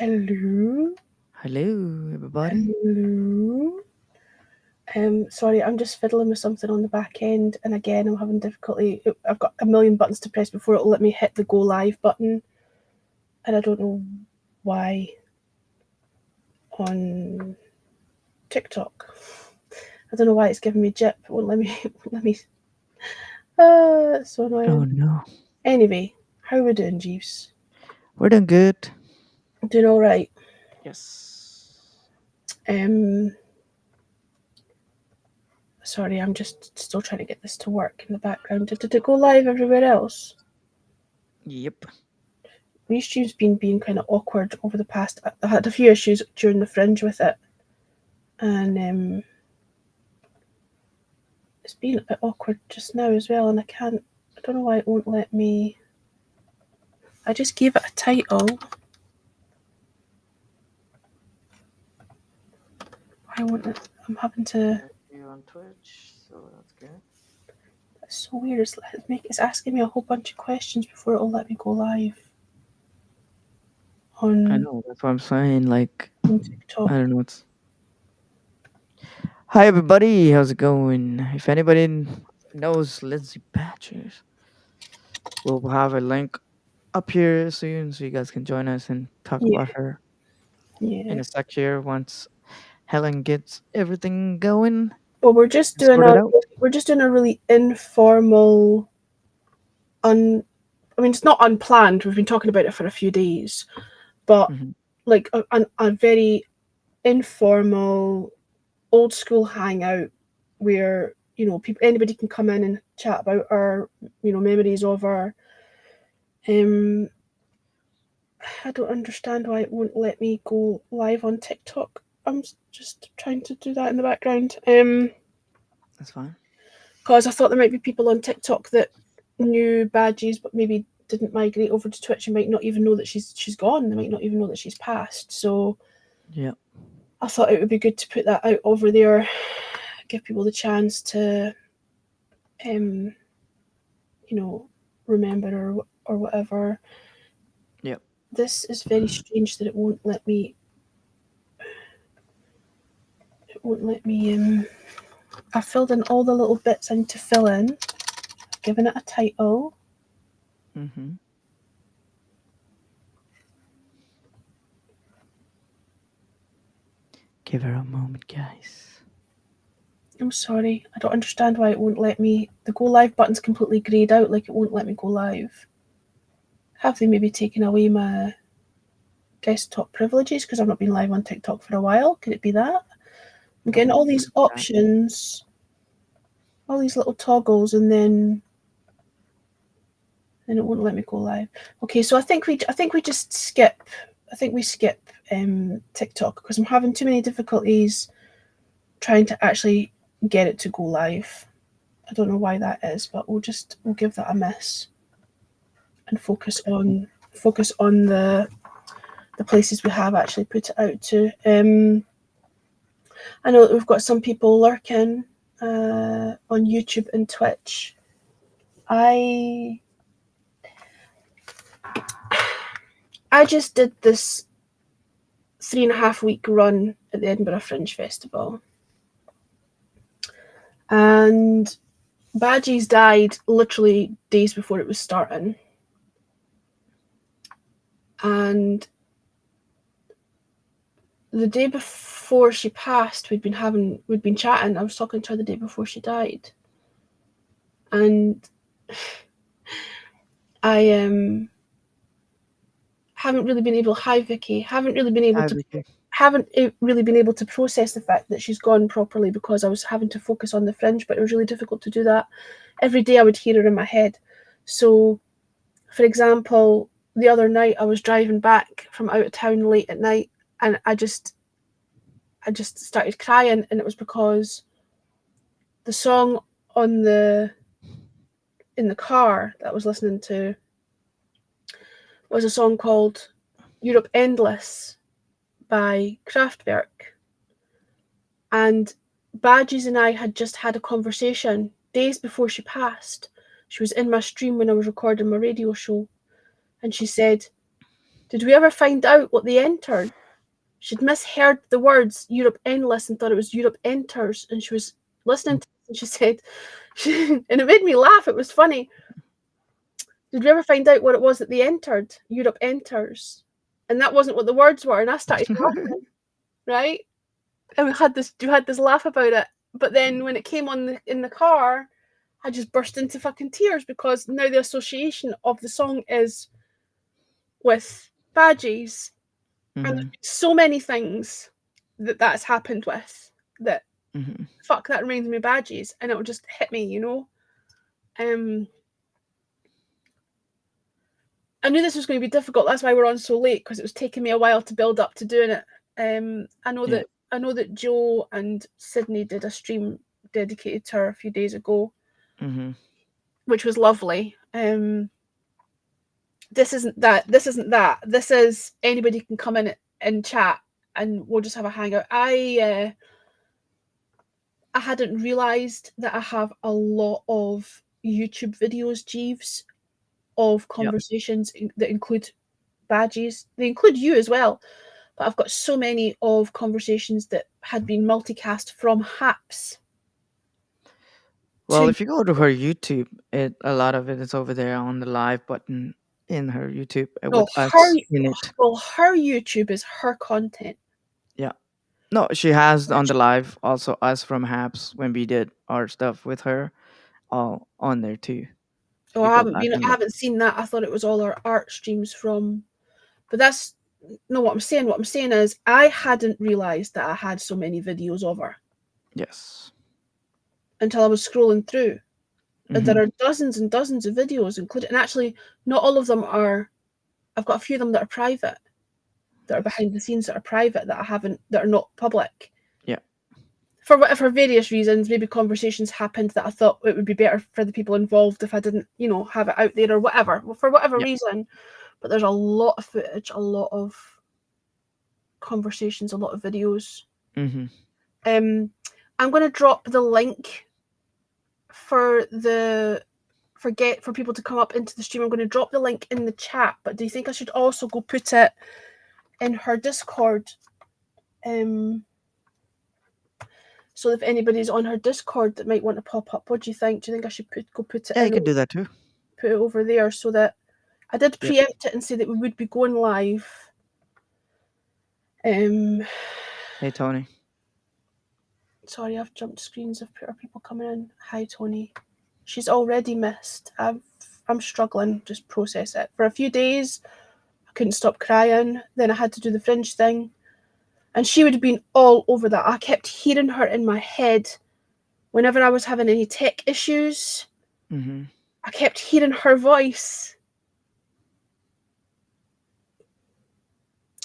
Hello. Hello, everybody. Hello. Sorry, I'm just fiddling with something on the back end, and again, I'm having difficulty. I've got a million buttons to press before it'll let me hit the go live button, and I don't know why on TikTok. I don't know why it's giving me jip. It won't let me. Won't let me. It's so Oh annoying. no, Anyway, how we doing, Jeeves? we're doing good. Doing all right. Yes. Um, Sorry, I'm just still trying to get this to work in the background. Did it go live everywhere else? Yep. Restream's been being kind of awkward over the past. I had a few issues during the fringe with it, and it's been a bit awkward just now as well. And I can't. I don't know why it won't let me. I just gave it a title. Why won't it? I'm having to. You on Twitch, so that's good. It's so weird. It's asking me a whole bunch of questions before it'll let me go live I on know, that's what I'm saying. Like, TikTok. I don't know what's. Hi, everybody. How's it going? If anybody knows Lindsay Patchers, we'll have a link up here soon so you guys can join us and talk Yeah, about her in yeah. a sec here once Helen gets everything going Well, we're just and doing sorted a out. we're just doing a really informal I mean, it's not unplanned. We've been talking about it for a few days, but Hmm. like a very informal, old school hangout where people, anybody can come in and chat about our memories of our. Um, I don't understand why it won't let me go live on TikTok. I'm just trying to do that in the background. That's fine. Because I thought there might be people on TikTok that knew Badges, but maybe didn't migrate over to Twitch and might not even know that she's gone. They might not even know that she's passed. So Yeah. I thought it would be good to put that out over there, give people the chance to, um, remember or whatever. Yep. This is very strange that it won't let me. It won't let me. I filled in all the little bits I need to fill in. I've given it a title. Mm-hmm. Give her a moment, guys. I'm sorry. I don't understand why it won't let me. The go live button's completely greyed out, like it won't let me go live. Have they maybe taken away my desktop privileges because I've not been live on TikTok for a while? Could it be that? I'm Nope. getting all these Wouldn't be that. options, all these little toggles, and then it won't let me go live. Okay, so I think we just skip. I think we skip TikTok because I'm having too many difficulties trying to actually get it to go live. I don't know why that is, but we'll give that a miss and focus on the places we have actually put it out to. I know that we've got some people lurking on YouTube and Twitch. I I just did this 3.5 week run at the Edinburgh Fringe Festival, and Badgies died literally days before it was starting, and the day before she passed, we'd been chatting. I was talking to her the day before she died, and I haven't really been able. Hi, Vicky. Hi, Vicky. Haven't really been able to process the fact that she's gone properly because I was having to focus on the fringe, but it was really difficult to do that. Every day I would hear her in my head. So, for example, the other night I was driving back from out of town late at night, and I just started crying, and it was because the song on the in the car that I was listening to was a song called Europe Endless by Kraftwerk. And Badges and I had just had a conversation days before she passed. She was in my stream when I was recording my radio show, and she said, Did we ever find out what they entered? She'd misheard the words Europe Endless and thought it was Europe Enters, and she was listening to it and she said, and it made me laugh. It was funny. Did we ever find out what it was that they entered? Europe Enters. And that wasn't what the words were, and I started laughing, right? And we had this laugh about it. But then when it came on in the car, I just burst into fucking tears because now the association of the song is with badges, and there's Mm-hmm. been so many things that's happened with that. Mm-hmm. Fuck, that reminds me of badges, and it'll just hit me, you know. Um, I knew this was going to be difficult. That's why we're on so late because it was taking me a while to build up to doing it. I know Yeah. that Joe and Sydney did a stream dedicated to her a few days ago, Mm-hmm. which was lovely. This isn't that. This isn't that. This is anybody can come in and chat, and we'll just have a hangout. I hadn't realised that I have a lot of YouTube videos, Jeeves, of Yeah. conversations that include badges. They include you as well, but I've got so many of conversations that had been multicast from Haps Well, to if you go to her YouTube, it a lot of it is over there on the live button in her YouTube no with her. us in it. Well, her YouTube is her content. Yeah. No, she has on the live also us from Haps when we did our stuff with her all on there too. If Oh, you I go haven't back been. and I look. haven't seen that. I thought it was all our art streams from. But that's no what I'm saying. What I'm saying is I hadn't realised that I had so many videos of her Yes. until I was scrolling through. There Mm-hmm. are dozens and dozens of videos, including, and actually, not all of them are. I've got a few of them that are private, that are Yes. behind the scenes, that are private, that I haven't, that are not public. Yeah. For whatever various reasons, maybe conversations happened that I thought it would be better for the people involved if I didn't, have it out there or whatever, for whatever Yeah. reason. But there's a lot of footage, a lot of conversations, a lot of videos. Mm-hmm. Um, I'm going to drop the link for the for people to come up into the stream. I'm going to drop the link in the chat, but do you think I should also go put it in her Discord? So if anybody's on her Discord that might want to pop up, what do you think? Do you think I should put it Yeah, you in, could do that too. put it over there so that I did Yeah. preempt it and say that we would be going live. Um, Hey Tony. Sorry, I've jumped screens of people coming in. Hi, Tony. She's already missed. I'm struggling. Just process it. For a few days, I couldn't stop crying. Then I had to do the fringe thing. And she would have been all over that. I kept hearing her in my head whenever I was having any tech issues. Mm-hmm. I kept hearing her voice.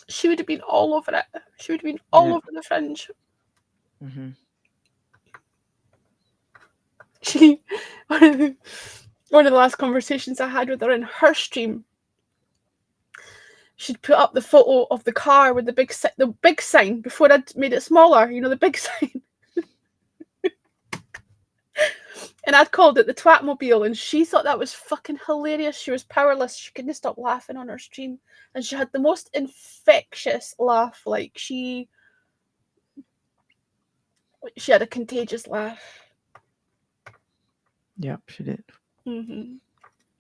She would have been all over it. She would have been all Yeah. over the fringe. Mm-hmm. She one of the last conversations I had with her in her stream, she'd put up the photo of the car with the big sign before I'd made it smaller. You know, the big sign. And I'd called it the Twatmobile, and she thought that was fucking hilarious. She was powerless. She couldn't stop laughing on her stream, and she had the most infectious laugh. Like she had a contagious laugh. Yep, she did. Mm-hmm.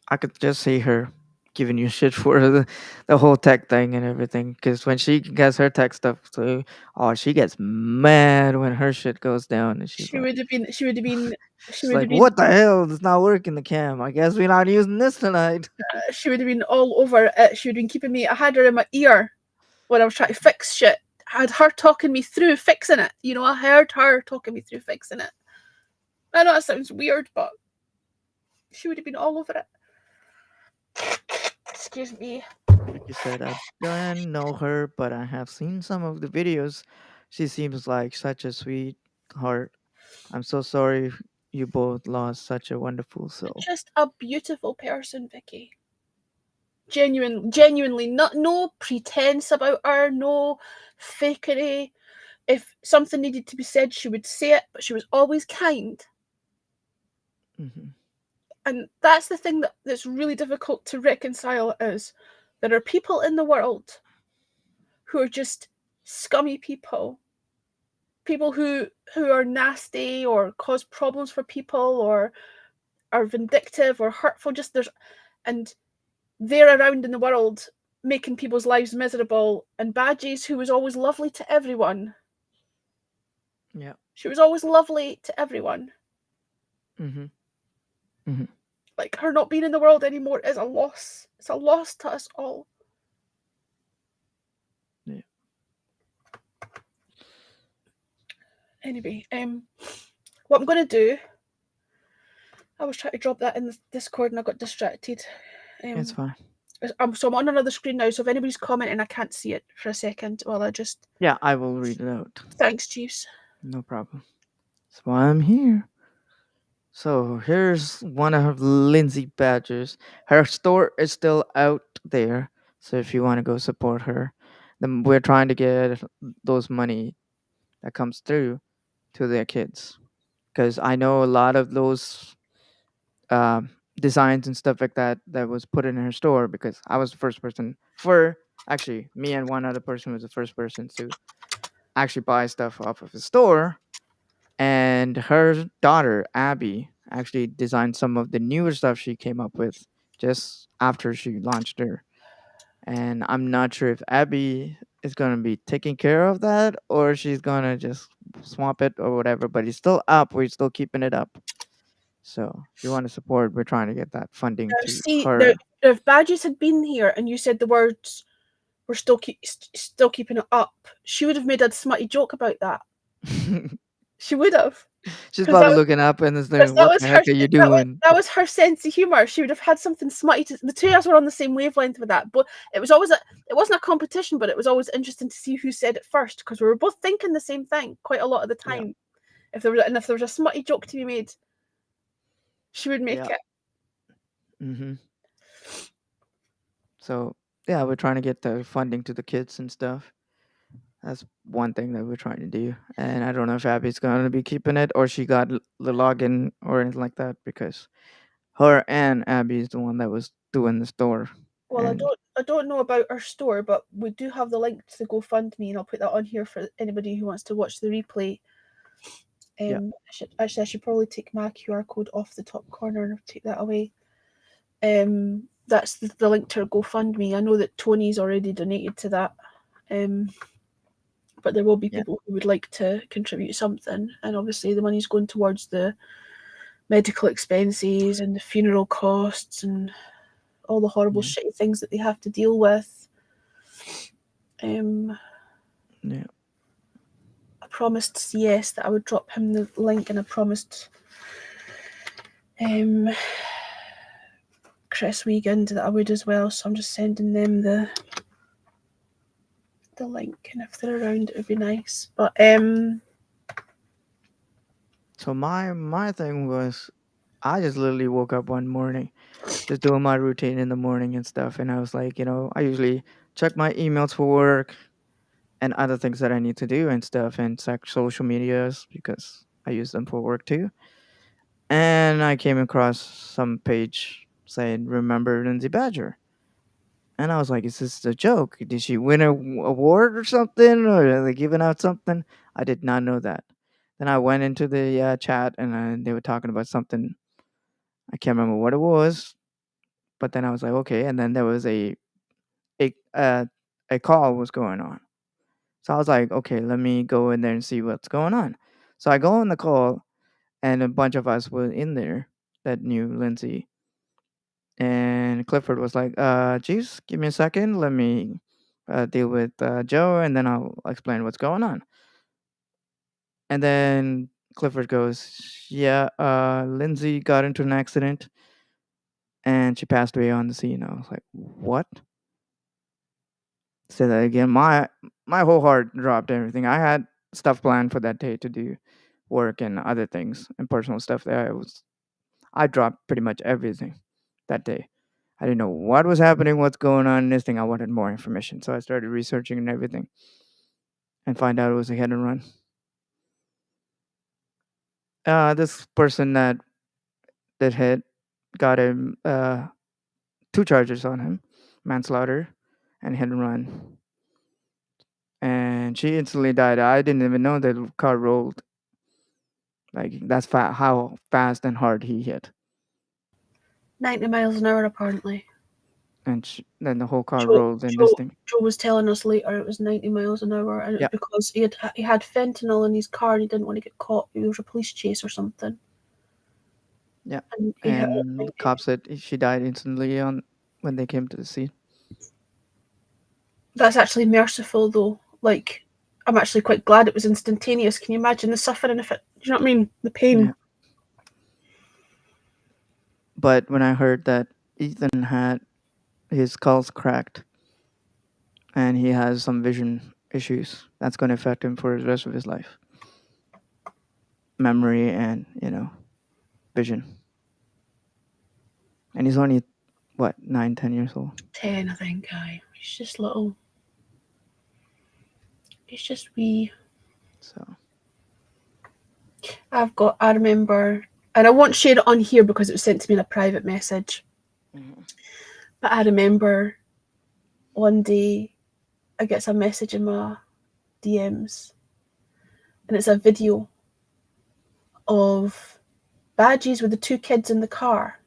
I could just see her giving you shit for the whole tech thing and everything. Because when she gets her tech stuff too, oh, she gets mad when her shit goes down, and she's She like, would have been. She would have been. She she's would like, have been. what the hell? It's not working the cam. I guess we're not using this tonight. She would have been all over it. She would have been keeping me. I had her in my ear when I was trying to fix shit. I had her talking me through fixing it. You know, I heard her talking me through fixing it. I know that sounds weird, but she would have been all over it. Excuse me. Like you said, I don't know her, but I have seen some of the videos. She seems like such a sweet heart. I'm so sorry you both lost such a wonderful soul. Just a beautiful person, Vicky. Genuinely, no pretense about her, no fakery. If something needed to be said, she would say it, but she was always kind. Hmm. And that's the thing that's really difficult to reconcile is There are people in the world who are just scummy people, people who are nasty or cause problems for people or are vindictive or hurtful. Just there's and they're around in the world making people's lives miserable. And Badges, who was always lovely to everyone, Yeah. she was always lovely to everyone. Mhm. Mhm. Like her not being in the world anymore is a loss. It's a loss to us all. Yeah. Anyway, what I'm gonna do, I was trying to drop that in the Discord and I got distracted. It's Um, fine. so I'm on another screen now. So if anybody's commenting, I can't see it for a second. Well, I just Yeah, I will read it out. thanks, Chiefs. No problem. That's why I'm here. So here's one of Lindsay Badger's. Her store is still out there. So if you want to go support her, then we're trying to get those money that comes through to their kids. Because I know a lot of those designs and stuff like that that was put in her store, because I was the first person for, actually, me and one other person was the first person to actually buy stuff off of the store. And her daughter Abby actually designed some of the newer stuff she came up with just after she launched her. And I'm not sure if Abby is going to be taking care of that or she's going to just swamp it or whatever, but it's still up. We're still keeping it up. So if you want to support, we're trying to get that funding Now, to see, now, her. if Badges had been here and you said the words "we're still keeping it up," she would have made a smutty joke about that. She would have, She's because probably looking up and is like, because what the heck are you doing? that was her sense of humor. She would have had something smutty. The two of us were on the same wavelength with that, but it wasn't a competition, but it was always interesting to see who said it first because we were both thinking the same thing quite a lot of the Yeah. time. If there was a smutty joke to be made, she would make Yeah. it. Hmm. So yeah, we're trying to get the funding to the kids and stuff. That's one thing that we're trying to do. And I don't know if Abby's going to be keeping it or she got the login or anything like that, because her and Abby is the one that was doing the store. Well, And I don't know about our store, but we do have the link to the GoFundMe, and I'll put that on here for anybody who wants to watch the replay. yeah, I should probably take my QR code off the top corner and take that away. That's the link to our GoFundMe. I know that Tony's already donated to that, um, but there will be yeah, people who would like to contribute something, and obviously the money's going towards the medical expenses and the funeral costs and all the horrible yeah, shitty things that they have to deal with. Um, yeah, I promised CS that I would drop him the link, and I promised um, Chris Wiegand that I would as well. So I'm just sending them the link, and if they're around, it would be nice. But So my thing was, I just literally woke up one morning, just doing my routine in the morning and stuff, and I was like, I usually check my emails for work and other things that I need to do and stuff, and check social medias because I use them for work too. And I came across some page saying, "Remember Lindsay Badger." And I was like, "Is this a joke? Did she win a award or something? Or are they giving out something?" I did not know that. Then I went into the chat and they were talking about something. I can't remember what it was, but then I was like, okay. And then there was a uh, a call was going on. So I was like, okay, let me go in there and see what's going on. So I go on the call, and a bunch of us were in there that knew Lindsay. And Clifford was like, geez, give me a second. Let me deal with Joe, and then I'll explain what's going on. And then Clifford goes, yeah, Lindsay got into an accident and she passed away on the scene. I was like, what? Say that again. My whole heart dropped. Everything. I had stuff planned for that day to do, work and other things and personal stuff. There, I dropped pretty much everything that day. I didn't know what was happening, what's going on in this thing. I wanted more information. So I started researching and everything and find out it was a hit and run. This person that hit got him two charges on him. manslaughter and hit and run. And she instantly died. I didn't even know that the car rolled. Like that's how fast and hard he hit, 90 miles an hour, apparently. and then the whole car Joe, rolled in this Joe, thing. Joe was telling us later it was 90 miles an hour, and it was Yeah, because he had fentanyl in his car and he didn't want to get caught. There was a police chase or something, yeah. and he hit it at And the 90. cops said she died instantly on when they came to the scene. That's actually merciful, though. Like, I'm actually quite glad it was instantaneous. Can you imagine the suffering if it? Do you know what I mean? The Yeah. pain. But when I heard that Ethan had his skull's cracked and he has some vision issues, that's going to affect him for the rest of his life. Memory and vision. And he's only what 9, 10 years old. 10, I think. Aye, he's just little. He's just wee. So I remember, and I won't share it on here because it was sent to me in a private message. mhm. But I remember one day I get some message in my DMs, and it's a video of Badges with the two kids in the car,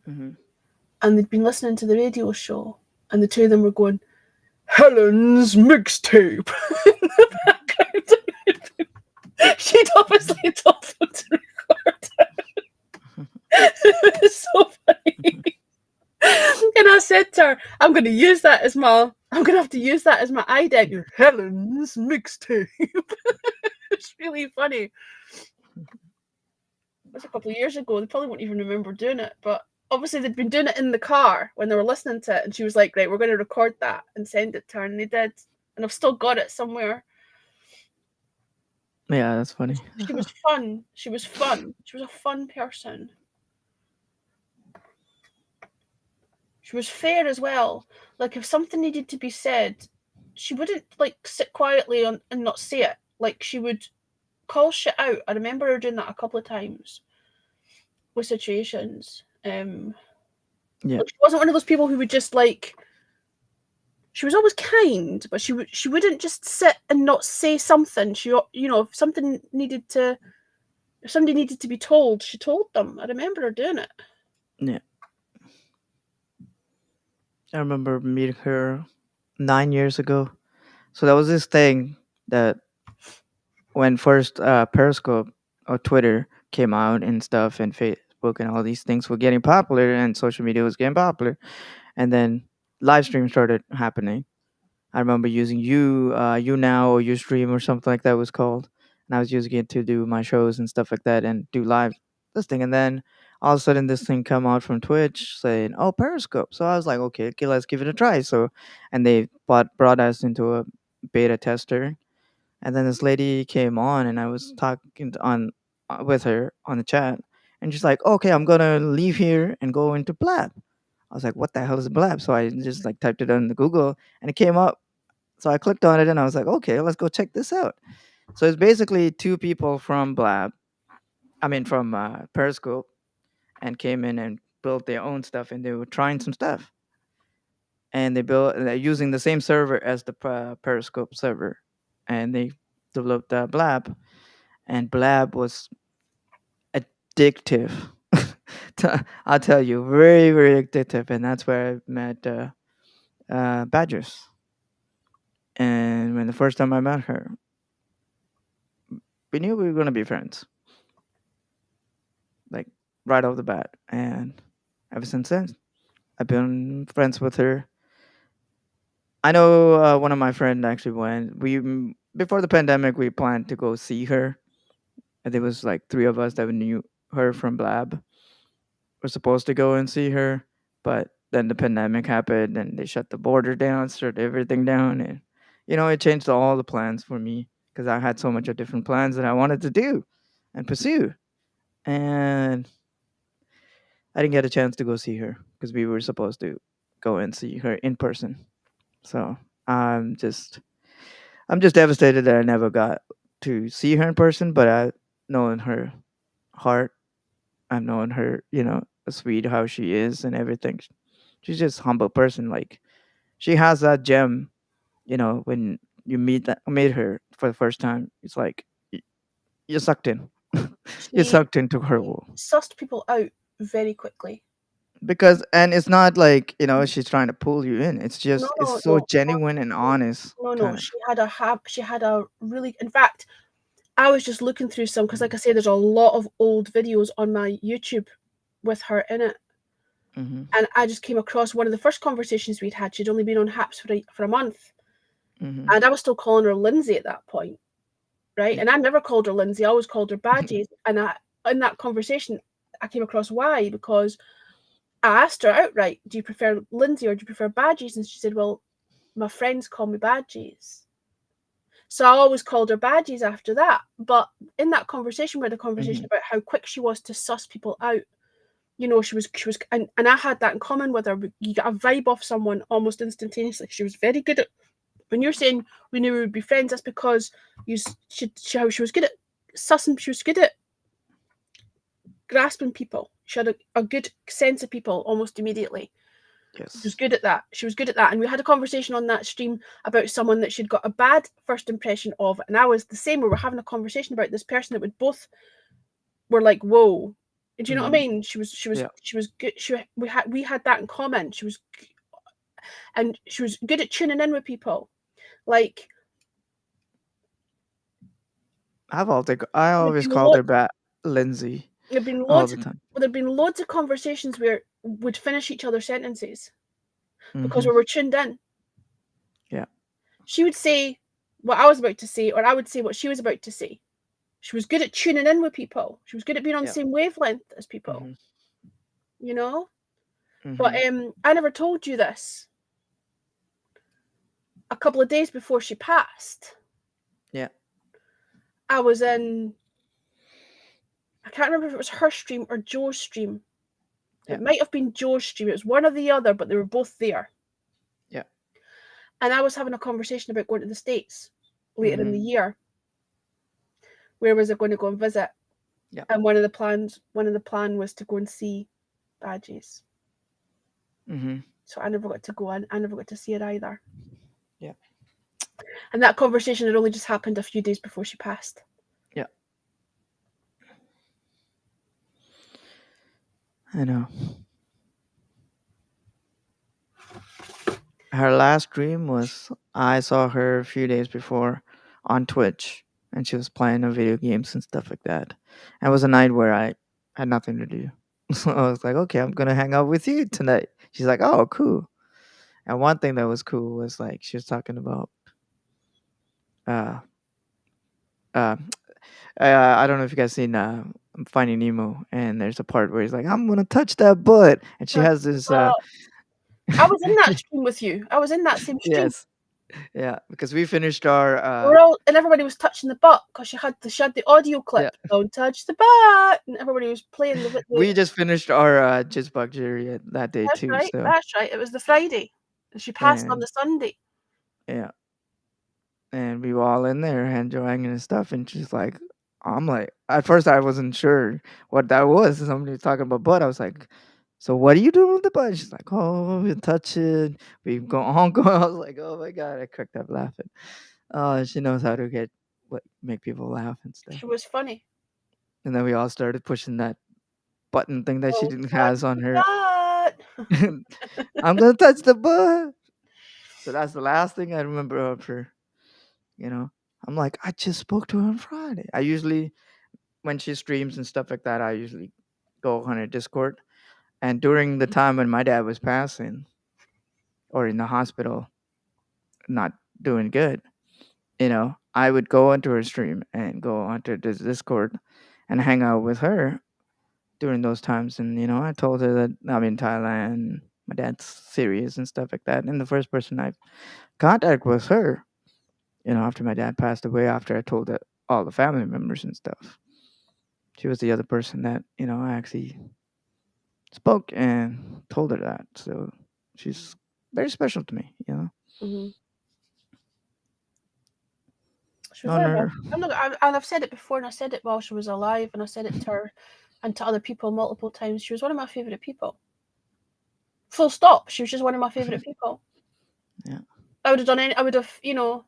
Mhm. and they'd been listening to the radio show, and the two of them were going, Helen's mixtape. In the background. She'd obviously told them to record it. It was so funny. And I said to her, I'm going to have to use that as my ident. Helen's mixtape. It's really funny. It was a couple of years ago. They probably won't even remember doing it, but obviously they'd been doing it in the car when they were listening to it, and she was like, right, we're going to record that and send it to her, and they did. And I've still got it somewhere. Yeah, that's funny. She was fun. She was fun. She was a fun person. She was fair as well. Like if something needed to be said, she wouldn't like sit quietly and not say it. Like she would call shit out. I remember her doing that a couple of times with situations. Yeah, Like she wasn't one of those people who would just like. She was always kind, but she wouldn't just sit and not say something. She if somebody needed to be told, she told them. I remember her doing it. yeah. I remember meeting her 9 years ago. So that was this thing that when first Periscope or Twitter came out and stuff, and Facebook and all these things were getting popular, and social media was getting popular, and then live stream started happening. I remember using you now or Ustream or something like that was called, and I was using it to do my shows and stuff like that and do live this thing. And then all of a sudden, this thing come out from Twitch saying, "Oh, Periscope." So I was like, "Okay, let's give it a try." So, and they brought us into a beta tester, and then this lady came on, and I was talking on with her on the chat, and she's like, "Okay, I'm gonna leave here and go into Blab." I was like, "What the hell is Blab?" So I just like typed it on the Google, and it came up. So I clicked on it, and I was like, "Okay, let's go check this out." So it's basically two people from Blab, I mean from Periscope, and came in and built their own stuff, and they were trying some stuff, and they're using the same server as the Periscope server, and they developed Blab, and Blab was addictive. I'll tell you, very very addictive, and that's where I met Badgers. And when the first time I met her, we knew we were gonna be friends, like right off the bat, and ever since then, I've been friends with her. I know one of my friends actually went. Before the pandemic, we planned to go see her. And there was like three of us that knew her from Blab. We're supposed to go and see her, but then the pandemic happened and they shut the border down, shut everything down, and it changed all the plans for me because I had so much of different plans that I wanted to do and pursue, and I didn't get a chance to go see her because we were supposed to go and see her in person. So I'm just devastated that I never got to see her in person, but I've known her heart. I've known her, sweet how she is and everything. She's just a humble person. Like she has that gem. When you meet her for the first time, it's like you're sucked in. You're She sucked into her world. sussed people out very quickly. Because and it's not like she's trying to pull you in. It's No, just it's no, so no, genuine and no, honest, no, no. kind of. She had a really. In fact, I was just looking through some because, like I say, there's a lot of old videos on my YouTube with her in it, Mm-hmm. and I just came across one of the first conversations we'd had. She'd only been on Haps for a month, Mm-hmm. and I was still calling her Lindsay at that point, right? Yeah. And I never called her Lindsay. I always called her Badges. And in that conversation, I came across why because I asked her outright, "Do you prefer Lindsay or do you prefer Badges?" And she said, "Well, my friends call me Badges." So I always called her Badges after that. But in that conversation, we had a conversation Mm-hmm. about how quick she was to suss people out. She was, and I had that in common with her. You get a vibe off someone almost instantaneously. She was very good at when you're saying we knew we would be friends. That's because she was good at sussing. She was good at grasping people. She had a good sense of people almost immediately. She was Yes. good at that. She was good at that. And we had a conversation on that stream about someone that she'd got a bad first impression of. And I was the same. We were having a conversation about this person that would both were like, whoa. Do you know what I Mm-hmm. mean? Yeah. She was good. We had that in common. She was good at tuning in with people. Like I there'd always been called her loads back Lindsay there'd been all loads the of time. there'd been loads of conversations where we'd finish each other's sentences because Mm-hmm. we were tuned in. Yeah. She would say what I was about to say, or I would say what she was about to say. She was good at tuning in with people. She was good at being on the Yeah. same wavelength as people, Mm-hmm. you know? But Mm-hmm. I never told you this. A couple of days before she passed, Yeah. I was in I can't remember if it was her stream or Joe's stream. Yeah. It might have been Joe's stream. It was one or the other, but they were both there. Yeah. And I was having a conversation about going to the States later in Mm-hmm. the year. Where was I going to go and visit? Yeah. And one of the plan was to go and see Badges. Mm-hmm. So I never got to go and I never got to see it either. Yeah. And that conversation had only just happened a few days before she passed. Yeah. I know. Her last dream was I saw her a few days before on Twitch, and she was playing a video games and stuff like that. And it was a night where I had nothing to do. So I was like, okay, I'm gonna hang out with you tonight. She's like, oh, cool. And one thing that was cool was like she was talking about uh uh I don't know if you guys seen Finding Nemo, and there's a part where he's like, I'm gonna touch that butt, and she has this I was in that stream with you. I was in that same stream. yes, yeah, because we finished our We were all and everybody was touching the butt because she had the audio yeah. clip. Don't touch the butt, and everybody was playing the. We just finished our Jizz Bug Jury that day That's too. right. So That's right. It was the Friday, and she passed on and the Sunday. yeah, and we were all in there enjoying and stuff. And she's like, I'm like, at first I wasn't sure what that was. Somebody was talking about butt. I was like, so what are you doing with the butt? She's like, oh, we touch it. We go on, go. I was like, oh my god, I cracked up laughing. She knows how to make people laugh and stuff. She was funny. And then we all started pushing that button thing that she Don't didn't touch has on the her. butt. I'm gonna touch the butt. So that's the last thing I remember of her. You know, I'm like, I just spoke to her on Friday. I usually, when she streams and stuff like that, I usually go on her Discord. And during the time when my dad was passing or in the hospital, not doing good, I would go onto her stream and go onto this Discord and hang out with her during those times. And, I told her that I'm in Thailand, my dad's serious and stuff like that. And the first person I contact was her. After my dad passed away, after I told all the family members and stuff. She was the other person that, I actually spoke and told her that. So she's very special to me. Mm-hmm. She was On one of my. her. I'm not. And I've said it before, and I said it while she was alive, and I said it to her and to other people multiple times. She was one of my favorite people. Full stop. She was just one of my favorite people. Yeah. I would have done any. I would have, you know,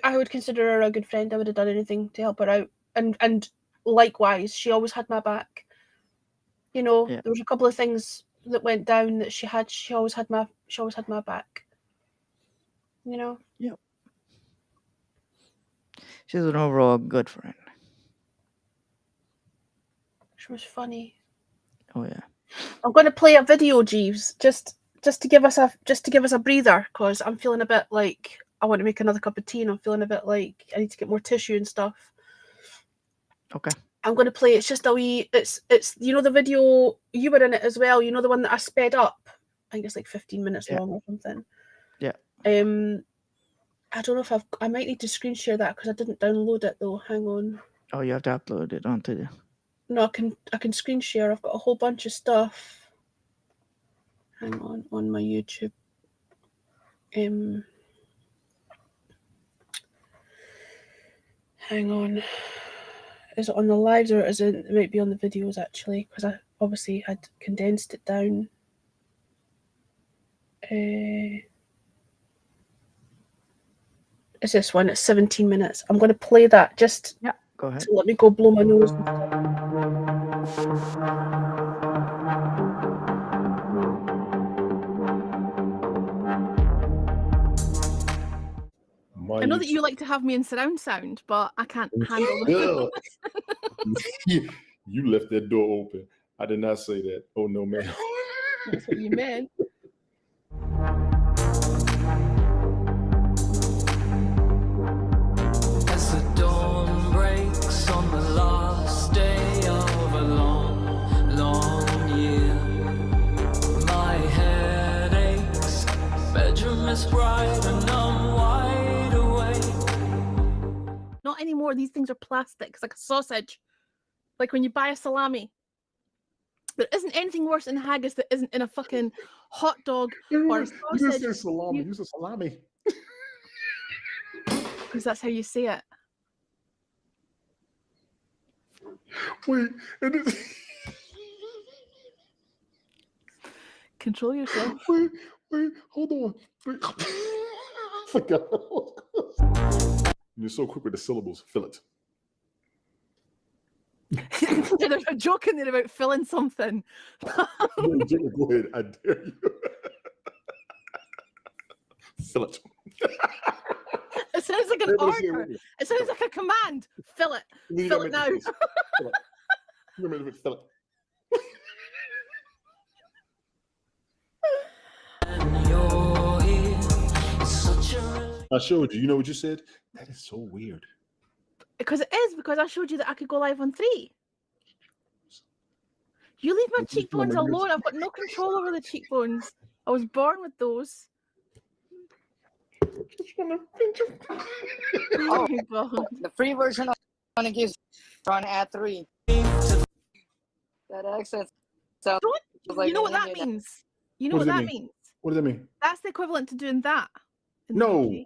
I would consider her a good friend. I would have done anything to help her out, and likewise, she always had my back. You know, Yeah. there was a couple of things that went down that she always had my back. You know. Yep. She's an overall good friend. She was funny. Oh yeah. I'm going to play a video, Jeeves, just to give us a breather, because I'm feeling a bit like I want to make another cup of tea, and I'm feeling a bit like I need to get more tissue and stuff. Okay. I'm going to play. It's just a wee. It's you know the video you were in it as well. You know the one that I sped up. I think it's like 15 minutes long or something. Yeah. I don't know if I might need to screen share that because I didn't download it though. Hang on. Oh, you have to upload it onto the. No, I can screen share. I've got a whole bunch of stuff. Hang on my YouTube. Hang on. Is it on the lives or is it might be on the videos actually? Because I obviously had condensed it down. It's this one. It's 17 minutes. I'm going to play that just Go ahead. to let me go blow my nose. I know that you like to have me in surround sound, but I can't handle the You left that door open. I did not say that. Oh no, man. That's what you meant. As the dawn breaks on the last day of a long, long year, my head aches, bedroom is bright and I'm wide awake. Not anymore. These things are plastic. It's like a sausage. Like when you buy a salami. There isn't anything worse than haggis that isn't in a fucking hot dog or a sausage. You didn't say salami. You said salami. Because that's how you say it. Wait. Control yourself. Wait, hold on. Wait. I forgot. You're so quick with the syllables. Fill it. There's a joke in there about filling something. Go ahead. I dare you. Fill it. It sounds like an order. It sounds like a command. Fill it. Fill it now. Fill it. I showed you. You know what you said? That is so weird. Because it is. Because I showed you that I could go live on 3. You leave my cheekbones alone. I've got no control over the cheekbones. I was born with those. Oh my God. The free version only gives on at 3. That accent sounds like you know what that means? You know what that means? What does that mean? That's the equivalent to doing that. No.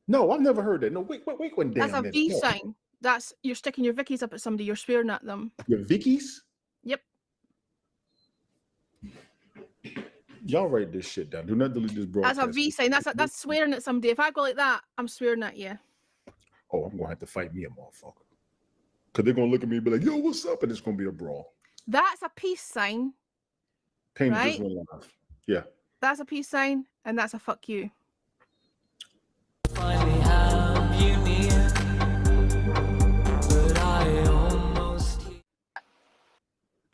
No, I've never heard that. No, wait one damn That's a minute. V sign. That's you're sticking your Vickies up at somebody. You're swearing at them. Your Vickies? Yep. Y'all write this shit down. Do not delete this broadcast. That's a V sign. That's swearing at somebody. If I go like that, I'm swearing at you. Oh, I'm gonna have to fight me a motherfucker. Cause they're gonna look at me and be like, "Yo, what's up?" And it's gonna be a brawl. That's a peace sign. Pain right? just went off. Yeah. That's a peace sign, and that's a fuck you. Finally have you near, but I almost.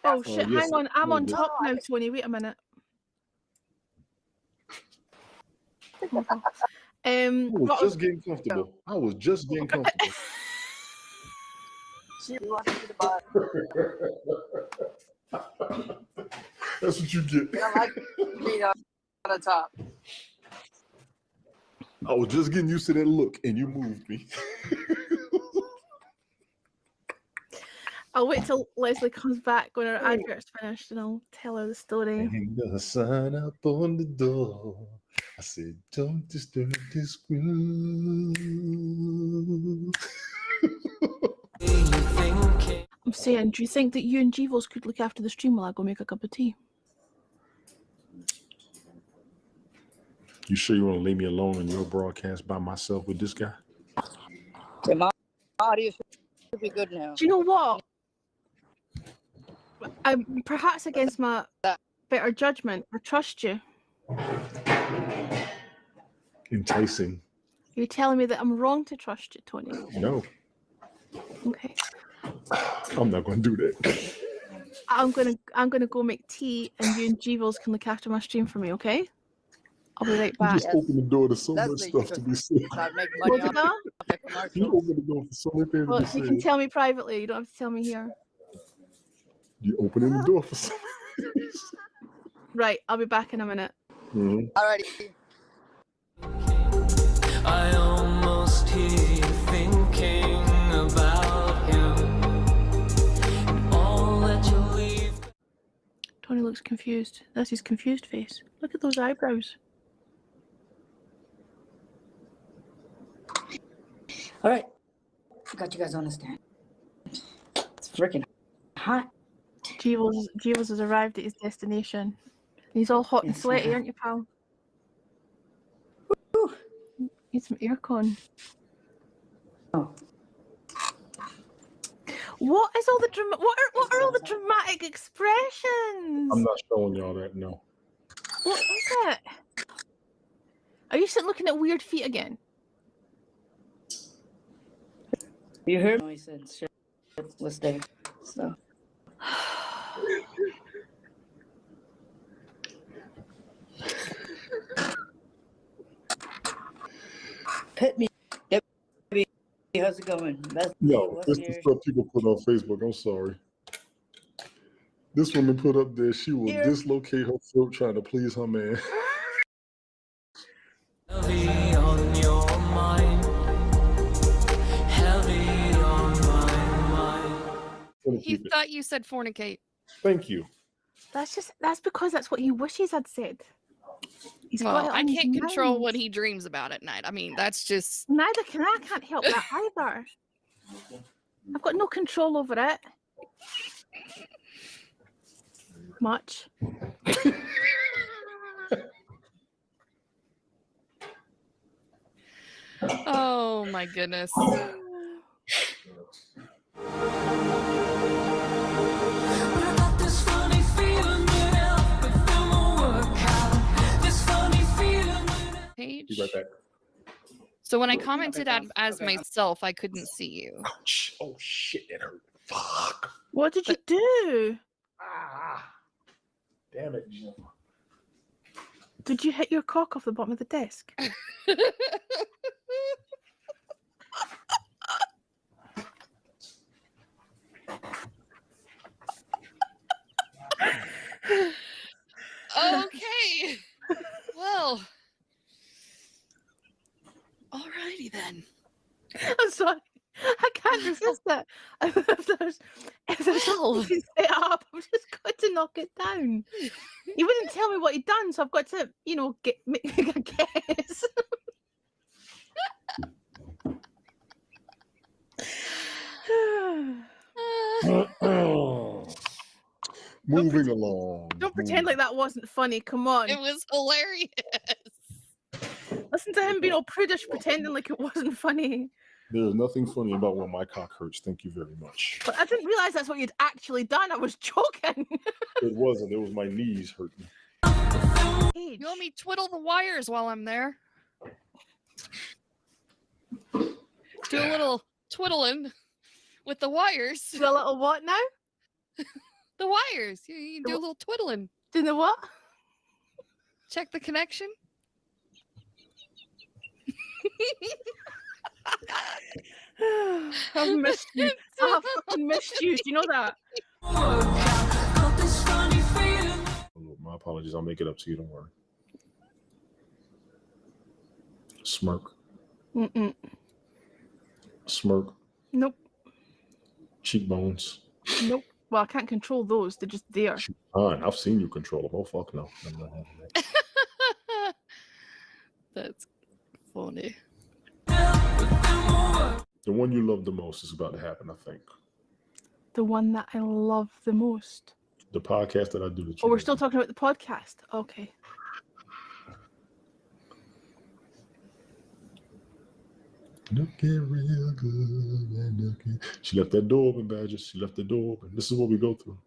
Oh shit! yes, Hang on, I'm on top now, Tony. Wait a minute. I was just getting comfortable. That's what you get. I like being on the top. I was just getting used to that look, and you moved me. I'll wait till Leslie comes back when her advert's finished, and I'll tell her the story. Hang the sign up on the door. I said, "Don't disturb this groove." I'm saying, do you think that you and Jeevos could look after the stream while I go make a cup of tea? You sure you want to leave me alone in your broadcast by myself with this guy? Okay, my audio should be good now. Do you know what? I'm perhaps against my better judgment. I trust you. Enticing. You're telling me that I'm wrong to trust you, Tony. No, Okay. I'm not going to do that. I'm gonna go make tea, and you and Jeeves can look after my stream for me. Okay? I'll be right You back. just open the door to so much Leslie, stuff to be said. I'd make What money did off I? that You commercial. open the door for so many things Well, to be you can said. tell me privately. You don't have to tell me here. You opening the door for so many things. Right. I'll be back in a minute. Mhm. Alrighty. I almost hear you thinking about him and all that you leave. Tony looks confused. That's his confused face. Look at those eyebrows. All right. I got you guys on the stand. It's freaking hot. Jeeves has arrived at his destination. He's all hot and Yes, sweaty, ma'am. aren't you, pal? Whew. Need some aircon. Oh. What is all the what are all the dramatic expressions? I'm not showing y'all that, no. What is it? Are you sitting looking at weird feet again? You heard me? He said shit was there. So. Pet me. Debbie, how's it going? No, What's this is your... stuff people put on Facebook. I'm sorry. This woman put up there she will dislocate her throat trying to please her man. Heavy on your mind. Heavy on my mind. He thought you said fornicate. Thank you. That's because that's what he wishes I'd said. He's got Well, it I on his can't control mind. what he dreams about at night. I mean, that's just Neither can I. Can't help that either. I've got no control over it. Much. oh my goodness. Page. Be right back. So when I commented as myself, I couldn't see you. Ouch. Oh shit, that hurt. Fuck. What did you do? Ah. Damn it, Jim. Did you hit your cock off the bottom of the desk? Okay. Well. Alrighty then. I'm sorry. I can't resist it. If there's something set up, I've just got to knock it down. He wouldn't tell me what he'd done, so I've got to, make a guess. Moving along. Don't pretend like that wasn't funny. Come on. It was hilarious. Listen to him being all prudish, pretending like it wasn't funny. There's nothing funny about when my cock hurts. Thank you very much. But I didn't realize that's what you'd actually done. I was joking. It wasn't. It was my knees hurting. Age. You want me to twiddle the wires while I'm there? Do a little twiddling with the wires. Do a little what now? The wires. You can do a little twiddling. Do the what? Check the connection. I've missed you. I fucking missed you. Do you know that? My apologies. I'll make it up to you. Don't worry. Smirk. Mm-mm. Smirk. Nope. Cheekbones. Nope. Well, I can't control those. They're just there. Fine. I've seen you control them. Oh, fuck no. I'm not having that. That's funny. The one you love the most is about to happen, I think. The one that I love the most. The podcast that I do. Oh, we're still talking about the podcast. Okay. Looking real good and looking. She left that door open, Badger. She left the door open. This is what we go through.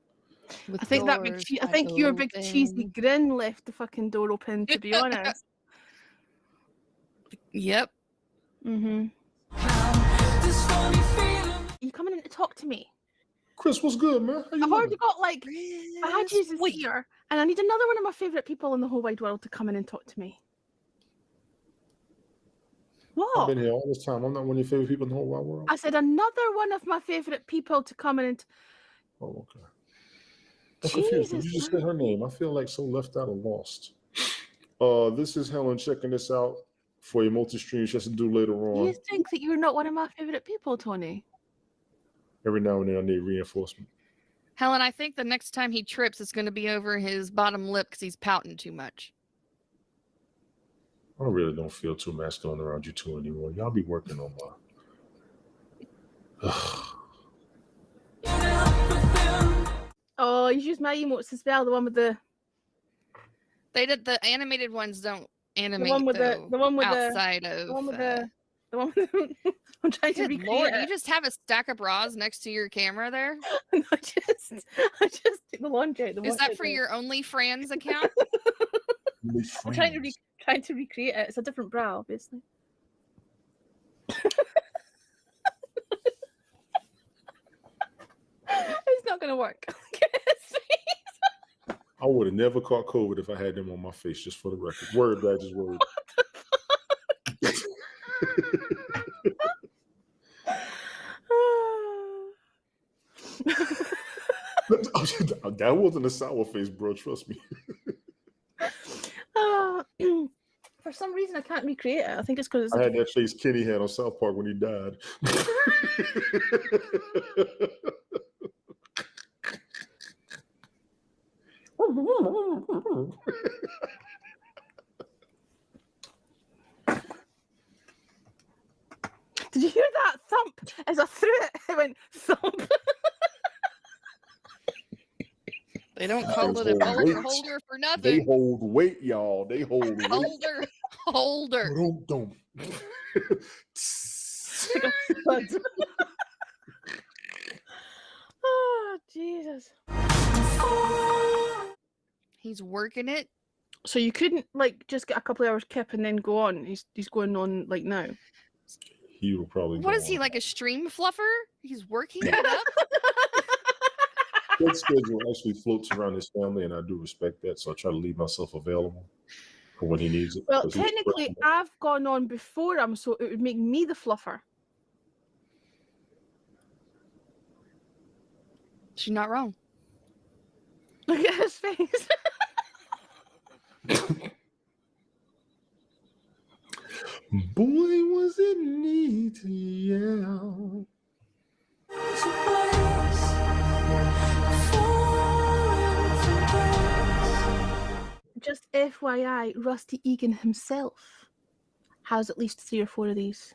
With I think that big. doors I think wide your big cheesy open. grin left the fucking door open. To be honest. Yep. You coming in to talk to me? Chris, what's good, man? How you I've already living? got like badges is Wait. here, and I need another one of my favourite people in the whole wide world to come in and talk to me. I've What? been here all this time. I'm not one of your favorite people in the whole wide world. I said another one of my favourite people to come in and. Oh, okay. I'm confused. Jesus, You just man. said her name. I feel like so left out or lost. This is Helen checking this out for a multi-stream she has to do later on. You think that you're not one of my favourite people, Tony? Every now and then I need reinforcement. Helen, I think the next time he trips, it's going to be over his bottom lip because he's pouting too much. I really don't feel too masculine around you two anymore. Y'all be working on my. Oh, you used my emotes as well. The one with the They did the animated ones don't animate one with the one with outside of the one with the one with the. I'm trying to Good recreate Lord, it. you just have a stack of bras next to your camera there? No, I just took the laundry out. Is that for your OnlyFans account? I'm trying to recreate it. It's a different bra, obviously. It's not going to work. I would have never caught COVID if I had them on my face, just for the record. Word, Badger's word. That wasn't a sour face, bro. Trust me. For some reason, I can't recreate it. I think it's because I had that face Kenny had on South Park when he died. Did you hear that thump? As I threw it, it went thump. They don't call it a boulder holder for They nothing. hold weight, y'all. They hold weight. Holder. Don't. Oh, Jesus. He's working it. So you couldn't like just get a couple of hours kip and then go on. He's going on like now. He will probably. What is he, like a stream fluffer? He's working it up. His schedule actually floats around his family, and I do respect that. So I try to leave myself available for when he needs it. Well, 'cause he's technically, personal. I've gone on before him, so it would make me the fluffer. She's not wrong. Look at his face. Boy, was it neat to yell. Just FYI, Rusty Egan himself has at least 3 or 4 of these.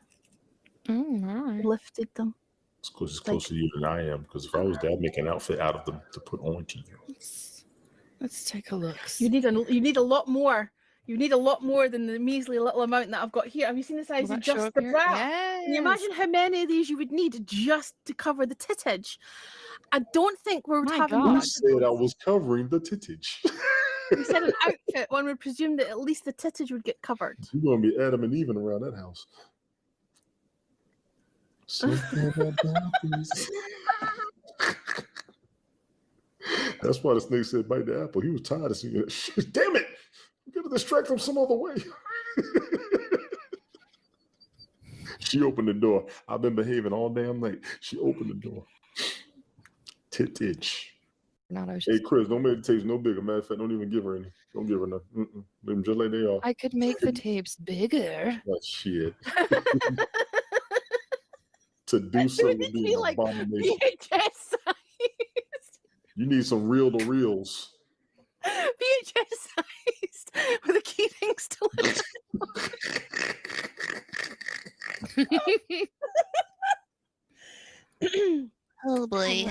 Oh my. Lifted them. It's because he's closer to you than I am. Because if I was there, I'd make an outfit out of them to put on to you. Let's take a look. You need a lot more. You need a lot more than the measly little amount that I've got here. Have you seen the size of just the bra? Can you imagine how many of these you would need just to cover the tittage? I don't think we're having. You said I was covering the tittage. You said an outfit. One would presume that at least the tittage would get covered. You're gonna be Adam and Eve around that house. That's why the snake said bite the apple. He was tired of seeing it. Damn it! We gotta distract him some other way. She opened the door. I've been behaving all damn night. She opened the door. Tittage. Hey, Chris, don't make the tapes no bigger. Matter of fact, don't even give her any. Don't give her none. Leave them just like they are. I could make the tapes bigger. Oh, shit. To do so would be an like abomination. VHS sized. You need some reel-to-reels. VHS sized with the key things to it. Oh boy.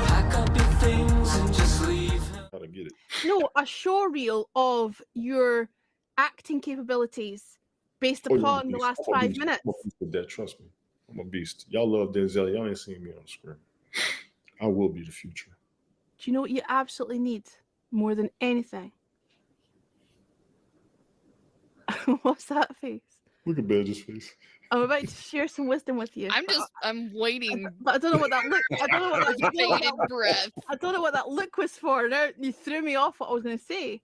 Pack up your things and just leave. How to get it. No, a show reel of your acting capabilities based Oh, you're a upon the beast. last I'm a 5 beast. minutes. I'm a beast with that. Trust me. I'm a beast. Y'all love Denzel. Y'all ain't seen me on screen. I will be the future. Do you know what you absolutely need more than anything? What's that face? Look at Badger's face. I'm about to share some wisdom with you. I'm waiting. But I don't know what that look. I don't know what that. I don't know what Bated that, breath. I don't know what that look was for. Now you threw me off what I was going to say.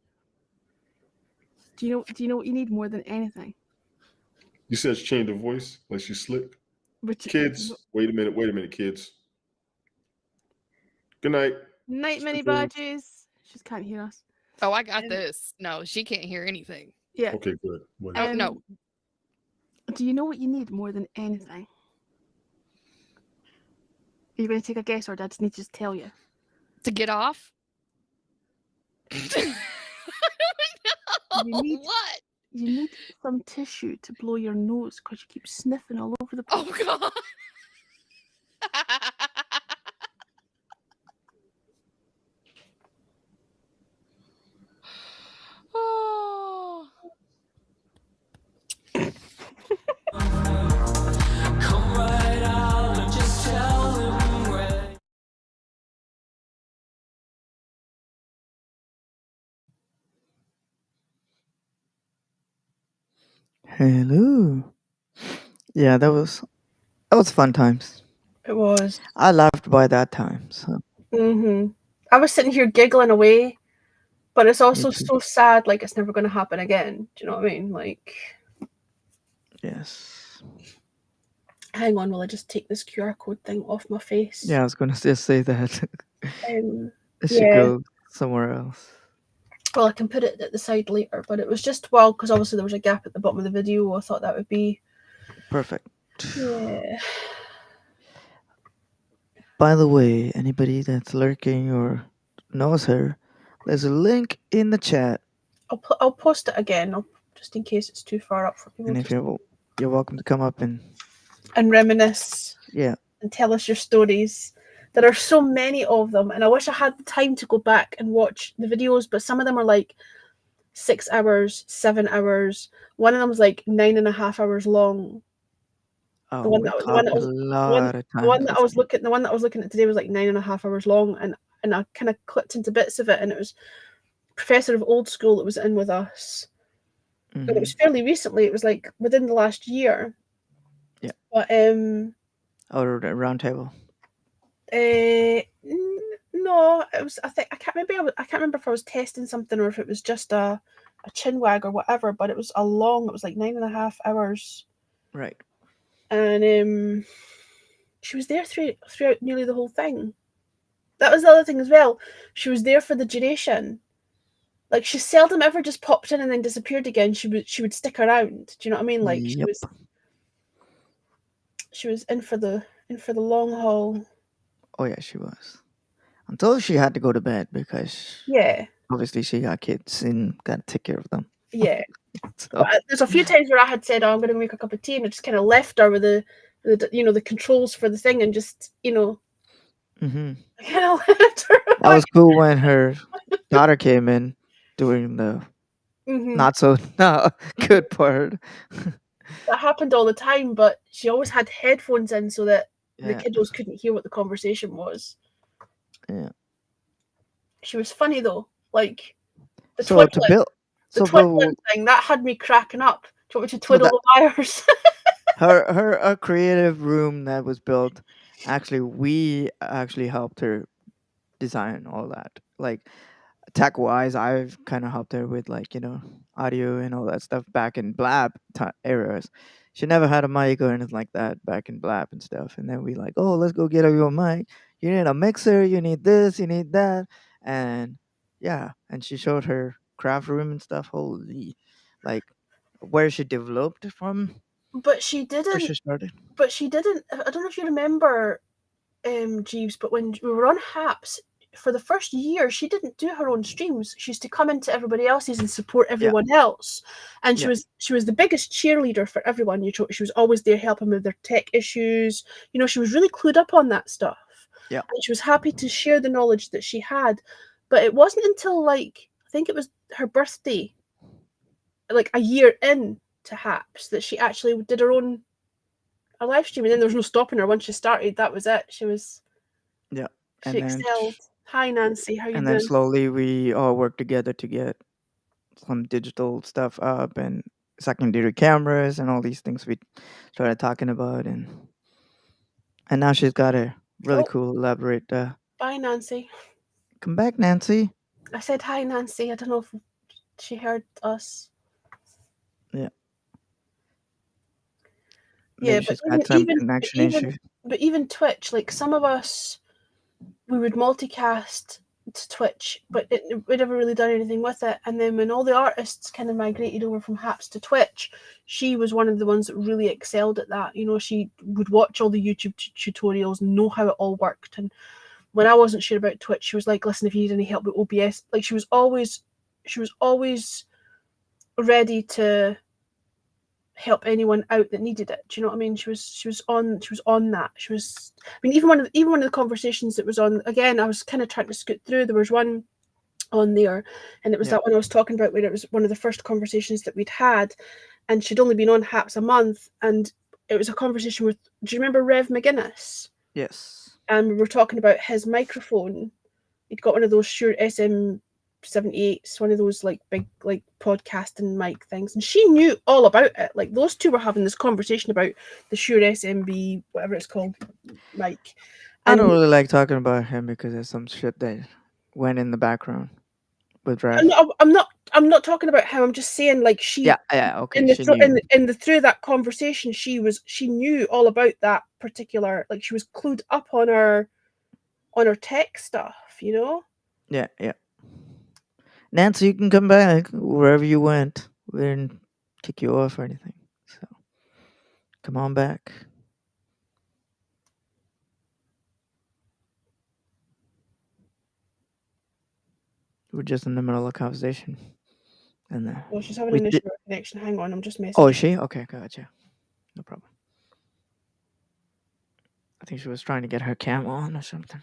Do you know what you need more than anything? You said she changed her voice like she's slick. Which, Kids, wait a minute, kids. Good night. night, mini Sweet dreams. badges. She just can't hear us. Oh, I got Um, this. No, she can't hear anything. Yeah. Okay, good. What Oh is it? no. Do you know what you need more than anything? Are you going to take a guess, or do I just need to just tell you? To get off? You need What? you need some tissue to blow your nose because you keep sniffing all over the place. Oh god. Oh. Come right out and just tell him where. Hello. Yeah, that was fun times. It was. I laughed by that time. So I was sitting here giggling away, but it's also too. so sad. Like it's never going to happen again. Do you know what I mean? Like, yes. hang on, will I just take this QR code thing off my face? Yeah, I was gonna just say that. It should Yeah. go somewhere else. Well, I can put it at the side later, but it was just because obviously there was a gap at the bottom of the video. I thought that would be Perfect. yeah. By the way, anybody that's lurking or knows her, there's a link in the chat, I'll post it again, just in case it's too far up for people and if to you're welcome to come up and and reminisce yeah, and tell us your stories. There are so many of them, and I wish I had the time to go back and watch the videos, but some of them are like 6 hours, 7 hours. One of them was like 9.5 hours long. oh, The one we that talked a was lot of the one times. that I was looking at today was like 9.5 hours long, and I kind of clipped into bits of it, and it was Professor of Old School that was in with us. And it was fairly recently. It was like within the last year. Yeah. But Or the round table. no, it was. I can't remember if I was testing something or if it was just a chin wag or whatever. But it was a long. It was like 9.5 hours. Right. And she was there throughout nearly the whole thing. That was the other thing as well. She was there for the duration. Like she seldom ever just popped in and then disappeared again. She would stick around. Do you know what I mean? Like Yep. she was in for the long haul. Oh yeah, she was. Until she had to go to bed because Yeah. obviously she got kids and got to take care of them. Yeah. So But there's a few times where I had said, "Oh, I'm going to make a cup of tea," and I just kind of left her with the controls for the thing, and just mhm. I kind of left her. That was cool when her daughter came in doing the not so good part. That happened all the time, but she always had headphones in so that the Yeah. kiddos couldn't hear what the conversation was. Yeah. She was funny though, like the So to twiddling, build, the so twiddling Bill, thing that had me cracking up. Do you want me to twiddle the wires? her creative room that was built, actually we actually helped her design all that. Like tech wise, I've kind of helped her with like audio and all that stuff back in Blab eras. She never had a mic or anything like that back in Blab and stuff. And then we like, oh, let's go get her your mic. You need a mixer. You need this. You need that. And yeah, and she showed her craft room and stuff. Holy, like where she developed from, But she where didn't. she started. I don't know if you remember, Jeeves, but when we were on Haps for the first year, she didn't do her own streams. She used to come into everybody else's and support everyone else. And she was the biggest cheerleader for everyone. She was always there helping with their tech issues. She was really clued up on that stuff. Yeah. And she was happy to share the knowledge that she had. But it wasn't until I think it was her birthday, like a year in, to Haps that she actually did her own a live stream, and then there was no stopping her once she started. That was it. Yeah. She excelled. Hi Nancy, how you And then doing? slowly we all worked together to get some digital stuff up and secondary cameras and all these things we started talking about, and now she's got a really Oh, cool elaborate bye Nancy. come back, Nancy. I said hi Nancy. I don't know if she heard us. Yeah. Yeah, Maybe but she's got some connection even issues. but even Twitch, like some of us, we would multicast to Twitch, but we never really done anything with it. And then when all the artists kind of migrated over from Haps to Twitch, she was one of the ones that really excelled at that. You know, she would watch all the YouTube tutorials, know how it all worked. And when I wasn't sure about Twitch, she was like, "Listen, if you need any help with OBS," like she was always ready to help anyone out that needed it. Do you know what I mean? She was on that. I mean, even one of the conversations that was on, again, I was kind of trying to scoot through. There was one on there, and it was that one I was talking about where it was one of the first conversations that we'd had, and she'd only been on Haps a month, and it was a conversation with, do you remember Rev McGuinness? Yes. And we were talking about his microphone. He'd got one of those Shure SM78s, one of those like big like podcasting mic things, and she knew all about it. Like those two were having this conversation about the Shure SMB, whatever it's called, mic. I don't And really like talking about him because there's some shit that went in the background with Rev. I'm not talking about him. I'm just saying, like Yeah, she yeah, okay. in the She knew. in the through that conversation, she knew all about that particular. Like she was clued up on her tech stuff. You know. Yeah, yeah. Nancy, you can come back wherever you went. We didn't kick you off or anything. So come on back. We're just in the middle of a conversation. And Well, she's having we an issue did. with her connection. Hang on, I'm just messaging. Oh, is she? Okay, gotcha. No problem. I think she was trying to get her cam on or something.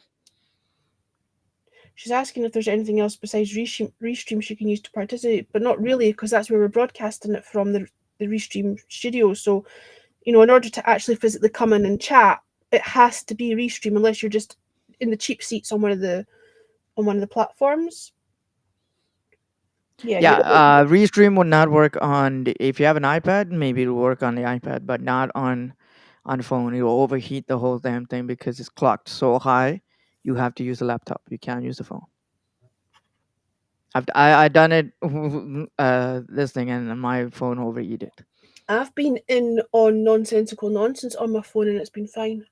She's asking if there's anything else besides Restream she can use to participate, but not really, because that's where we're broadcasting it from, the Restream studio. So, you know, in order to actually physically come in and chat, it has to be Restream, unless you're just in the cheap seats on one of the platforms. Yeah, Restream would not work on if you have an iPad. Maybe it'll work on the iPad, but not on the phone. It will overheat the whole damn thing because it's clocked so high. You have to use a laptop. You can't use the phone. I done it this thing and my phone overheated. I've been in on nonsensical nonsense on my phone and it's been fine.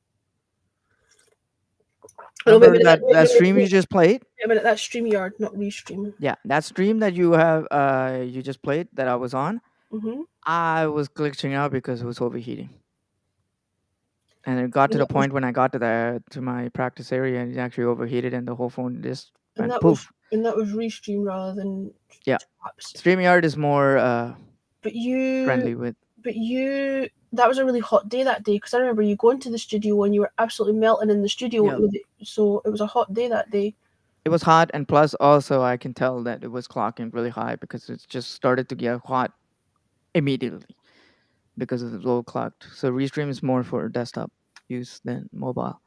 Oh, Remember that stream you just played? Wait a minute, that's StreamYard, not Restream. Yeah, that stream that you have you just played that I was on. Mm-hmm. I was glitching out because it was overheating. And it got to the point when I got to my practice area and it actually overheated and the whole phone just went poof. That was Restream rather than Apps. StreamYard is more But you friendly with. that was a really hot day that day, because I remember you going to the studio and you were absolutely melting in the studio. Yeah. So it was a hot day that day. It was hot, and plus also I can tell that it was clocking really high because it just started to get hot immediately because of the low clocked. So Restream is more for desktop use than mobile.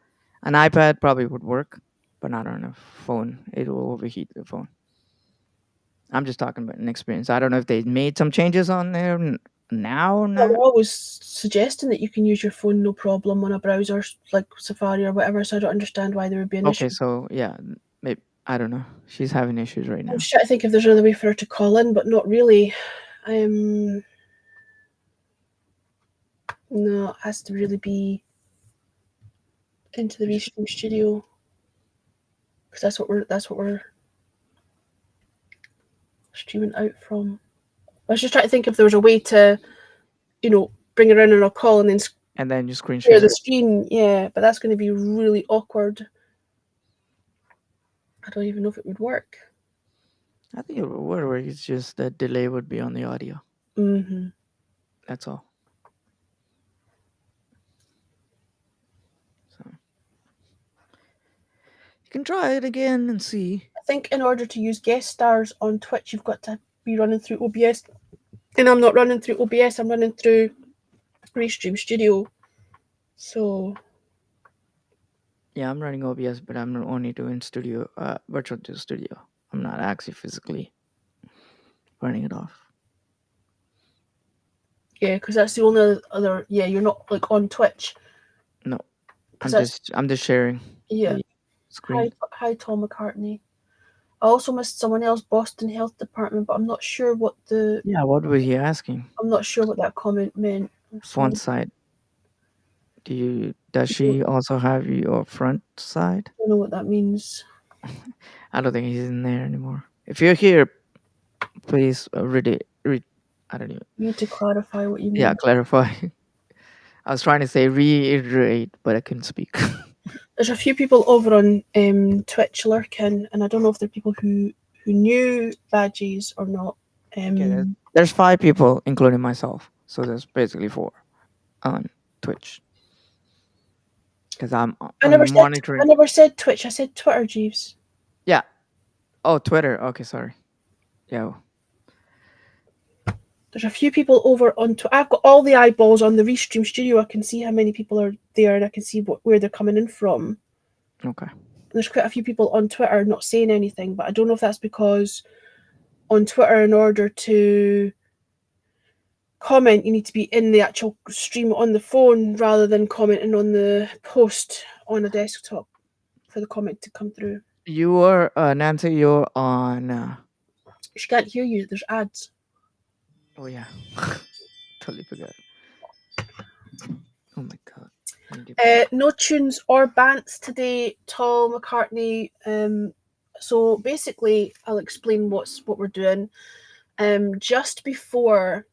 An iPad probably would work, but not on a phone. It will overheat the phone. I'm just talking about an experience. I don't know if they made some changes on there now or Well, not. they're always suggesting that you can use your phone no problem on a browser like Safari or whatever, so I don't understand why there would be an issue. Okay, so yeah, maybe I don't know. She's having issues right now. I'm just trying to think if there's another way for her to call in, but not really. No, it has to really be into the Restream studio, because that's what we're streaming out from. I was just trying to think if there was a way to, bring her in on a call and then you screen share share the screen. Yeah, but that's going to be really awkward. I don't even know if it would work. I think it would work. It's just that delay would be on the audio. Mm-hmm. That's all. So you can try it again and see. I think in order to use guest stars on Twitch, you've got to be running through OBS And I'm not running through OBS, I'm running through Restream Studio. So Yeah, I'm running OBS, but I'm only doing studio, virtual studio. I'm not actually physically running it off. yeah, because that's the only other. Yeah, you're not like on Twitch. No, 'Cause I'm just sharing yeah. the screen. Hi, Tom McCartney. I also missed someone else, Boston Health Department, but I'm not sure what Yeah, what was he asking? that comment meant. I'm sorry. Font side. Does she also have your front side? I don't know what that means. I don't think he's in there anymore. If you're here, please I don't even. You need to clarify what you mean. Yeah, clarify. I was trying to say reiterate, but I couldn't speak. There's a few people over on Twitch lurking, and I don't know if they're people who knew Badgies or not. Okay, there's 5 people, including myself. So there's basically 4 on Twitch. Because I'm monitoring. I never said Twitch. I said Twitter, Jeeves. Yeah. Oh, Twitter. Okay, sorry. Yeah. There's a few people over on Twitter. I've got all the eyeballs on the Restream Studio. I can see how many people are there, and I can see where they're coming in from. Okay. There's quite a few people on Twitter not saying anything, but I don't know if that's because on Twitter, in order to comment, you need to be in the actual stream on the phone rather than commenting on the post on a desktop for the comment to come through. You are Nancy. You're on. She can't hear you. There's ads. Oh yeah, totally forgot. Oh my god. No tunes or bants today, Tom McCartney. So basically, I'll explain what we're doing. Just before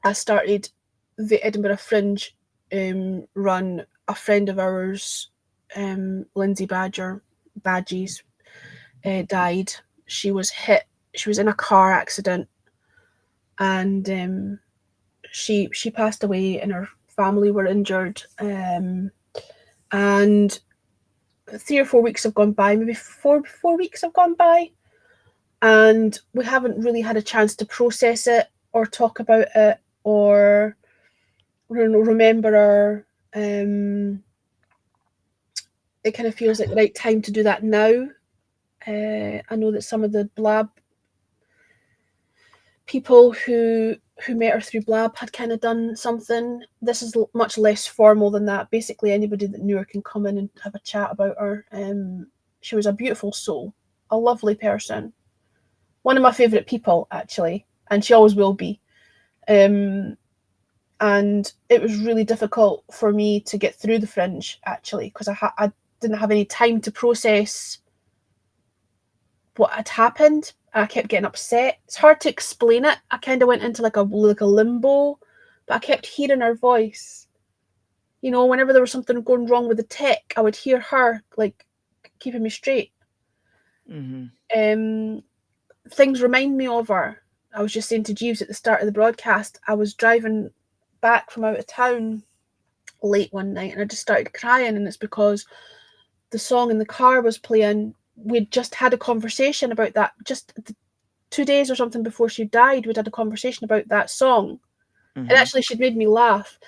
I started the Edinburgh Fringe run, a friend of ours, Lindsay Badgies, died. She was hit. She was in a car accident, and she passed away, and her family were injured. And 3 or 4 weeks have gone by, maybe four weeks have gone by, and we haven't really had a chance to process it or talk about it or remember her. It kind of feels like the right time to do that now. I know that some of the Blab people who met her through Blab had kind of done something. This is much less formal than that. Basically, anybody that knew her can come in and have a chat about her. She was a beautiful soul, a lovely person, one of my favourite people, actually, and she always will be. And it was really difficult for me to get through the Fringe, actually, because I didn't have any time to process what had happened. I kept getting upset. It's hard to explain it. I kind of went into like a limbo, but I kept hearing her voice. You know, whenever there was something going wrong with the tech, I would hear her like keeping me straight. Mm-hmm. Things remind me of her. I was just saying to Jeeves at the start of the broadcast, I was driving back from out of town late one night and I just started crying, and it's because the song in the car was playing. We'd just had a conversation about that just 2 days or something before she died. We'd had a conversation about that song. Mm-hmm. And actually she'd made me laugh.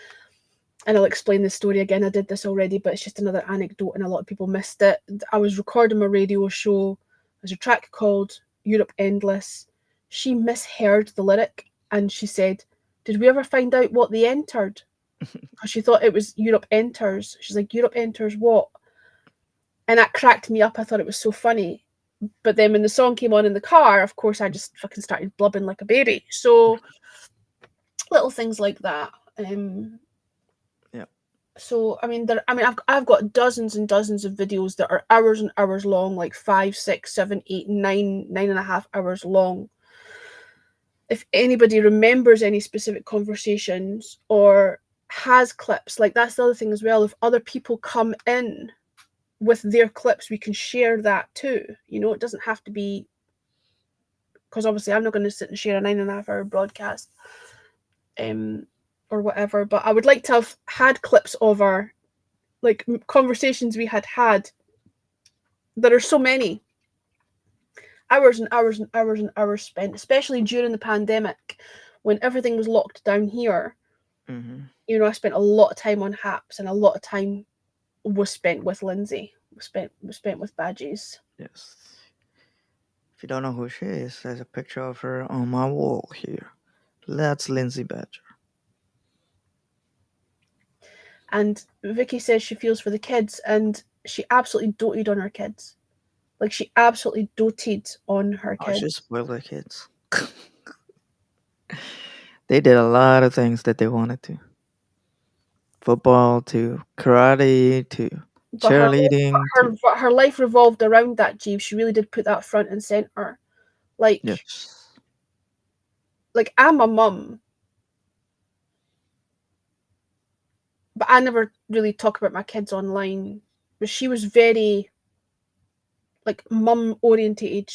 And I'll explain the story again. I did this already, but it's just another anecdote and a lot of people missed it. I was recording my radio show. There's a track called Europe Endless. She misheard the lyric and she said, "Did we ever find out what they entered?" Because she thought it was Europe Enters. She's like, "Europe Enters what?" And that cracked me up. I thought it was so funny. But then when the song came on in the car, of course, I just fucking started blubbing like a baby. So little things like that. Yeah. So I've got dozens and dozens of videos that are hours and hours long, like 5, 6, 7, 8, 9, 9.5 hours long. If anybody remembers any specific conversations or has clips, like that's the other thing as well. If other people come in with their clips, we can share that too. You know, it doesn't have to be, because obviously I'm not going to sit and share a 9.5 hour broadcast or whatever, but I would like to have had clips of our like conversations we had. There are so many hours and hours and hours and hours spent, especially during the pandemic when everything was locked down here, Mm-hmm. I spent a lot of time on Haps, and a lot of time was spent with Lindsay. Was spent with Badges. Yes. If you don't know who she is, there's a picture of her on my wall here. That's Lindsay Badger. And Vicky says she feels for the kids, and she absolutely doted on her kids. Like, she absolutely doted on her Oh, she kids. spoiled her kids. They did a lot of things that they wanted to. Football to karate to But cheerleading to her life revolved around that, Jeeves. She really did put that front and center. Like, yes. I'm a mum, but I never really talk about my kids online. But she was very like mum orientated.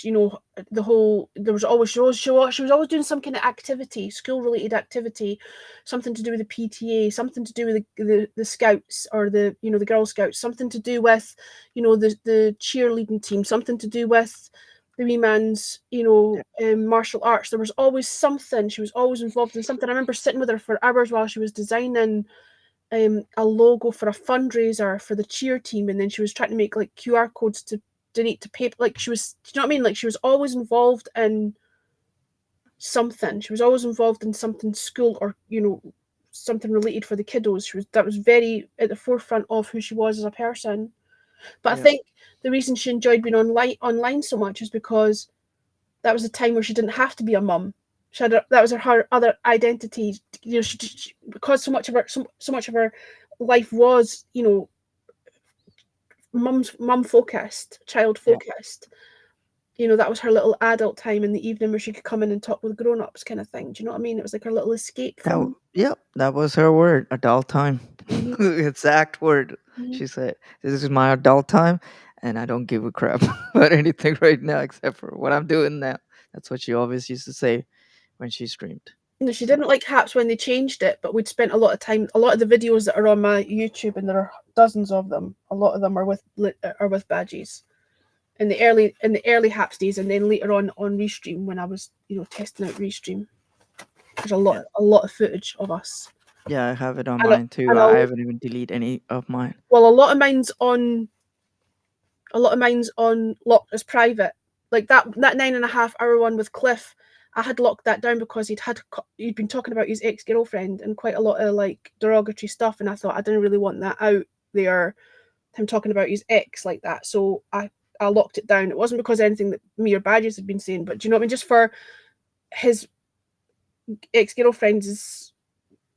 The whole there was always she was always doing some kind of activity, school related activity, something to do with the PTA, something to do with the scouts or the Girl Scouts, something to do with the cheerleading team, something to do with the wee man's martial arts. There was always something. She was always involved in something. I remember sitting with her for hours while she was designing a logo for a fundraiser for the cheer team, and then she was trying to make like QR codes to donate to paper. Like, she was, do you know what I mean? Like, she was always involved in something. She was always involved in something school or something related for the kiddos. That was very at the forefront of who she was as a person. But I Yeah. think the reason she enjoyed being online so much is because that was a time where she didn't have to be a mum. That was her other identity. Because so much of her life was mum focused, child Yeah. focused. That was her little adult time in the evening where she could come in and talk with grown ups, kind of thing. Do you know what I mean? It was like her little escape from. Yep, that was her word, adult time. Mhm, Exact word. mhm. She said, "This is my adult time, and I don't give a crap about anything right now except for what I'm doing now." That's what she always used to say when she streamed. She So didn't like Haps when they changed it, but we'd spent a lot of time. A lot of the videos that are on my YouTube, and there are dozens of them. A lot of them are with Badges in the early Haps days, and then later on Restream when I was testing out Restream. There's a yeah, lot of footage of us, yeah, I have it on and mine too. and I haven't even deleted any of mine. well, a lot of mine's on locked as private. Like that 9.5 hour one with Cliff, I had locked that down because he'd been talking about his ex-girlfriend and quite a lot of like derogatory stuff, and I thought I didn't really want that out there, him talking about his ex like that. So I locked it down. It wasn't because of anything that me or Badges had been saying, but do you know what I mean? Just for his ex-girlfriend's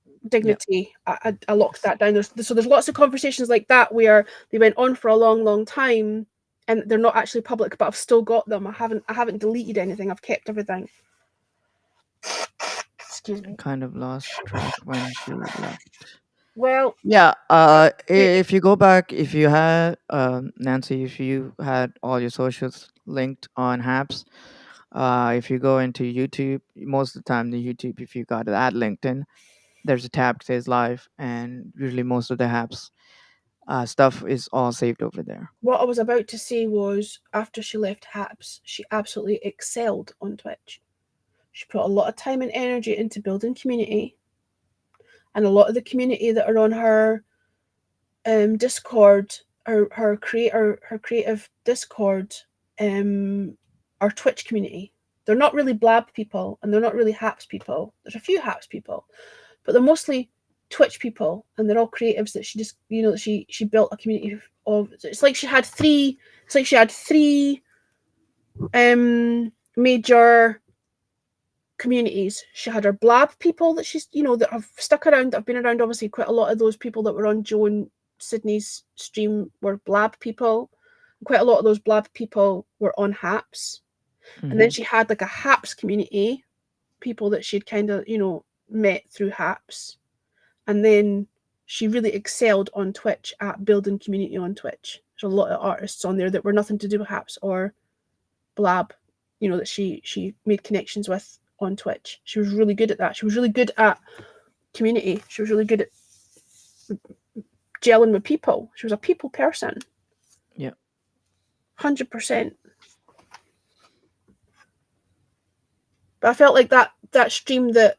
Yeah, dignity, I locked that down. There's lots of conversations like that where they went on for a long, long time, and they're not actually public, but I've still got them. I haven't deleted anything. I've kept everything. Excuse I me. kind of lost track when she left. Well, Yeah, you, if you go back, if you had Nancy, if you had all your socials linked on Haps, if you go into YouTube, most of the time the YouTube, if you got that LinkedIn, there's a tab that says live, and usually most of the Haps stuff is all saved over there. what I was about to say was after she left Haps, she absolutely excelled on Twitch. She put a lot of time and energy into building community, and a lot of the community that are on her Discord, her creative Discord, our Twitch community. They're not really Blab people, and they're not really Haps people. There's a few Haps people, but they're mostly Twitch people, and they're all creatives that she just that she built a community of. It's like she had three. It's like she had three major communities. She had her Blab people that she's that have stuck around, that have been around. Obviously, quite a lot of those people that were on Joe and Sydney's stream were Blab people. Quite a lot of those Blab people were on Haps, and then Hmm. she had like a Haps community, people that she'd kind of met through Haps, and then she really excelled on Twitch at building community on Twitch. There's a lot of artists on there that were nothing to do with Haps or Blab, that she made connections with on Twitch. She was really good at that. She was really good at community. She was really good at gelling with people. She was a people person. Yeah, 100%. But I felt like that stream that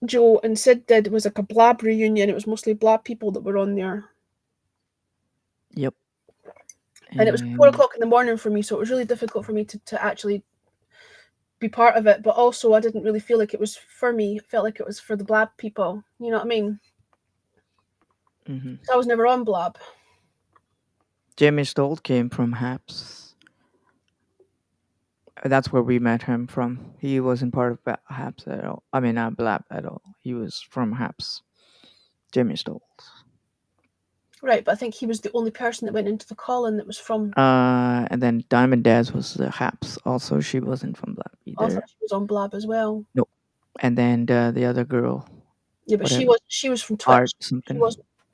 Joe and Sid did was like a Blab reunion. It was mostly Blab people that were on there. Yep. And it was 4 o'clock in the morning for me, so it was really difficult for me to actually be part of it. But also, I didn't really feel like it was for me. It felt like it was for the Blab people. You know what I mean? Mm-hmm. So I was never on Blab. Jamie Stoll came from Haps. That's where we met him from. He wasn't part of Haps at all. I mean, not Blab at all. He was from Haps. Jamie Stoll. Right, but I think he was the only person that went into the call-in that was from. And then Diamond Daz was the Haps. Also, she wasn't from Blab I either. thought she was on Blab as well. No. And then the other girl. Yeah, but whatever. she was from Twitch. Art something.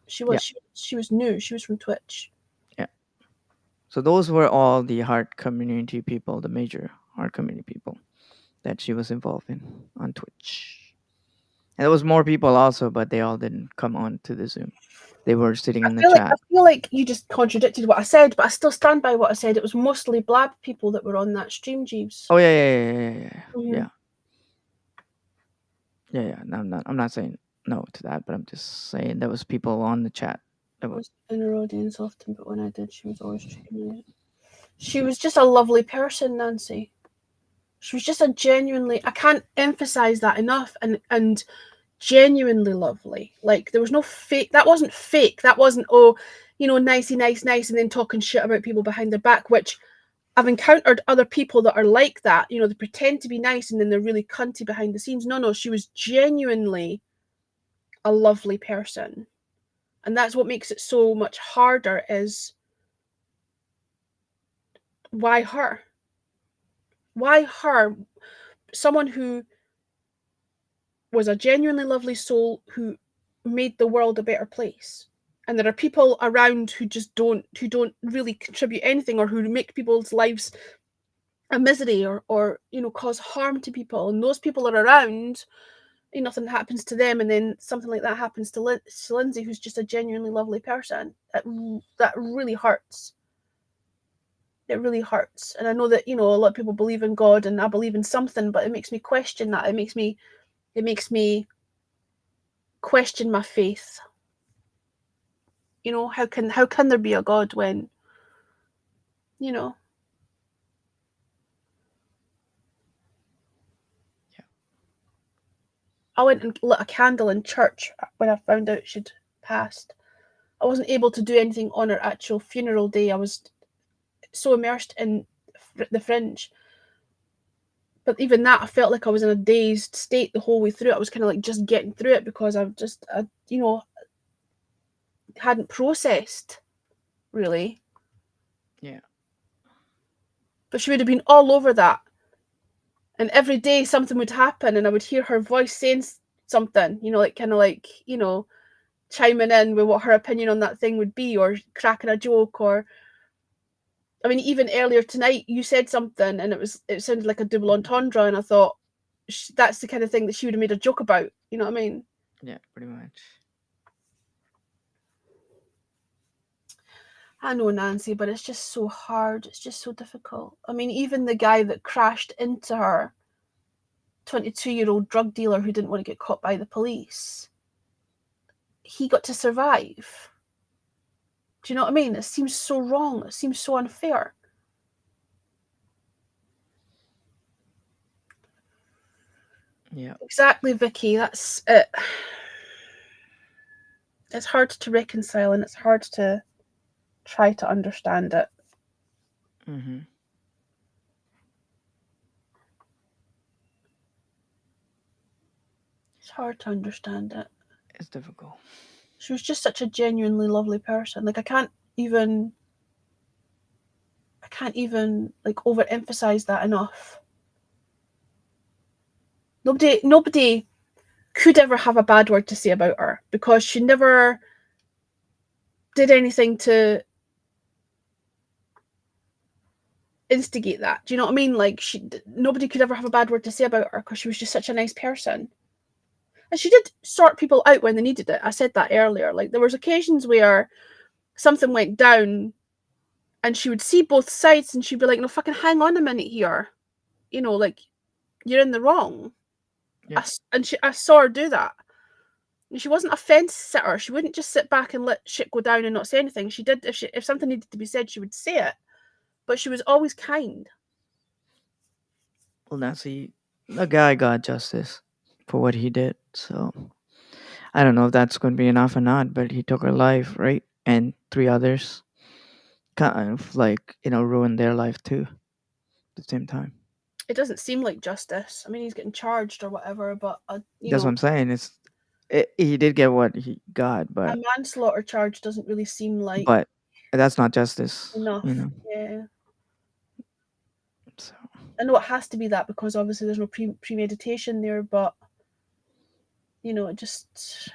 She was new. She was from Twitch. Yeah. So those were all the Heart community people, the major Heart community people that she was involved in on Twitch. And there was more people also, but they all didn't come on to the Zoom. They were sitting in the chat. I feel like you just contradicted what I said, but I still stand by what I said. It was mostly Blab people that were on that stream, Jeeves. Oh yeah. Mhm. Yeah. No, I'm not saying no to that, but I'm just saying there was people on the chat. I was in her audience often, but when I did, she was always streaming. She was just a lovely person, Nancy. She was just a genuinely, I can't emphasize that enough, and genuinely lovely. Like, there was no fake. That wasn't fake. That wasn't, oh, you know, nicey, nice, and then talking shit about people behind their back, which I've encountered other people that are like that. You know, they pretend to be nice and then they're really cunty behind the scenes. No, she was genuinely a lovely person. And that's what makes it so much harder, is why her? Why her? Someone who was a genuinely lovely soul who made the world a better place. And there are people around who don't really contribute anything, or who make people's lives a misery, or you know, cause harm to people. And those people are around, and nothing happens to them, and then something like that happens to Lindsay, who's just a genuinely lovely person. That really hurts. It really hurts. And I know that, you know, a lot of people believe in God, and I believe in something, but it makes me question that. It makes me question my faith. You know, how can there be a God when, you know? Yeah. I went and lit a candle in church when I found out she'd passed. I wasn't able to do anything on her actual funeral day. I was so immersed in the fringe. But even that, I felt like I was in a dazed state the whole way through. I was kind of like just getting through it, because I you know, hadn't processed, really. Yeah. But she would have been all over that. And every day something would happen, and I would hear her voice saying something, you know, like kind of like, you know, chiming in with what her opinion on that thing would be, or cracking a joke, or I mean, even earlier tonight you said something and it sounded like a double entendre, and I thought that's the kind of thing that she would have made a joke about, you know what I mean? Yeah, pretty much. I know, Nancy, but it's just so hard. It's just so difficult. I mean, even the guy that crashed into her, 22-year-old drug dealer who didn't want to get caught by the police, he got to survive. Do you know what I mean? It seems so wrong. It seems so unfair. Yeah. Exactly, Vicky. That's it. It's hard to reconcile, and it's hard to try to understand it. Mm-hmm. It's hard to understand it. It's difficult. She was just such a genuinely lovely person. Like, I can't even like overemphasize that enough. Nobody could ever have a bad word to say about her, because she never did anything to instigate that. Do you know what I mean? Like, nobody could ever have a bad word to say about her, because she was just such a nice person. And she did sort people out when they needed it. I said that earlier. Like, there was occasions where something went down and she would see both sides, and she'd be like, no, fucking hang on a minute here. You know, like, you're in the wrong. Yeah. I saw her do that. And she wasn't a fence sitter. She wouldn't just sit back and let shit go down and not say anything. She did if something needed to be said, she would say it. But she was always kind. Well, Nancy, the guy got justice for what he did. So I don't know if that's going to be enough or not, but he took her life, right? And three others kind of like, ruined their life too at the same time. It doesn't seem like justice. I mean, he's getting charged or whatever, but That's what I'm saying. He did get what he got, a manslaughter charge doesn't really seem like but that's not justice, enough. Yeah. So I know it has to be that because obviously there's no premeditation there, but it just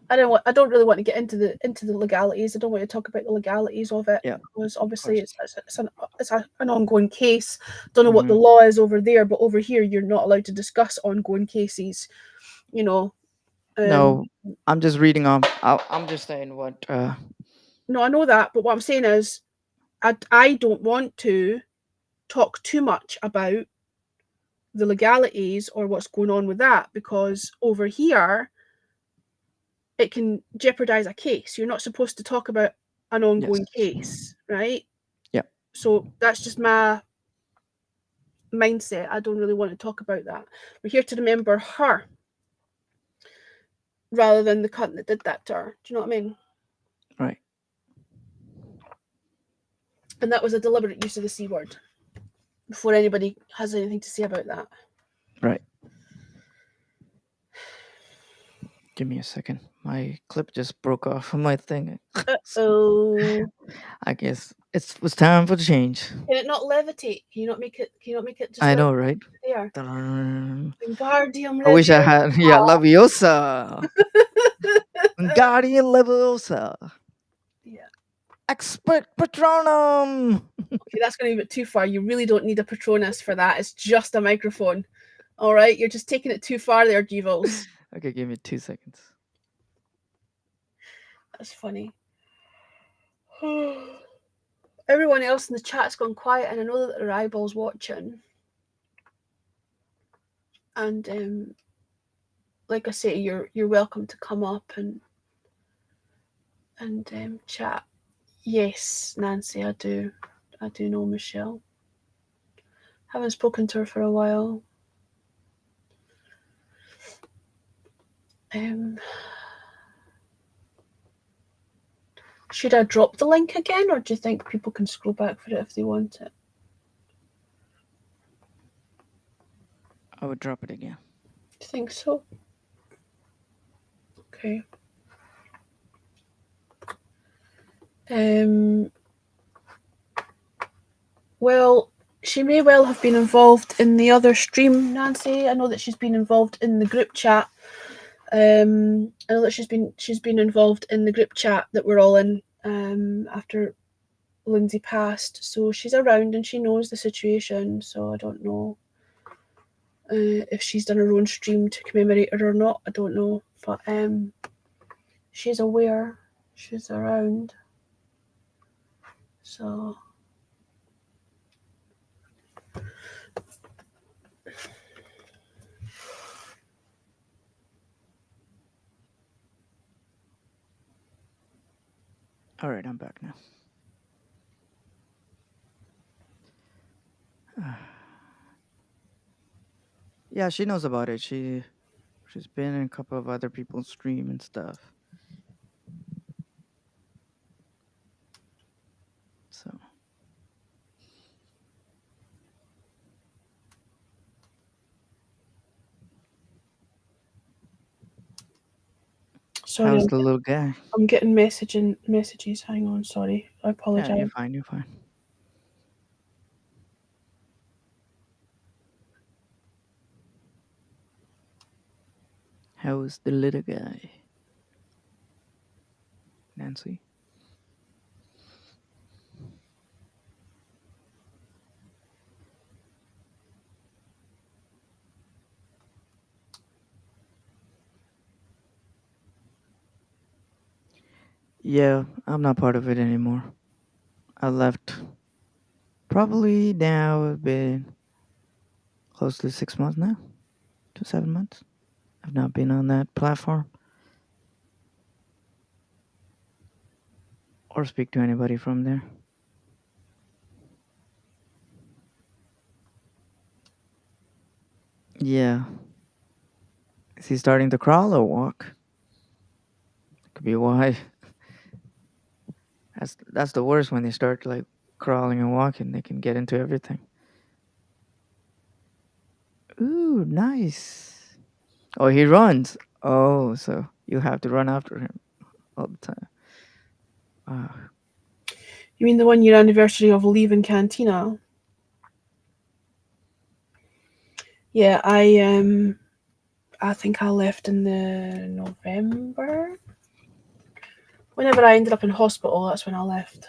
I don't really want to get into the legalities. I don't want to talk about the legalities of it Yeah, because obviously course. it's an ongoing case. Don't know what the Mhm. law is over there, but over here you're not allowed to discuss ongoing cases. No, I'm just reading on. I'm just saying what. No, I know that, but what I'm saying is, I don't want to talk too much about the legalities or what's going on with that because over here it can jeopardize a case. You're not supposed to talk about an ongoing case, right? Yeah. So that's just my mindset. I don't really want to talk about that. We're here to remember her rather than the cunt that did that to her. Do you know what I mean? Right. And that was a deliberate use of the C word. Before anybody has anything to say about that. Right. Give me a second. My clip just broke off from my thing. Oh. I guess it was time for the change. Can it not levitate? Can you not make it just I know, right? there? Dun. Wingardium I wish I Leviosa. had. Yeah, Leviosa. Guardian Leviosa. Yeah. Expert Patronum. Okay, that's going to be a bit too far. You really don't need a Patronus for that. It's just a microphone. All right, you're just taking it too far there, Devils. Okay, give me 2 seconds. That's funny. Everyone else in the chat's gone quiet, and I know that there are eyeballs watching. And like I say, you're welcome to come up and chat. Yes, Nancy, I do know Michelle. Haven't spoken to her for a while. Should I drop the link again, or do you think people can scroll back for it if they want it? I would drop it again. Do you think so? Okay. Well, she may well have been involved in the other stream, Nancy. I know that she's been involved in the group chat. I know that she's been involved in the group chat that we're all in after Lindsay passed. So she's around and she knows the situation. So I don't know if she's done her own stream to commemorate her or not. I don't know, but she's aware. She's around. So. All right, I'm back now. Yeah, she knows about it. She's been in a couple of other people's stream and stuff. So. Sorry, How's the little guy? I'm getting messages. Hang on, sorry. I apologize. Yeah, you're fine. How's the little guy? Nancy? Yeah, I'm not part of it anymore. I left. Probably now it's been close to 6 months now. to 7 months. I've not been on that platform or speak to anybody from there. Yeah. Is he starting to crawl or walk? Could be why. That's the worst when they start like crawling and walking. They can get into everything. Ooh, nice. Oh, he runs. Oh, so you have to run after him all the time. Ah, You mean the 1 year anniversary of leaving Cantina? Yeah, I think I left in the November. Whenever I ended up in hospital, that's when I left.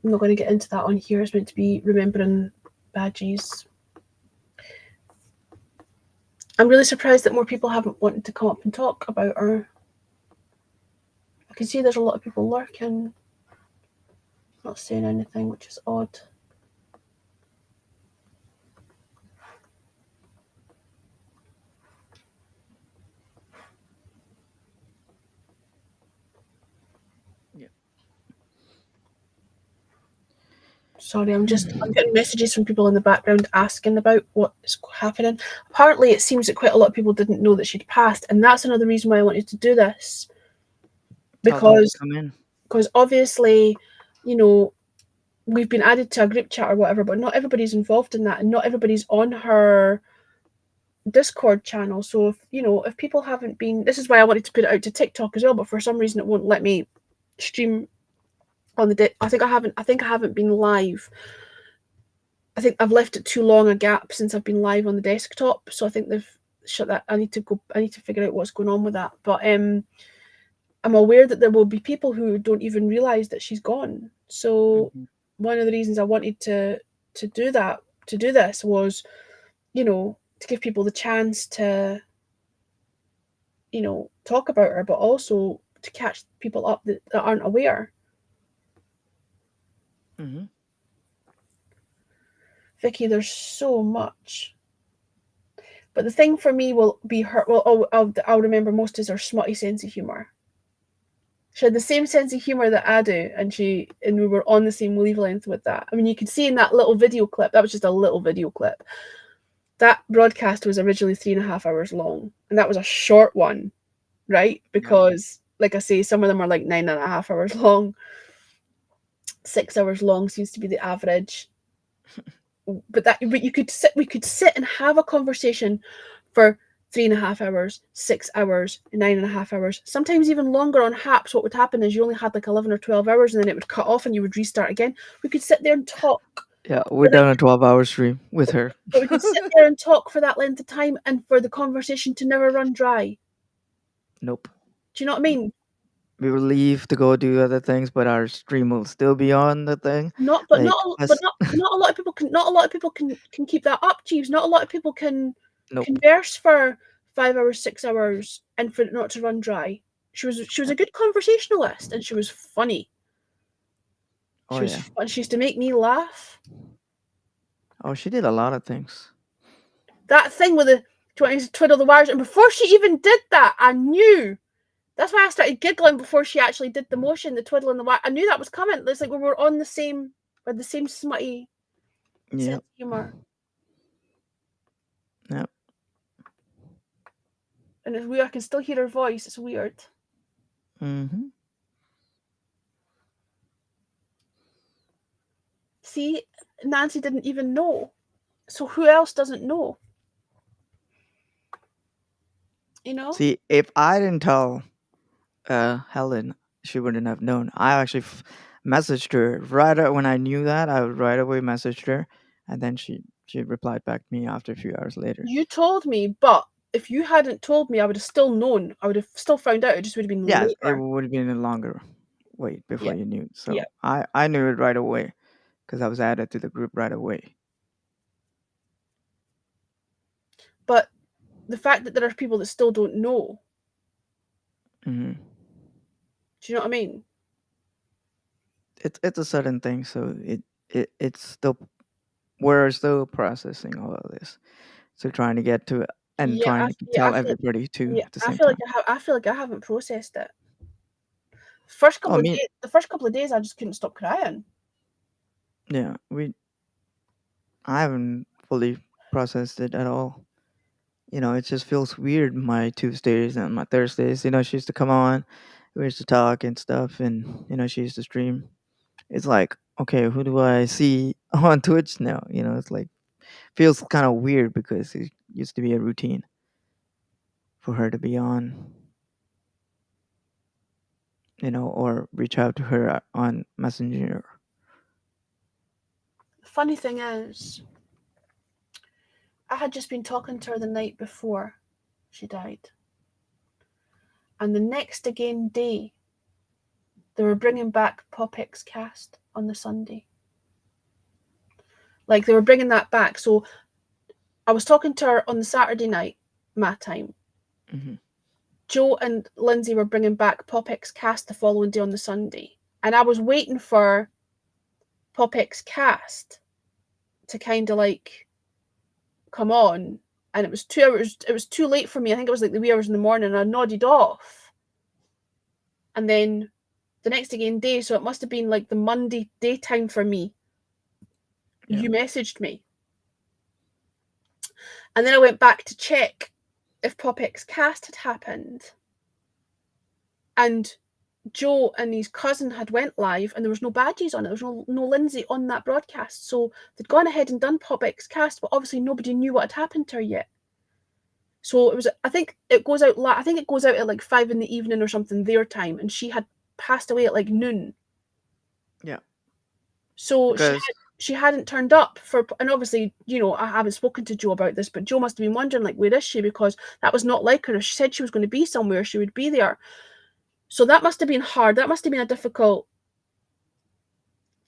I'm not going to get into that on here. It's meant to be remembering badges. I'm really surprised that more people haven't wanted to come up and talk about her. I can see there's a lot of people lurking, not saying anything, which is odd. yeah. Sorry, I'm getting messages from people in the background asking about what's happening. Apparently, it seems that quite a lot of people didn't know that she'd passed, and that's another reason why I wanted to do this. Tell them to Because come in. obviously, you know, we've been added to a group chat or whatever, but not everybody's involved in that, and not everybody's on her Discord channel. So if people haven't been, this is why I wanted to put it out to TikTok as well, but for some reason it won't let me stream on the I think I haven't been live. I think I've left it too long a gap since I've been live on the desktop, so I think they've shut that. I need to figure out what's going on with that. But I'm aware that there will be people who don't even realize that she's gone. So Mhm. one of the reasons I wanted to do this was, to give people the chance to, talk about her, but also to catch people up that aren't aware. Mhm. Vicky, there's so much. But the thing for me will be her. Well, I'll remember most is her smutty sense of humor. She had the same sense of humor that I do, and we were on the same wavelength with that. I mean, you can see in that little video clip. That was just a little video clip. That broadcast was originally 3.5 hours long, and that was a short one, right? Because, like I say, some of them are like 9.5 hours long. 6 hours long seems to be the average. But we could sit and have a conversation for 3.5 hours, 6 hours, 9.5 hours, sometimes even longer on HAPS. What would happen is you only had like 11 or 12 hours and then it would cut off and you would restart again. We could sit there and talk. Yeah, we done a 12-hour stream with her. But we could sit there and talk for that length of time and for the conversation to never run dry. Nope. Do you know what I mean? We will leave to go do other things, but our stream will still be on the thing. Not Like us. a lot of people can. Not a lot of people can keep that up, Jeeves. Not a lot of people can Nope. converse for 5 hours, 6 hours, and for it not to run dry. She was a good conversationalist, and she was funny. Oh yeah. She used to make me laugh. Oh, she did a lot of things. That thing with the trying to twiddle the wires, and before she even did that, I knew. That's why I started giggling before she actually did the motion, the twiddling the wire. I knew that was coming. It's like we were on the same smutty sense Yep. of humor. Yep. And it's weird. I can still hear her voice. It's weird. Mm-hmm. See, Nancy didn't even know. So who else doesn't know? You know? See, if I didn't tell Helen, she wouldn't have known. I actually messaged her when I knew that. I right away messaged her, and then she replied back to me after a few hours later. You told me, but if you hadn't told me, I would have still known. I would have still found out. It just would have been Yes, it later. would have been a longer wait before Yeah. you knew. So Yeah. I knew it right away because I was added to the group right away. But the fact that there are people that still don't know. Mm-hmm. Do you know what I mean? It's a sudden thing, so it's still we're still processing all of this. So trying to get to it and Yeah, trying to I tell feel like, everybody too yeah, at the I same feel like time. I feel like I haven't processed it. Oh, me, The first couple of days, I just couldn't stop crying. yeah, I haven't fully processed it at all. It just feels weird. My Tuesdays and my Thursdays, she used to come on, we used to talk and stuff, and she used to stream. It's like, okay, who do I see on Twitch now? It's like feels kind of weird because it used to be a routine for her to be on, or reach out to her on Messenger. The funny thing is, I had just been talking to her the night before she died, and the next again day, they were bringing back Popix Cast on the Sunday. Like, they were bringing that back. So I was talking to her on the Saturday night, my time. Mm-hmm. Joe and Lindsay were bringing back Popix Cast the following day on the Sunday, and I was waiting for Popix Cast to kind of like come on, and it was 2 hours. It was too late for me. I think it was like the wee hours in the morning, and I nodded off. And then the next again day, so it must have been like the Monday daytime for me. Yeah. You messaged me, and then I went back to check if Popix Cast had happened, and Joe and his cousin had went live, and there was no badges on it. There was no Lindsay on that broadcast, so they'd gone ahead and done Popix Cast, but obviously nobody knew what had happened to her yet. So it was. I think it goes out. I think it goes out at like 5 p.m. or something their time, and she had passed away at like noon. Yeah. So Because she hadn't turned up for, and obviously, I haven't spoken to Joe about this, but Joe must have been wondering, like, where is she? Because that was not like her. If she said she was going to be somewhere, she would be there. So that must have been hard. That must have been a difficult,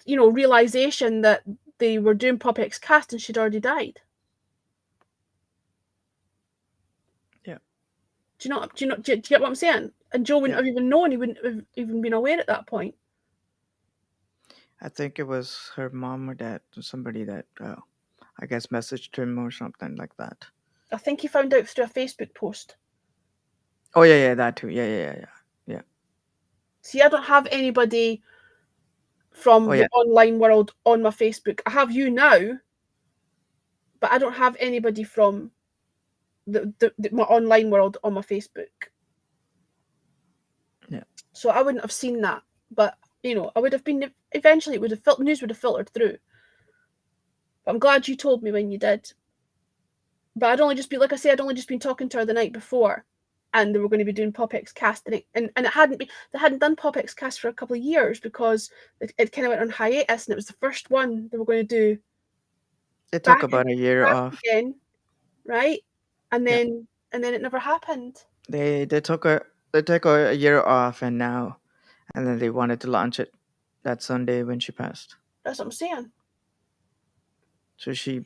realization that they were doing Popix Cast and she'd already died. Yeah. Do you get what I'm saying? And Joe wouldn't Yeah. have even known. He wouldn't have even been aware at that point. I think it was her mom or dad or somebody that I guess messaged him or something like that. I think he found out through a Facebook post. Oh yeah, that too. Yeah. See, I don't have anybody from Oh the yeah. online world on my Facebook. I have you now, but I don't have anybody from my online world on my Facebook. Yeah. So I wouldn't have seen that, but I would have been eventually. It would have news would have filtered through. But I'm glad you told me when you did. But I'd only just been, like I say, I'd only just been talking to her the night before, and they were going to be doing Popix Cast, and it hadn't been. They hadn't done Popix Cast for a couple of years because it kind of went on hiatus, and it was the first one they were going to do. It took about a year off. Again, right? And then it never happened. They took a year off, and then they wanted to launch it that Sunday when she passed. That's what I'm saying. So she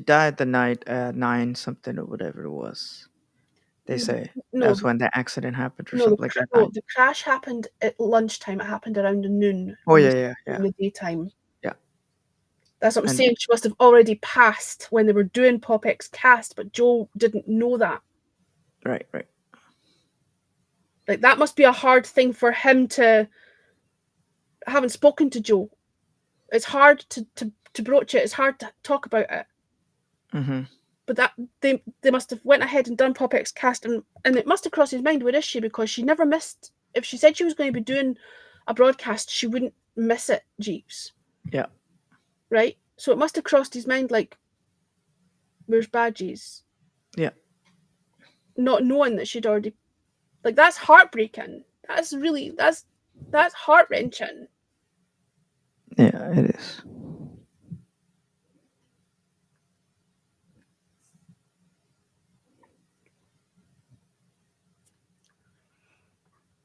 died the night at 9 something or whatever it was. They say No, that's when the accident happened or no, something like that. no, the crash happened at lunchtime. It happened around noon. Oh yeah. In the daytime. Yeah. That's what I'm saying. She must have already passed when they were doing Popix Cast, but Joe didn't know that. Right. Like, that must be a hard thing for him to. I haven't spoken to Joe. It's hard to broach it. It's hard to talk about it. Mm-hmm. But that they must have went ahead and done Popix Cast, and it must have crossed his mind, where is she? Because she never missed. If she said she was going to be doing a broadcast, she wouldn't miss it, Jeeves. Yeah. Right? So it must have crossed his mind, like, where's Badges? Yeah. Not knowing that she'd already, like, that's heartbreaking. That's heart-wrenching. Yeah, it is.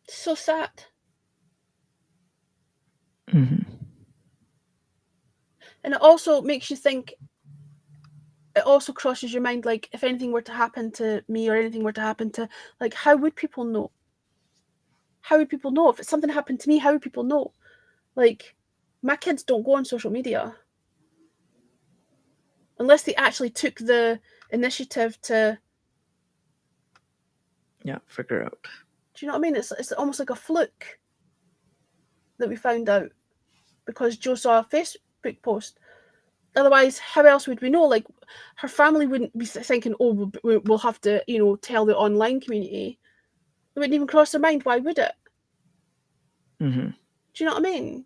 So sad. Mm-hmm. And it also makes you think, it also crosses your mind, like, if anything were to happen to me or anything were to happen to, like, how would people know? How would people know? If something happened to me, how would people know? Like, My kids don't go on social media unless they actually took the initiative to. Yeah, figure out. Do you know what I mean? It's almost like a fluke that we found out because Joe saw a Facebook post. Otherwise, how else would we know? Like, her family wouldn't be thinking, "Oh, we'll have to, tell the online community." It wouldn't even cross their mind. Why would it? Hmm. Do you know what I mean?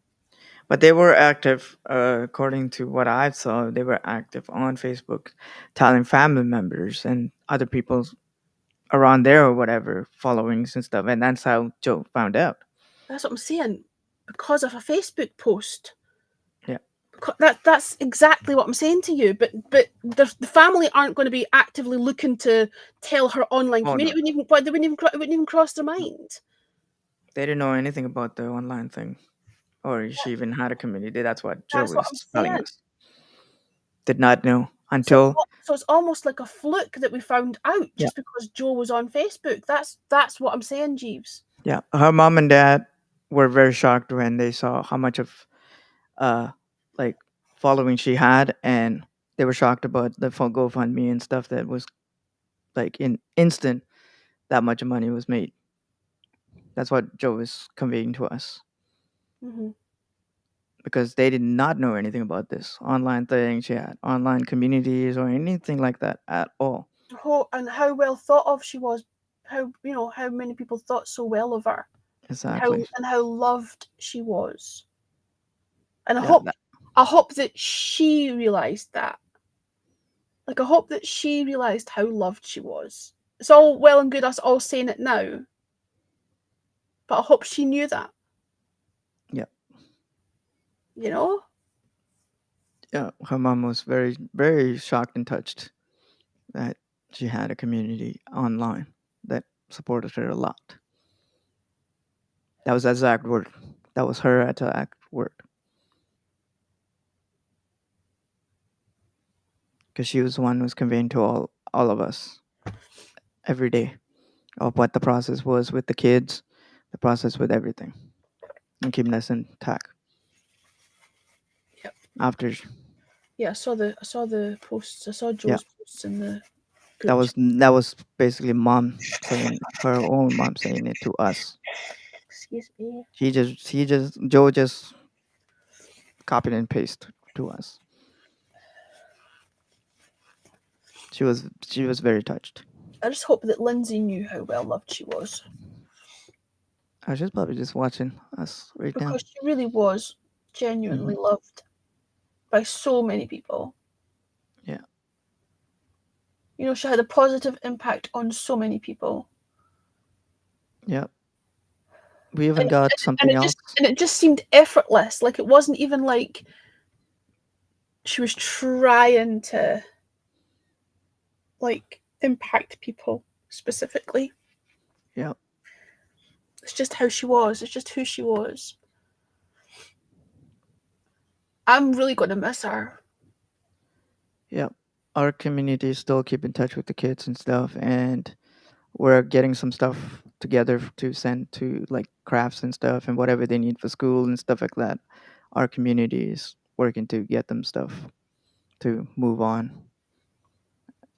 But they were active, according to what I saw. They were active on Facebook, telling family members and other people around there or whatever, followings and stuff. And that's how Joe found out. That's what I'm saying. Because of a Facebook post. Yeah. That's exactly what I'm saying to you. But the family aren't going to be actively looking to tell her online Oh, no. community. It wouldn't even cross their mind. They didn't know anything about the online thing, or she even had a community. That's what Joe That's what I'm was telling saying. us. Did not know So, until so it's almost like a fluke that we found out Yeah. just because Joe was on Facebook. That's what I'm saying, Jeeves. yeah, her mom and dad were very shocked when they saw how much of uh like following she had, and they were shocked about the GoFundMe and stuff that was like in instant that much money was made. That's what Joe was conveying to us Mm-hmm. because they did not know anything about this online thing she had, online communities or anything like that at all. And how well thought of she was. How many people thought so well of her, Exactly. and how loved she was. And Yeah, I hope that she realized that. Like, I hope that she realized how loved she was. It's all well and good us all saying it now, but I hope she knew that. Yeah. You know? Yeah, her mom was very, very shocked and touched that she had a community online that supported her a lot. That was the exact word. That was her exact word. Because she was the one who was conveying to all of us every day of what the process was with the kids, the process with everything, and keeping us intact. Yep. After, Yeah, I saw the posts. I saw yeah, Joe's posts in the group chat. that was basically mom saying her own mom saying it to us. Excuse me. Joe just copied and paste to us. She was very touched. I just hope that Lindsay knew how well loved she was. She's probably just watching us right now. Because she really was genuinely loved by so many people. Yeah. She had a positive impact on so many people. Yeah. We even And, got and something else. it just seemed effortless. Like, it wasn't even like she was trying to impact people specifically. Yeah. It's just how she was. It's just who she was. I'm really going to miss her. Yeah. Our community still keep in touch with the kids and stuff, and we're getting some stuff together to send to like crafts and stuff and whatever they need for school and stuff like that. Our community is working to get them stuff to move on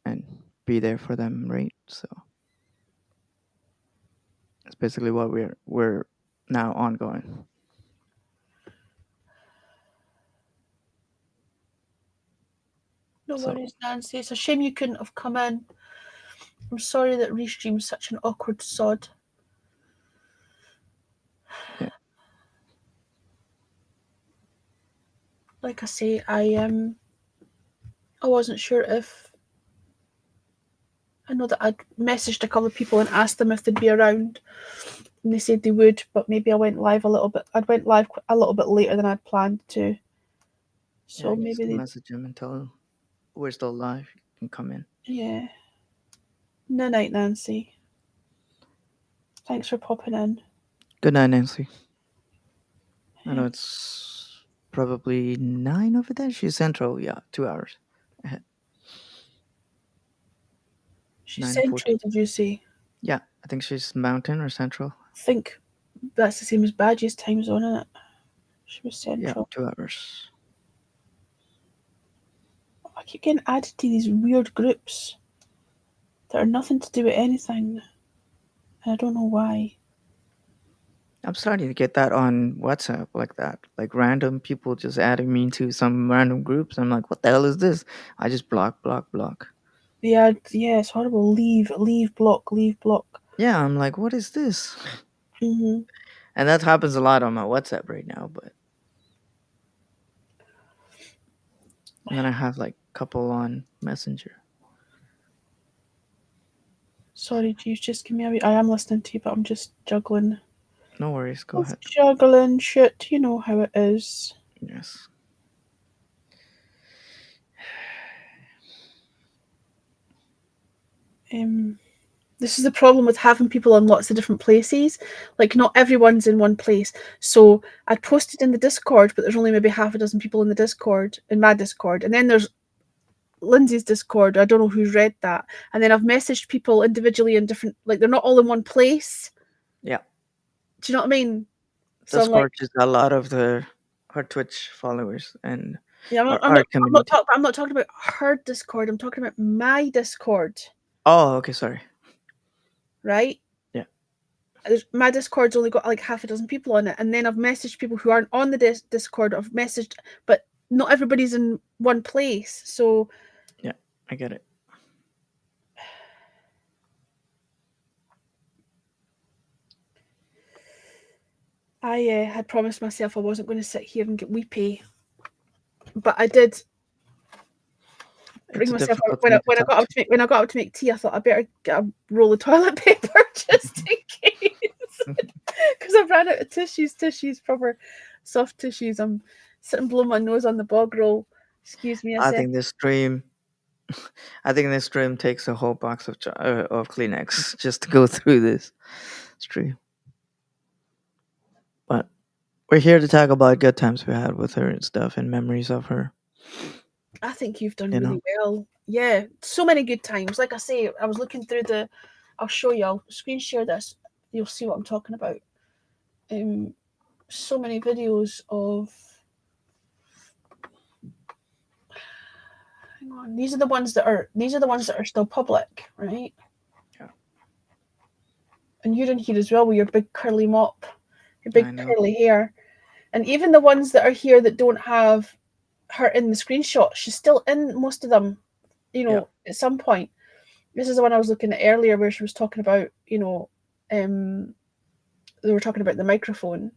and be there for them, right? So that's basically what we're now ongoing. No So worries, Nancy. It's a shame you couldn't have come in. I'm sorry that Restream's such an awkward sod. yeah. Like I say, I wasn't sure if. I know that I'd messaged a couple of people and asked them if they'd be around, and they said they would, but maybe I went live a little bit. I went live a little bit later than I'd planned to. So Yeah, maybe just they. message him and tell him we're still live. You can come in. Yeah. No night, Nancy. Thanks for popping in. Good night, Nancy. I know it's probably 9 over there. She's central. Yeah, 2 hours ahead. She's 9:40. central, did you say? Yeah, I think she's mountain or central. I think that's the same as Badgie's time zone, isn't it? She was Yeah, central. 2 hours. I keep getting added to these weird groups that are nothing to do with anything, and I don't know why. I'm starting to get that on WhatsApp like that. Like random people just adding me to some random groups. I'm like, what the hell is this? I just block, block, block. Yeah, yeah, it's horrible. Leave, block, leave, block. Yeah, I'm like, what is this? Hmm. And that happens a lot on my WhatsApp right now. But and then I have like a couple on Messenger. Sorry, Jeeves, just give me a wee. I am listening to you, but I'm just juggling. No worries. Go Just ahead. juggling shit. You know how it is. Yes. This is the problem with having people on lots of different places. Like, not everyone's in one place. So I posted in the Discord, but there's only maybe half a dozen people in the Discord, in my Discord. And then there's Lindsay's Discord. I don't know who's read that. And then I've messaged people individually in different, like, they're not all in one place. Yeah. Do you know what I mean? So I'm like, Discord is a lot of her Twitch followers and yeah, our community. I'm not talking about her Discord. I'm talking about my Discord, Oh, okay. Sorry. right? Yeah. My Discord's only got like half a dozen people on it, and then I've messaged people who aren't on the Discord. I've messaged, but not everybody's in one place. So Yeah, I get it. I had promised myself I wasn't going to sit here and get weepy, but I did bring It's a myself difficult when thing to I talk got up to. when I got up to make tea. I thought I better get a roll of toilet paper just in case, because I've ran out of tissues, proper soft tissues. I'm sitting blowing my nose on the bog roll. Excuse me a I sec. think this stream, I think this stream takes a whole box of Kleenex just to go through this stream. But we're here to talk about good times we had with her and stuff and memories of her. I think you've done You really know, well. Yeah, so many good times. Like I say, I was looking through the. I'll show you. I'll screen share this. You'll see what I'm talking about. So many videos of. Hang on. These are the ones that are still public, right? Yeah. And you're in here as well with your big curly mop, your I big know. curly hair, and even the ones that are here that don't have her in the screenshot, she's still in most of them. Yeah. At some point. This is the one I was looking at earlier where she was talking about, they were talking about the microphone.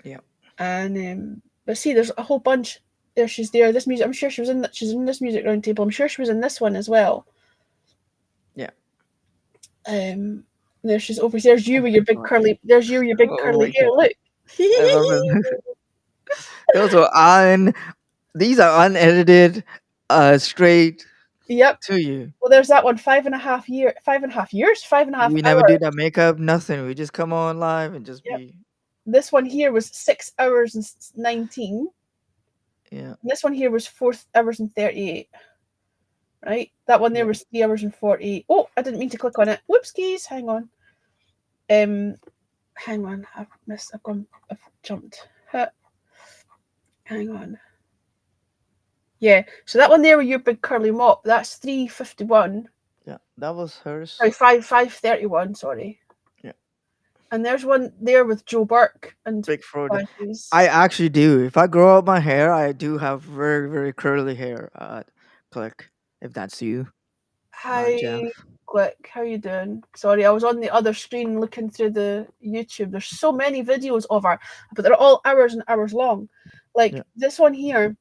Yeah. And but see, there's a whole bunch. There she's there. This music, I'm sure she's in this music roundtable. I'm sure she was in this one as well. Yeah. There she's over. There's you with your big curly. There's you with your big Oh curly my hair. god. Look. I love it. Those are these are unedited, straight Yep. to you. Well, there's that one. 5.5 years. 5.5 years. 5.5 We never hours. do that makeup, nothing. We just come on live and just Yep. be. This one here was 6 hours and 19. Yeah. This one here was 4 hours and 38. Right? That one there Yeah. was 3 hours and 48. Oh, I didn't mean to click on it. Whoops, keys. Hang on. Hang on. I've jumped. Hang on. Yeah. So that one there with your big curly mop, that's 3:51. Yeah. That was hers. Sorry, 5:31. Sorry. Yeah. And there's one there with Joe Burke and Big fraud. badges. I actually do. If I grow out my hair, I do have very, very curly hair. Click. If that's you. Hi, Jeff. Glick. How you doing? Sorry, I was on the other screen looking through the YouTube. There's so many videos of her, but they're all hours and hours long. Like Yeah. this one here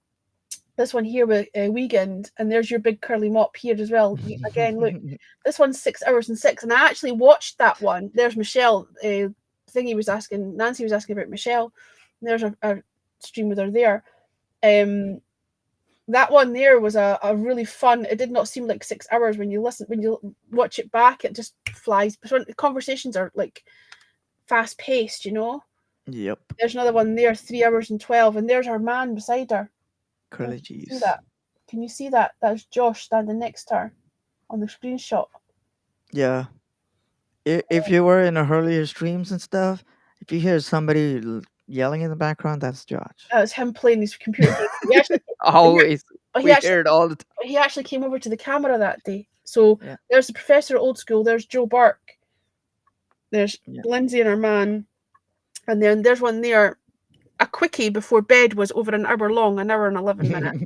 with Weekend, and there's your big curly mop here as well. Again, look, this one's 6 hours and 6, and I actually watched that one. There's Michelle. Nancy was asking about Michelle. There's a stream with her there. That one there was a really fun. It did not seem like 6 hours when you watch it back. It just flies. But the conversations are like fast paced, Yep. There's another one there, 3 hours and 12, and there's our man beside her. Curly Can you see G's. that? Can you see that? That's Josh standing next to her on the screenshot. Yeah. If you were in a earlier streams and stuff, if you hear somebody yelling in the background, that's Josh. It's him playing these computer games. He actually, Always. but he We actually, hear it all the time. he actually came over to the camera that day. So Yeah. there's the professor at Old School. There's Joe Burke. There's Yeah. Lindsay and her man, and then there's one there. A quickie before bed was over an hour long, an hour and 11 minutes.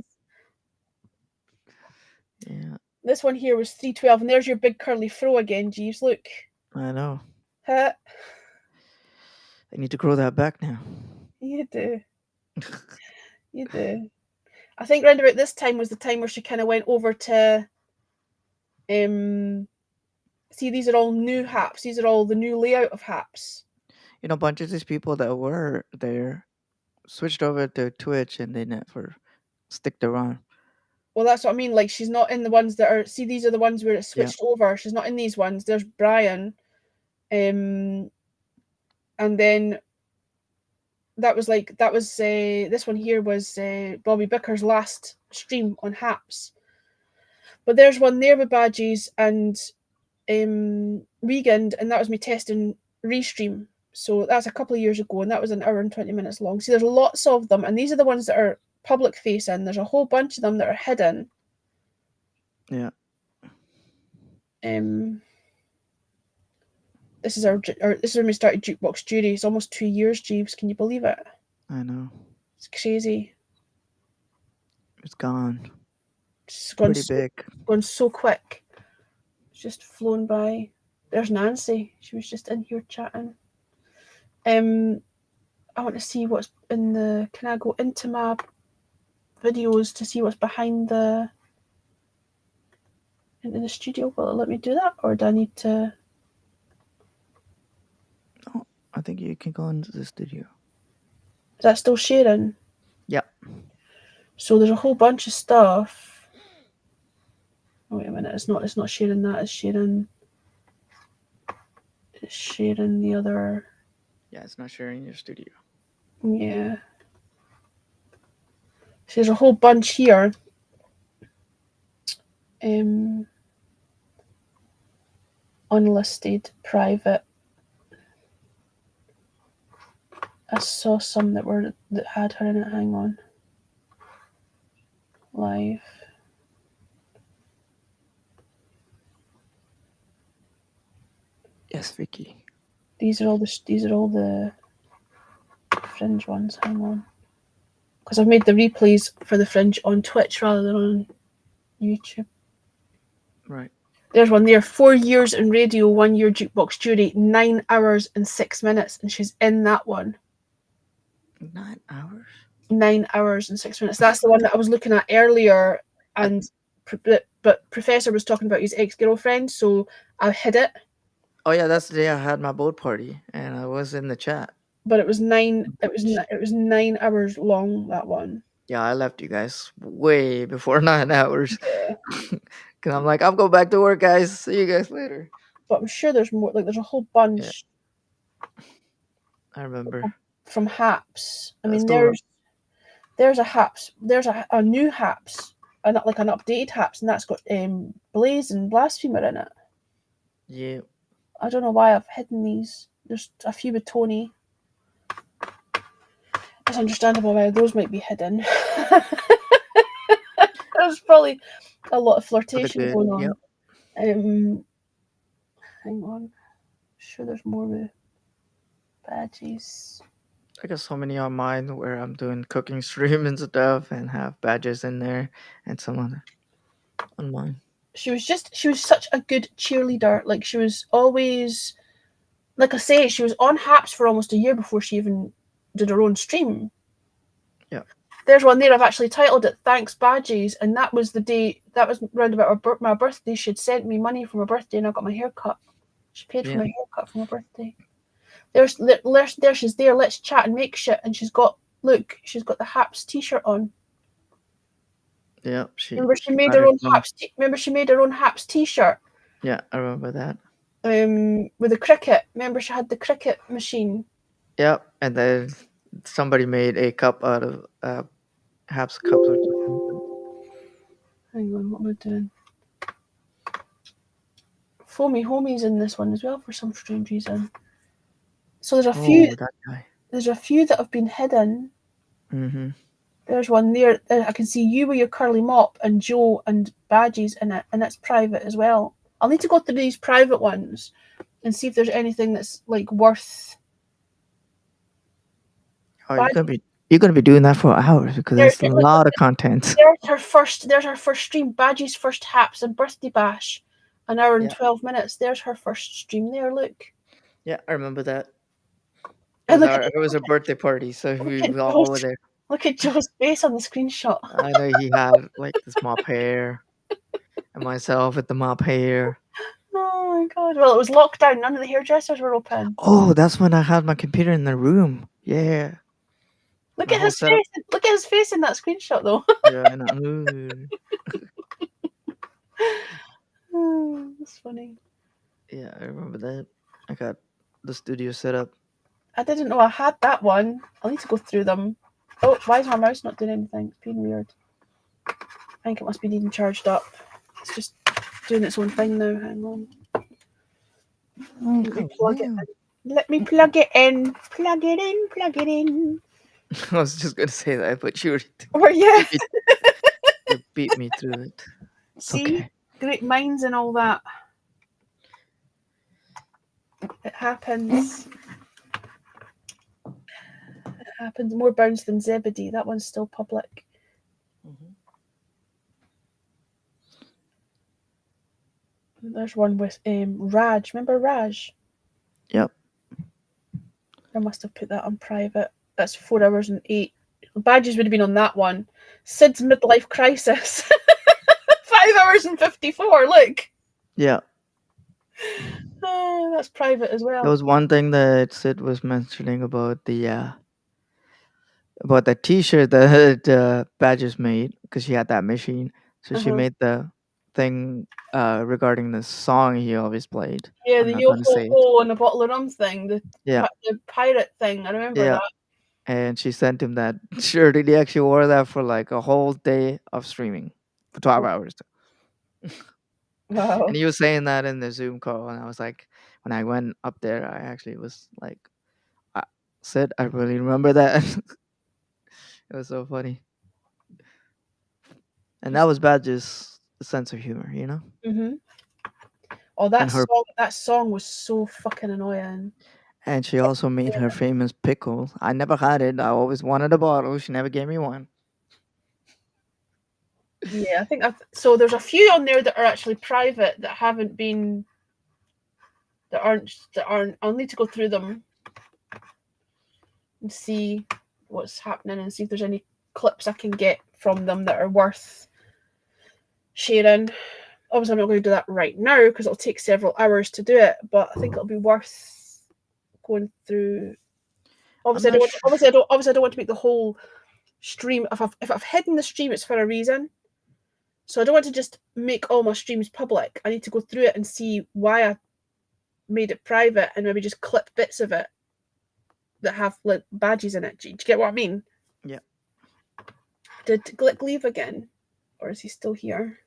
Yeah, This one here was 3:12, and there's your big curly fro again, Jeeves. Look. I know. Huh? I need to grow that back now. You do. You do. I think round about this time was the time where she kind of went over to see, these are all new haps. These are all the new layout of haps. You know, a bunch of these people that were there switched over to Twitch and they never sticked around. Well, that's what I mean. Like, she's not in the ones that are. See, these are the ones where it's switched over. She's not in these ones. There's Brian, and then that was this one here was Bobby Bicker's last stream on Haps. But there's one there with Badges and Weekend, and that was me testing Restream. So that's a couple of years ago, and that was an hour and 20 minutes long. See, there's lots of them, and these are the ones that are public facing. There's a whole bunch of them that are hidden. Yeah. This is this is when we started Jukebox Judy. It's almost 2 years, Jeeves. Can you believe it? I know. It's crazy. It's gone. It's gone Pretty big. gone so quick. It's just flown by. There's Nancy. She was just in here chatting. I want to see what's in the. Can I go into my videos to see what's behind the into the studio? Will it let me do that, or do I need to? Oh, I think you can go into the studio. Is that still sharing? Yep. So there's a whole bunch of stuff. Oh, wait a minute, it's not sharing that, it's sharing the other. Yeah, it's not sharing your studio. Yeah. So there's a whole bunch here. Unlisted, private. I saw some that had her in it. Hang on. Live. Yes, Vicky. These are all the Fringe ones. Hang on. Because I've made the replays for the Fringe on Twitch rather than on YouTube. Right. There's one there. 4 years in radio, 1 year Jukebox Judy, 9 hours and 6 minutes, and she's in that one. 9 hours? 9 hours and 6 minutes. That's the one that I was looking at earlier, and but Professor was talking about his ex-girlfriend, so I hid it. Oh yeah, that's the day I had my boat party, and I was in the chat. But it was 9 hours long, that one. Yeah, I left you guys way before 9 hours. Yeah. Cause I'm like, I'll go back to work, guys. See you guys later. But I'm sure there's more. Like, there's a whole bunch. Yeah. I remember. From Haps. I mean, still there's a Haps. There's a new Haps, and like an updated Haps, and that's got Blaze and Blasphemer in it. Yeah. I don't know why I've hidden these. There's a few with Tony. It's understandable why those might be hidden. There's probably a lot of flirtation going on. Yep. Hang on. I'm sure there's more with Badges. I got so many on mine where I'm doing cooking stream and stuff and have badges in there and some other on mine. She was such a good cheerleader. Like, she was always, like I say, she was on Haps for almost a year before she even did her own stream. Yeah. There's one there, I've actually titled it Thanks Badges, and that was the day, that was round about my birthday. She'd sent me money for my birthday and I got my hair cut. She paid for my haircut for my birthday. There she's there, let's chat and make shit, and she's got the Haps t-shirt on. Yeah, remember she made her own Haps. Remember she made her own Haps t-shirt. Yeah, I remember that. With the cricket. Remember she had the cricket machine. Yep, and then somebody made a cup out of Haps cups or something. Hang on, what am I doing? Foamy Homie's in this one as well for some strange reason. So there's a few. That guy. There's a few that have been hidden. Mm-hmm. There's one there. I can see you with your curly mop and Joe and Badges in it, and that's private as well. I'll need to go through these private ones and see if there's anything that's like worth. Oh, Badge- you're gonna be doing that for hours because There, there's a lot of content. there's her first. There's her first stream. Badges' first haps and birthday bash, an hour and Yeah. 12 minutes. There's her first stream. There, look. Yeah, I remember that. And look at It was a birthday party, so look we at all were Joe's, there. look at Joe's face on the screenshot. I know he had like this mop hair, and myself with the mop hair. Oh my god! Well, it was lockdown. None of the hairdressers were open. Oh, that's when I had my computer in the room. Yeah, Look my at whole his setup. face. Look at his face in that screenshot, though. Yeah, I know. Ooh. That's funny. Yeah, I remember that. I got the studio set up. I didn't know I had that one. I'll need to go through them. Oh, why is my mouse not doing anything? It's being weird. I think it must be needing charged up. It's just doing its own thing now. Hang on. Let me plug it in. Let me plug it in. Plug it in. Plug it in. I was just gonna say that, but you Where you? you beat me through it. See? Okay. Great minds and all that. It happens. It happens. More bounce than Zebedee. That one's still public. There's one with Raj. Remember Raj? Yep. I must have put that on private. That's 4 hours and 8. Badges would have been on that one. Sid's midlife crisis. 5 hours and 54. Look. Yeah. That's private as well. There was one thing that Sid was mentioning about the T-shirt that Badges made because she had that machine. So she Uh-huh. made the thing regarding the song he always played. Yeah, I'm the not yo gonna ho say it. ho and a bottle of rum thing. The Yeah, pirate thing. I remember yeah. that. And she sent him that shirt, and he actually wore that for like a whole day of streaming for 12 hours. Wow. And he was saying that in the Zoom call, and I was like, when I went up there, I actually was like, Sid, I really remember that. It was so funny. And that was Badge's sense of humor, you know? Mm-hmm. Oh, And her that song was so fucking annoying. and she also made her famous pickle. I never had it. I always wanted a bottle. She never gave me one. Yeah, I think so. There's a few on there that are actually private that haven't been. That aren't. I'll need to go through them and see what's happening and see if there's any clips I can get from them that are worth sharing. Obviously, I'm not going to do that right now because it'll take several hours to do it. But I think it'll be worth going through. Obviously, not I don't want to make the whole stream. If I've hidden the stream, it's for a reason. So I don't want to just make all my streams public. I need to go through it and see why I made it private and maybe just clip bits of it that have like badges in it. Do you get what I mean? Yeah. Did Glick leave again? Or is he still here?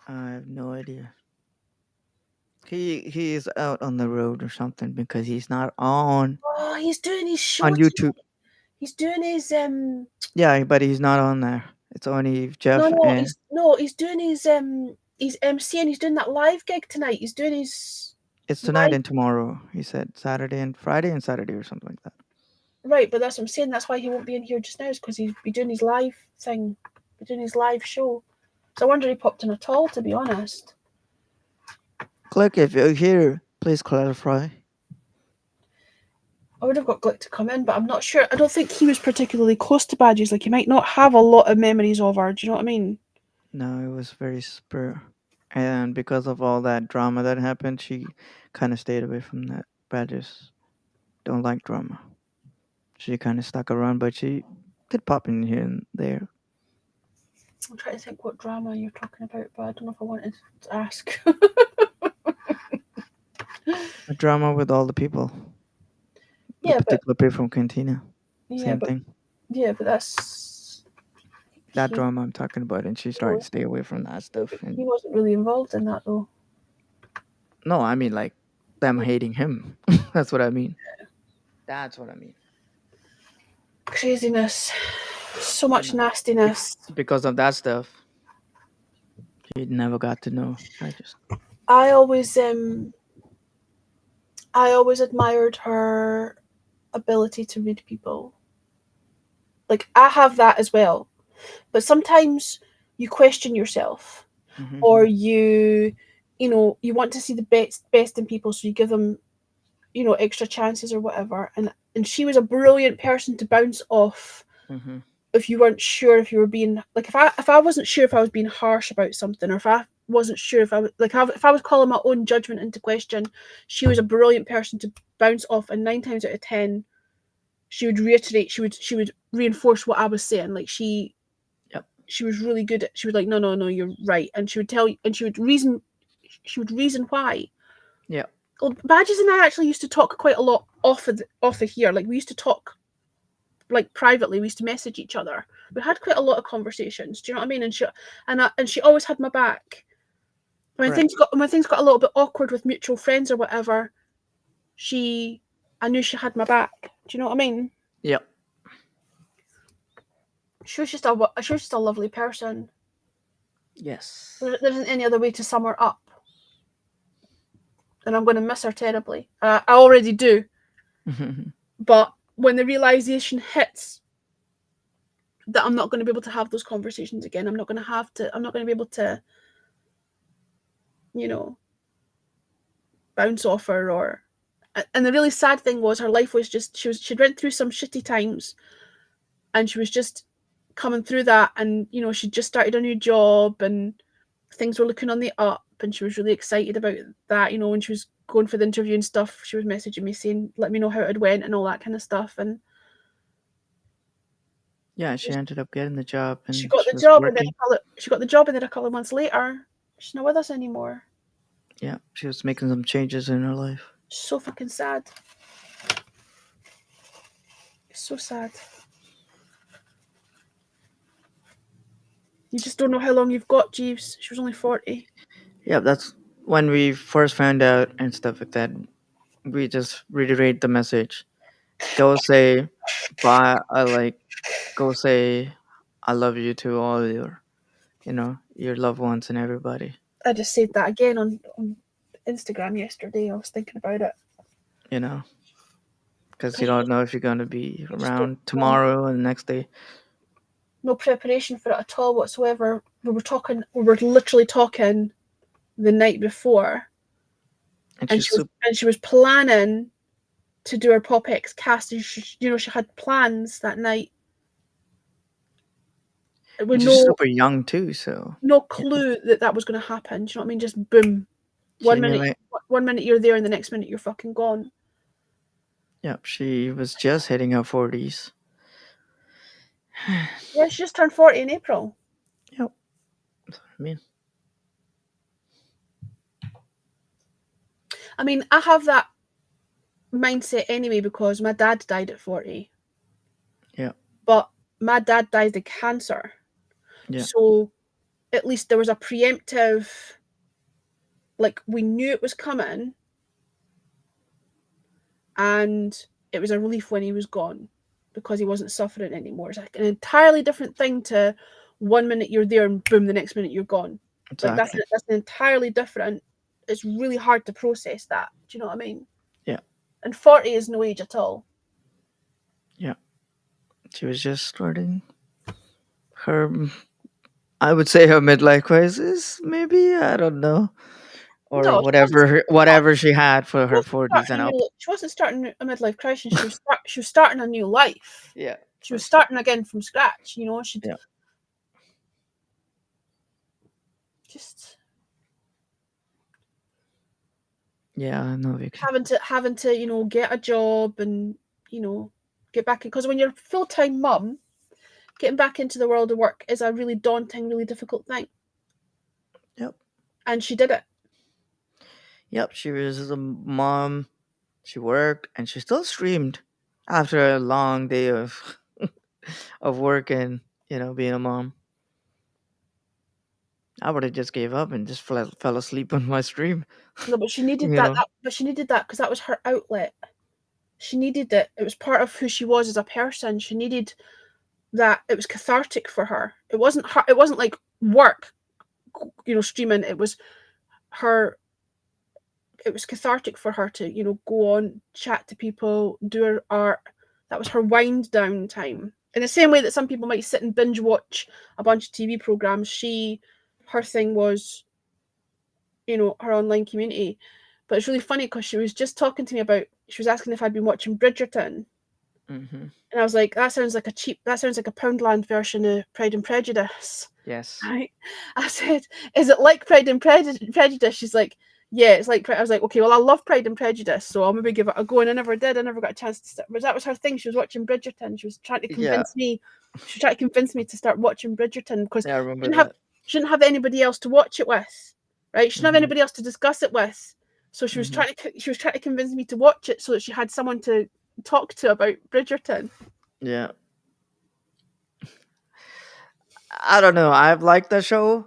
I have no idea. He is out on the road or something because he's not on Oh, he's doing his show. on YouTube. He's doing his Yeah, but he's not on there. It's only Jeff and he's doing his MC and he's doing that live gig tonight. He's doing his it's tonight live, and tomorrow. He said Saturday and Friday and Saturday or something like that. right, but that's what I'm saying. That's why he won't be in here just now, is because he's be doing his live thing, be doing his live show. So I wonder if he popped in at all, to be honest. Click if you're here. Please clarify. I would have got Glick to come in, but I'm not sure. I don't think he was particularly close to Badges. Like, he might not have a lot of memories of her. Do you know what I mean? No, it was very spur. And because of all that drama that happened, she kind of stayed away from that. Badges don't like drama. She kind of stuck around, but she did pop in here and there. I'm trying to think what drama you're talking about, but I don't know if I wanted to ask. A drama with all the people. Yeah, the but particular people from Cantina. yeah, Same but thing. yeah, but that's That he, drama I'm talking about, and she's trying to stay away from that stuff. he And wasn't really involved in that though. no, I mean like them hating him. That's what I mean. That's what I mean. Craziness. So much And nastiness. because of that stuff, he never got to know. I always admired her ability to read people. Like, I have that as well. But sometimes you question yourself, Mhm. or you want to see the best in people, so you give them, extra chances or whatever. And she was a brilliant person to bounce off Mhm. if you weren't sure if you were being, like, if I wasn't sure if I was being harsh about something, or if I wasn't sure if I was, like, if I was calling my own judgment into question, she was a brilliant person to bounce off, and 9 times out of 10 she would reiterate, she would reinforce what I was saying. Like, Yep. she was really good at, she was like, no, no, no, you're right. And she would tell you, and she would reason why. Yeah. Well, Badges and I actually used to talk quite a lot off of here. Like, we used to talk, like, privately. We used to message each other. We had quite a lot of conversations. Do you know what I mean? And she always had my back. When Right. things got a little bit awkward with mutual friends or whatever, I knew she had my back. Do you know what I mean? Yep. She was just a lovely person. Yes. There isn't any other way to sum her up. And I'm going to miss her terribly. I already do. But when the realization hits that I'm not going to be able to have those conversations again, I'm not going to be able to, bounce off her. And the really sad thing was, her life was just, she'd went through some shitty times, and she was just coming through that, and she'd just started a new job, and things were looking on the up, and she was really excited about that. When she was going for the interview and stuff, she was messaging me saying, let me know how it went and all that kind of stuff. And yeah, she ended up getting the job, and she got the was job, working. and then a couple of months later, she's not with us anymore. Yeah, she was making some changes in her life. So fucking sad. It's so sad. You just don't know how long you've got, Jeeves. She was only 40. Yeah, that's when we first found out and stuff like that. We just reiterate the message. Go say bye. Go say I love you to all your loved ones and everybody. I just said that again on Instagram yesterday. I was thinking about it. Because you don't know if you're gonna be just around don't know. tomorrow or the next day. No preparation for it at all whatsoever. We were literally talking the night before, And and she's she was planning to do her Pop X cast, and she had plans that night with super young too, so no clue that was going to happen. Do you know what I mean? Just boom. she 1 minute you're there, and the next minute you're fucking gone. Yep, she was just hitting her 40s. Yeah, she just turned 40 in April. Yep. That's what I mean. I mean, I have that mindset anyway because my dad died at 40. Yeah. But my dad died of cancer. Yeah. So at least there was a preemptive, like, we knew it was coming, and it was a relief when he was gone because he wasn't suffering anymore. It's like an entirely different thing to 1 minute you're there and boom, the next minute you're gone. Exactly. Like, that's entirely different. It's really hard to process that. Do you know what I mean? Yeah. And 40 is no age at all. Yeah. She was just starting her, I would say, her midlife crisis, maybe. I don't know. Or No, whatever she had for her 40s and up. She wasn't starting a midlife crisis. She was starting a new life. Yeah. She was starting again from scratch. She'd just Yeah, no, Vicky. having to get a job and get back in, because when you're a full-time mum, getting back into the world of work is a really daunting, really difficult thing. Yep. And she did it. Yep, she was a mom. She worked and she still streamed after a long day of of work and being a mom. I would have just gave up and just fell asleep on my stream. No, but she needed that. But she needed that because that was her outlet. She needed it. It was part of who she was as a person. She needed that. It was cathartic for her. It wasn't her. It wasn't like work, streaming. It was her. It was cathartic for her to, go on, chat to people, do her art. That was her wind down time. In the same way that some people might sit and binge watch a bunch of TV programs, her thing was, her online community. But it's really funny because she was just talking to me about, she was asking if I'd been watching Bridgerton. Mm-hmm. And I was like, that sounds like a Poundland version of Pride and Prejudice. Yes. Right? I said, is it like Pride and Prejudice? She's like, yeah, it's like, I was like, okay, well, I love Pride and Prejudice, so I'll maybe give it a go. And I never did. I never got a chance to start. But that was her thing. She was watching Bridgerton. She was trying to convince me. She was trying to convince me to start watching Bridgerton because I remember she didn't have anybody else to watch it with, right? She didn't have anybody else to discuss it with. So she was trying to convince me to watch it so that she had someone to talk to about Bridgerton. Yeah. I don't know. I've liked the show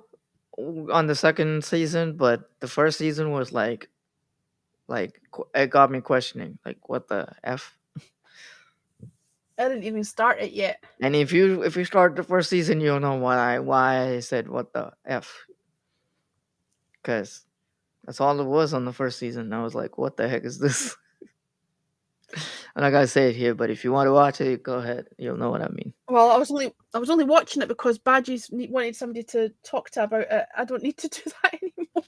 on the second season, but the first season was like it got me questioning, like, what the f. I didn't even start it yet. And if you start the first season, you'll know why I said what the f, because that's all it was on the first season. I was like, what the heck is this? I'm not gonna say it here, but if you want to watch it, go ahead. You'll know what I mean. Well, I was only watching it because Badgies wanted somebody to talk to about it. I don't need to do that anymore.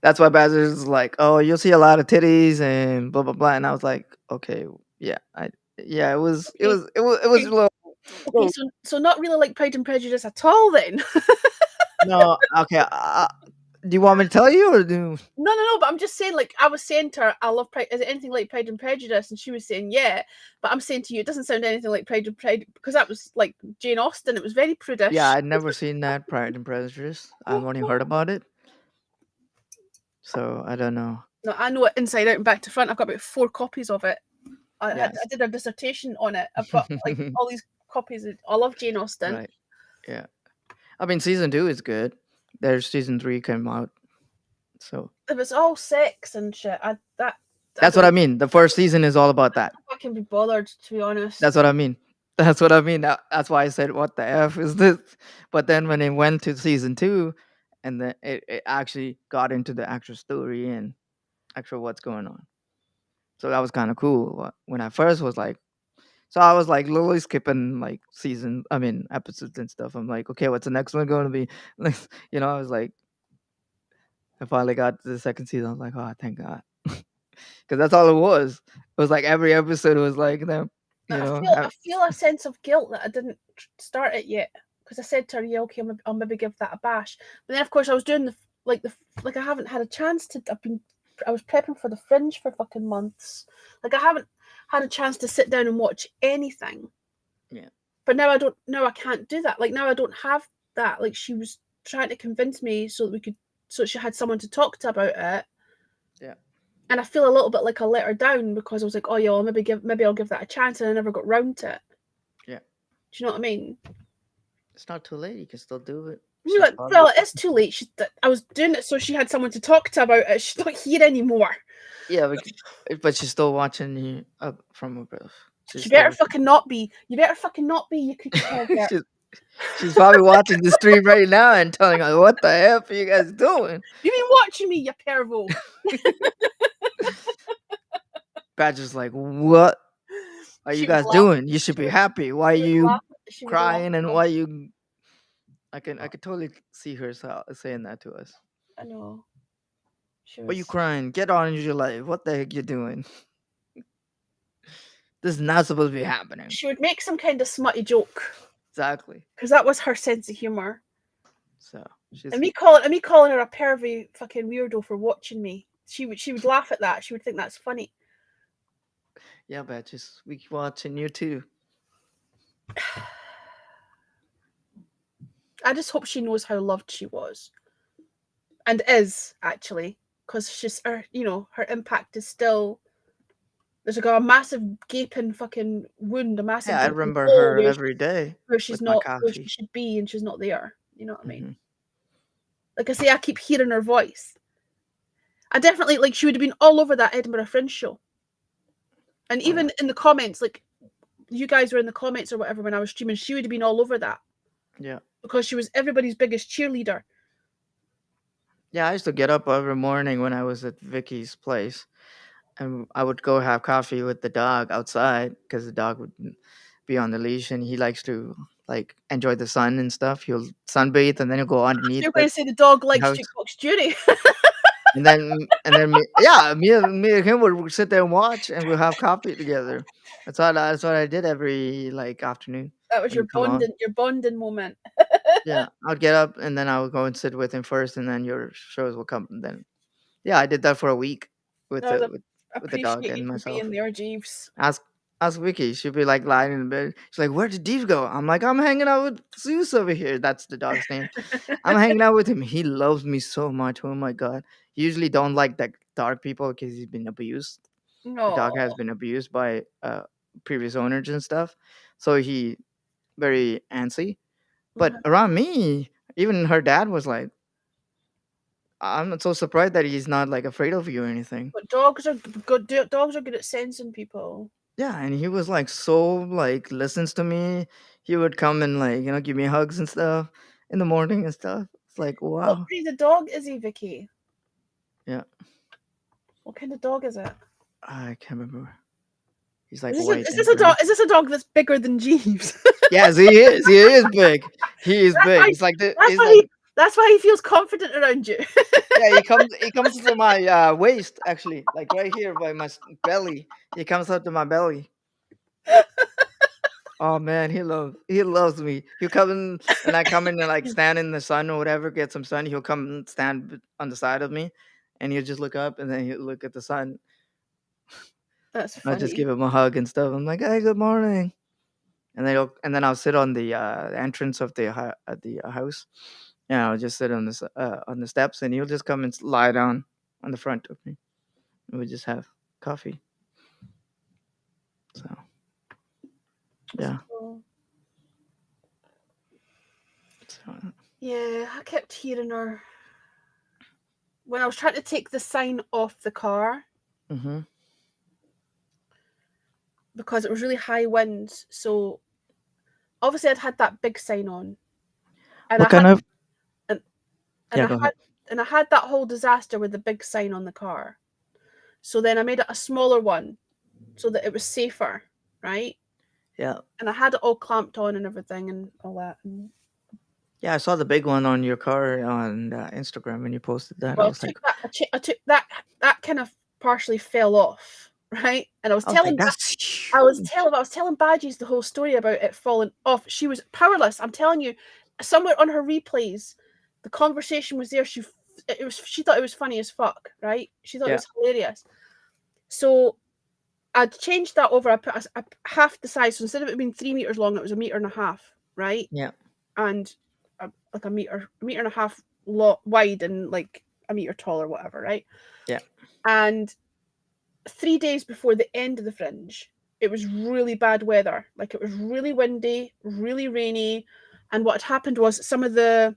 That's why Badger is like, oh, you'll see a lot of titties and blah blah blah. And I was like, okay, yeah, it was a little. Okay, so not really like Pride and Prejudice at all then. No, okay. Do you want me to tell you or do? No, but I'm just saying, like, I was saying to her, I love Pride. Is it anything like Pride and Prejudice? And she was saying, yeah. But I'm saying to you, it doesn't sound anything like Pride and Prejudice because that was like Jane Austen. It was very prudish. Yeah, I'd never seen that Pride and Prejudice. I've only heard about it. So I don't know. No, I know it inside out and back to front. I've got about 4 copies of it. I did a dissertation on it. I've got like all these copies. I love Jane Austen. Right. Yeah. I mean, season 2 is good. There's season 3 came out. So it was all sex and shit. That's what I mean. The first season is all about that. I can be bothered, to be honest. That's what I mean. That's what I mean. That's why I said, what the F is this? But then when it went to season 2, and then it actually got into the actual story and actual what's going on. So that was kind of cool. When I first was like, so I was like literally skipping like episodes and stuff. I'm like, okay, what's the next one going to be? I was like, I finally got to the second season. I was like, oh, thank God. Because that's all it was. It was like every episode was like them. I feel a sense of guilt that I didn't start it yet. Because I said to her, yeah, okay, I'll maybe give that a bash. But then, of course, I was doing I haven't had a chance to. I was prepping for the Fringe for fucking months. Like, I haven't had a chance to sit down and watch anything. Yeah. But now I can't do that. Like, now I don't have that. Like, she was trying to convince me so she had someone to talk to about it. Yeah. And I feel a little bit like I let her down because I was like, oh yeah, maybe I'll give that a chance, and I never got round to it. Yeah. Do you know what I mean? It's not too late. You can still do it. Well, it is too late. I was doing it so she had someone to talk to about it. She's not here anymore. Yeah, but she's still watching you from above. You better fucking not be. You could She's probably watching the stream right now and telling her, what the F are you guys doing? You've been watching me, you pervo. Badger's like, what are you guys doing? You should be happy. Why are you crying and why you... I could totally see her saying that to us. I know. Why are you crying? Get on with your life. What the heck you doing? This is not supposed to be happening. She would make some kind of smutty joke. Exactly. Because that was her sense of humor. So and me calling her a pervy fucking weirdo for watching me. She would laugh at that. She would think that's funny. Yeah, but we watching you too. I just hope she knows how loved she was. And is, actually. Because she's her impact is still... There's like a massive gaping fucking wound, a massive... Yeah, I remember her every day. Where she's not where she should be and she's not there. You know what I mean? Like I say, I keep hearing her voice. I definitely, she would have been all over that Edinburgh Fringe show. And even in the comments, like you guys were in the comments or whatever when I was streaming, she would have been all over that. Yeah. Because she was everybody's biggest cheerleader. Yeah, I used to get up every morning when I was at Vicky's place, and I would go have coffee with the dog outside because the dog would be on the leash, and he likes to like enjoy the sun and stuff. He'll sunbathe, and then he'll go underneath You're the going to say the dog likes house, jukebox Judy. me and him would sit there and watch, and we'll have coffee together. That's what I did every like afternoon. That was When your you come on. bonding moment. Yeah, I'd get up and then I would go and sit with him first, and then your shows will come. And then, yeah, I did that for a week with I the with the dog appreciate you and for being myself. there, Jeeves. Ask Vicky. She'd be like lying in the bed. She's like, "Where did Dave go?" I'm like, "I'm hanging out with Zeus over here." That's the dog's name. I'm hanging out with him. He loves me so much. Oh my god. He usually don't like the dog people because he's been abused. The dog No. has been abused by previous owners and stuff. So he very antsy. But around me, even her dad was like, I'm not so surprised that he's not like afraid of you or anything. But dogs are good. Dogs are good at sensing people. Yeah, and he was like so like listens to me. He would come and like give me hugs and stuff in the morning and stuff. It's like What wow. breed of dog is he, Vicky? Yeah, What kind of dog is it? I can't remember. He's like Is white this and a gray. dog? Is this a dog that's bigger than Jeeves? Yes, he is. He is big. He is big. He's like the. He's like That's why he feels confident around you. yeah. He comes to my waist actually, like right here by my belly. He comes up to my belly. Oh man, he loves me. He'll come in when I come in and like stand in the sun or whatever, get some sun. He'll come and stand on the side of me, and he'll just look up and then he'll look at the sun. That's I just funny. give him a hug and stuff. I'm like, hey, good morning, and then I'll sit on the entrance of the house. Yeah, I'll just sit on the steps, and he'll just come and lie down on the front of me, and we just have coffee. So yeah. Cool. So, Yeah, I kept hearing her when I was trying to take the sign off the car because it was really high winds. So obviously I'd had that big sign on, and what kind of? and Yeah, I go had ahead. and I had that whole disaster with the big sign on the car. So then I made it a smaller one so that it was safer, right? Yeah. And I had it all clamped on and everything and all that. And Yeah, I saw the big one on your car on Instagram when you posted that. well, I was like, I took that kind of partially fell off, right? And I was telling that's I was huge. telling Badges the whole story about it falling off. She was powerless. I'm telling you, somewhere on her replays, the conversation was there. She thought it was funny as fuck, right? She thought it Yeah. was hilarious. So I'd changed that over. I put a half the size. So instead of it being 3 meters long, it was 1.5 meters, right? Yeah. And like a meter and a half wide and like a meter tall or whatever, right? Yeah. And 3 days before the end of the Fringe, it was really bad weather. Like it was really windy, really rainy, and what had happened was some of the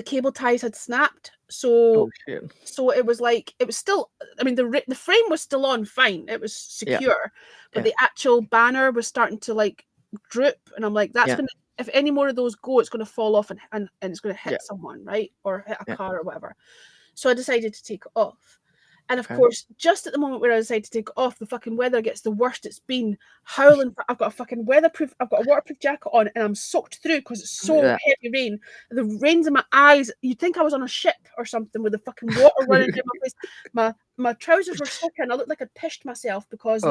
cable ties had snapped. So Oh shit. so it was like it was still. I mean, the frame was still on fine. It was secure, but the actual banner was starting to like droop, and I'm like, that's gonna. If any more of those go, it's going to fall off and it's going to hit someone, right? Or hit a car or whatever. So I decided to take it off. And of course, just at the moment where I decided to take it off, the fucking weather gets the worst it's been. Howling. I've got a fucking I've got a waterproof jacket on and I'm soaked through because it's so heavy rain. The rain's in my eyes. You'd think I was on a ship or something with the fucking water running down my face. My trousers were soaking. I looked like I'd pissed myself because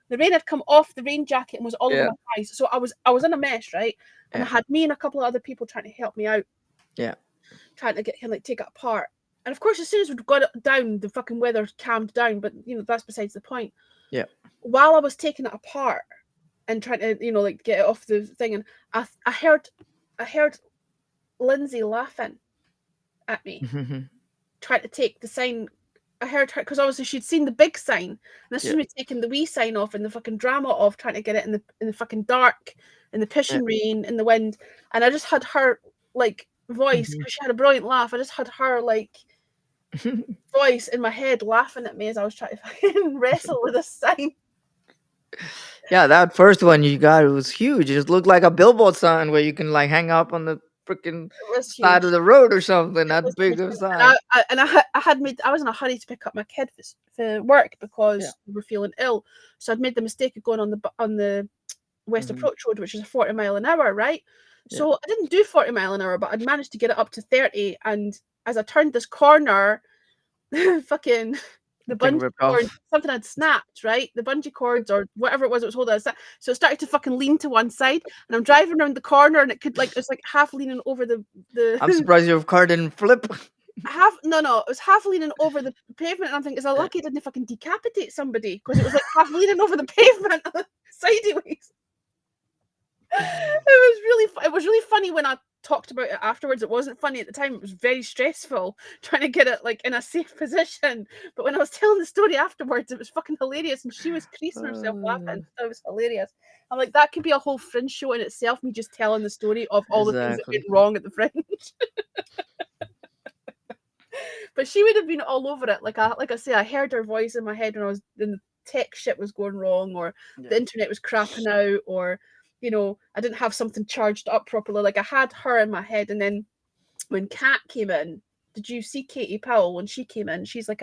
the rain had come off the rain jacket and was all over my eyes. So I was in a mess, right? And I had me and a couple of other people trying to help me out. Yeah. Trying to get him take it apart. And of course, as soon as we'd got it down, the fucking weather calmed down. But that's besides the point. Yeah. While I was taking it apart and trying to, get it off the thing, and I heard Lindsay laughing at me, trying to take the sign. I heard her because obviously she'd seen the big sign, and this was me taking the wee sign off and the fucking drama of trying to get it in the fucking dark, in the pissing rain, in the wind, and I just had her voice because she had a brilliant laugh. I just had her voice in my head laughing at me as I was trying to fucking wrestle with this sign. Yeah, that first one you got, it was huge. It just looked like a billboard sign where you can like hang up on the freaking It was side huge. of the road or something. It That was big huge. of a sign. I was in a hurry to pick up my kid for work because Yeah. we were feeling ill. So I'd made the mistake of going on the West Mhm. Approach Road, which is a 40 mile an hour, right? Yeah. So I didn't do 40 mile an hour, but I'd managed to get it up to 30. And as I turned this corner, fucking the Thing bungee ripped cord, off. something had snapped, right? The bungee cords or whatever it was holding us. So it started to fucking lean to one side, and I'm driving around the corner, and it's like half leaning over the I'm surprised your car didn't flip. it was half leaning over the pavement, and I'm thinking, is I lucky it didn't fucking decapitate somebody because it was like half leaning over the pavement sideways. It was really funny when I talked about it afterwards. It wasn't funny at the time. It was very stressful trying to get it like in a safe position. But when I was telling the story afterwards, it was fucking hilarious, and she was creasing herself laughing. It was hilarious. I'm like, that could be a whole Fringe show in itself. Me just telling the story of all the things that Exactly. went wrong at the Fringe. But she would have been all over it. Like I say, I heard her voice in my head when the tech shit was going wrong, or Yeah. the internet was crapping out, or I didn't have something charged up properly. Like I had her in my head, and then when Kat came in, did you see Katie Powell when she came in? She's like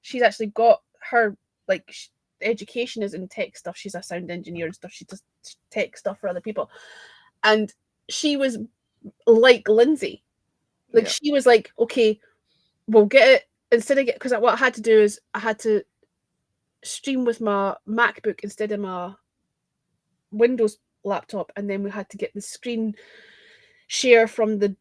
she's actually got her like education is in tech stuff. She's a sound engineer and stuff. She does tech stuff for other people, and she was like Lindsay. Like she was like, okay, we'll get it instead of because what I had to do is I had to stream with my MacBook instead of my Windows laptop, and then we had to get the screen share from the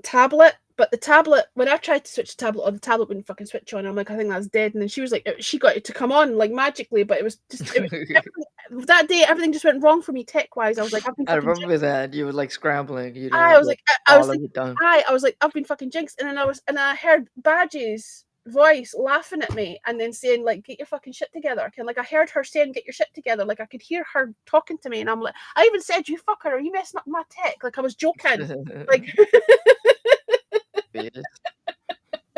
tablet. But the tablet, when I tried to switch the tablet on, the tablet wouldn't fucking switch on. I'm like, I think that's dead. And then she was like, she got it to come on like magically, but it was just that day everything just went wrong for me tech wise. I was like, I've been I fucking remember that. You were like scrambling. You I was didn't like, I was follow like, it down. I was like, I've been fucking jinxed, and then I heard Badge's voice laughing at me, and then saying like, get your fucking shit together. I heard her saying, get your shit together. Like I could hear her talking to me, and I'm like, I even said, you fucker, are you messing up my tech? Like I was joking, like. Bitch.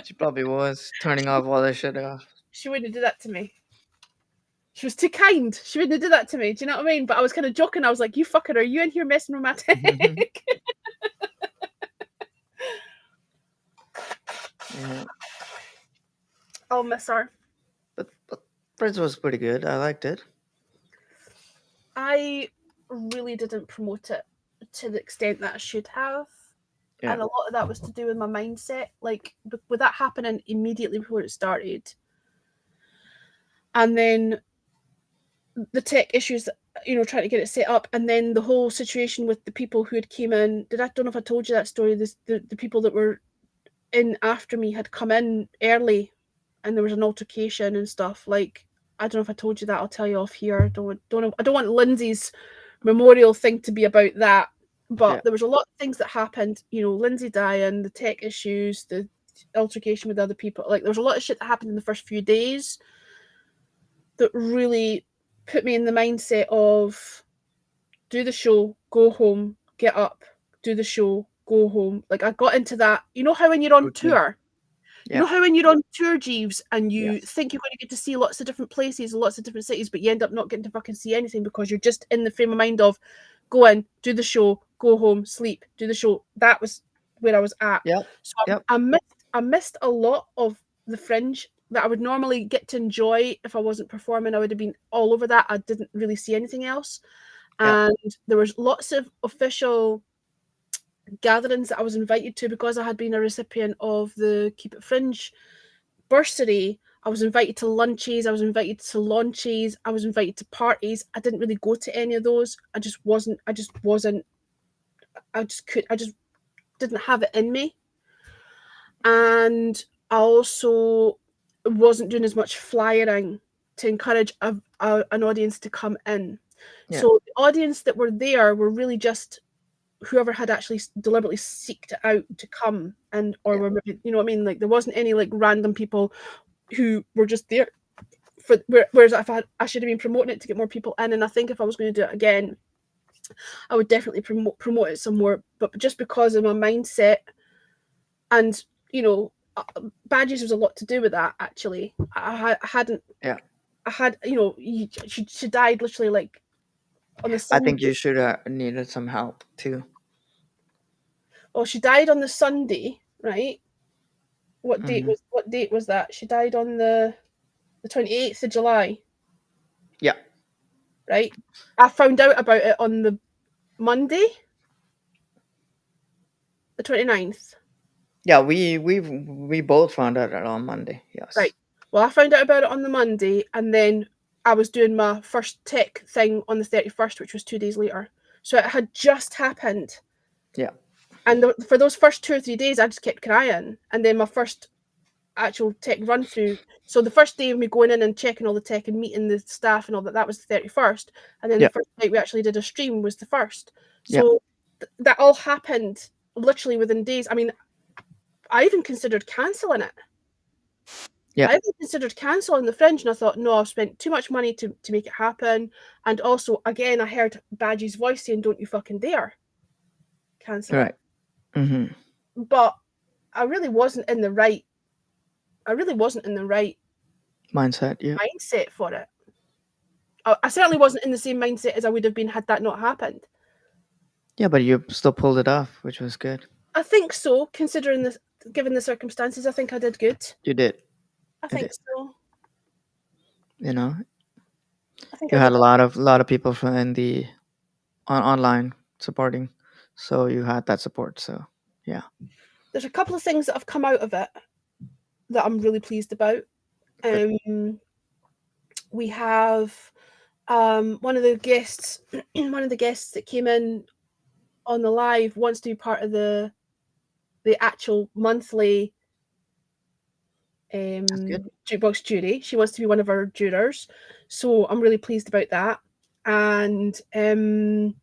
She probably was turning off all that shit off. She wouldn't do that to me. She was too kind. She wouldn't do that to me. Do you know what I mean? But I was kind of joking. I was like, you fucker, are you in here messing with my tech? Yeah. I'll miss her. But Friends was pretty good. I liked it. I really didn't promote it to the extent that I should have. Yeah. And a lot of that was to do with my mindset. Like, with that happening immediately before it started. And then the tech issues, trying to get it set up. And then the whole situation with the people who had came in. I don't know if I told you that story. The people that were in after me had come in early, and there was an altercation and stuff. Like, I don't know if I told you that. I'll tell you off here. I don't want Lindsay's memorial thing to be about that. But there was a lot of things that happened. Lindsay dying, the tech issues, the altercation with other people. Like, there was a lot of shit that happened in the first few days that really put me in the mindset of do the show, go home, get up, do the show, go home. Like, I got into that. You know how when you're on tour, you know how when you're on tour, Jeeves, and you think you're going to get to see lots of different places, lots of different cities, but you end up not getting to fucking see anything because you're just in the frame of mind of go in, do the show, go home, sleep, do the show. That was where I was at. So I missed a lot of the Fringe that I would normally get to enjoy if I wasn't performing. I would have been all over that. I didn't really see anything else. And there was lots of official gatherings that I was invited to because I had been a recipient of the Keep It Fringe bursary. I was invited to lunches, I was invited to launches, I was invited to parties. I didn't really go to any of those. I just didn't have it in me. And I also wasn't doing as much flyering to encourage an audience to come in. So the audience that were there were really just whoever had actually deliberately seeked it out to come, and were, you know what I mean? Like, there wasn't any like random people who were just there for. Whereas I should have been promoting it to get more people in, and I think if I was going to do it again, I would definitely promote it some more. But just because of my mindset, and Badges was a lot to do with that. Actually, I hadn't. Yeah. I had, she died literally like on the I Sunday. think you should have needed some help too. Well, she died on the Sunday, right? What date was that? She died on the 28th of July. Yeah. Right? I found out about it on the Monday, the 29th. Yeah, we both found out on Monday. Yes. Right. Well, I found out about it on the Monday, and then I was doing my first tech thing on the 31st, which was 2 days later. So it had just happened. Yeah. And for those first 2 or 3 days, I just kept crying. And then my first actual tech run through. So the first day of me going in and checking all the tech and meeting the staff and all that was the 31st. And then Yeah. the first night we actually did a stream was the 1st. Yeah. So that all happened literally within days. I mean, I even considered cancelling it. Yeah. I even considered cancelling the Fringe, and I thought, no, I've spent too much money to make it happen. And also, again, I heard Badgie's voice saying, don't you fucking dare cancel Right. it. But I really wasn't in the right Mindset. Yeah. mindset for it. I certainly wasn't in the same mindset as I would have been had that not happened. Yeah, but you still pulled it off, which was good. I think so, considering given the circumstances. I think I did good. You did. I think so. You know, I think you I had did. a lot of people from in the online supporting, so you had that support. So yeah, There's a couple of things that have come out of it that I'm really pleased about. We have one of the guests that came in on the live wants to be part of the actual monthly jukebox jury. She wants to be one of our jurors, so I'm really pleased about that. And I'm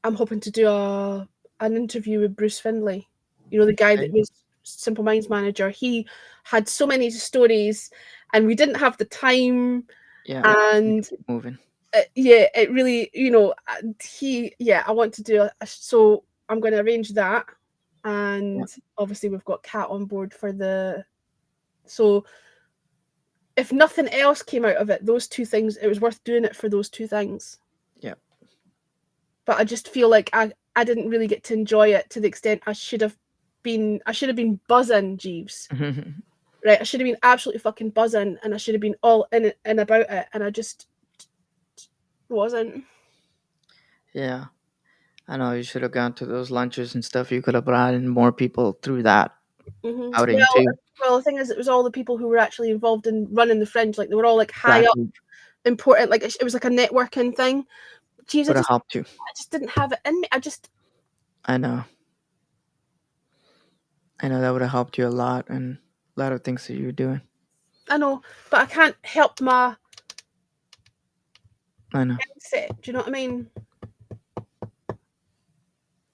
hoping to do an interview with Bruce Findlay, the guy that was Simple Minds manager. He had so many stories, and we didn't have the time. Yeah, and keep moving. It really, I want to do so I'm going to arrange that, and obviously we've got Kat on board for so if nothing else came out of it, those two things, it was worth doing it for those two things. Yeah. But I just feel like I didn't really get to enjoy it to the extent I should have been buzzing, Jeeves. Right, I should have been absolutely fucking buzzing, and I should have been all in it and about it, and I just wasn't. Yeah, I know you should have gone to those lunches and stuff. You could have brought in more people through that outing too. Well, the thing is, it was all the people who were actually involved in running the Fringe. Like, they were all like high up, important. Like, it was like a networking thing. Jeez, would have helped you. I just didn't have it in me. I know that would have helped you a lot, and a lot of things that you were doing. I know, but I can't help my mindset. Do you know what I mean?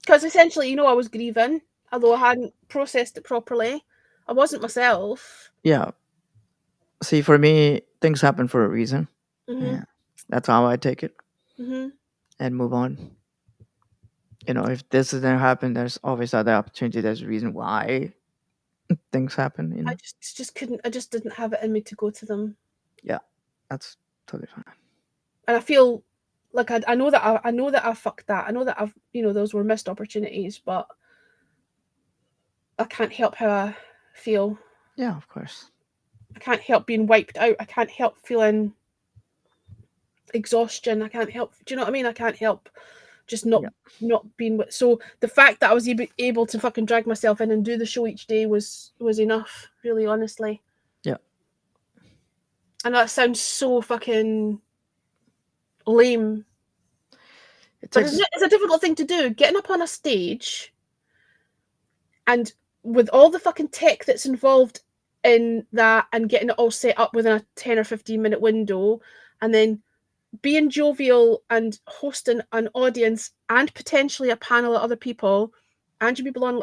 Because essentially, I was grieving, although I hadn't processed it properly. I wasn't myself. Yeah. See, for me, things happen for a reason. Yeah, that's how I take it, and move on. If this doesn't happen, there's always other opportunity. There's a reason why things happen. I just couldn't. I just didn't have it in me to go to them. Yeah, that's totally fine. And I feel like I know that I fucked that. I know that those were missed opportunities, but I can't help how I feel. Yeah, of course. I can't help being wiped out. I can't help feeling exhaustion. I can't help. Do you know what I mean? I can't help just not being. So the fact that I was able to fucking drag myself in and do the show each day was enough. Really, honestly. Yeah. I know that sounds so fucking lame. But it's a difficult thing to do. Getting up on a stage and with all the fucking tech that's involved in that, and getting it all set up within a 10 or 15 minute window, and then being jovial and hosting an audience and potentially a panel of other people and people on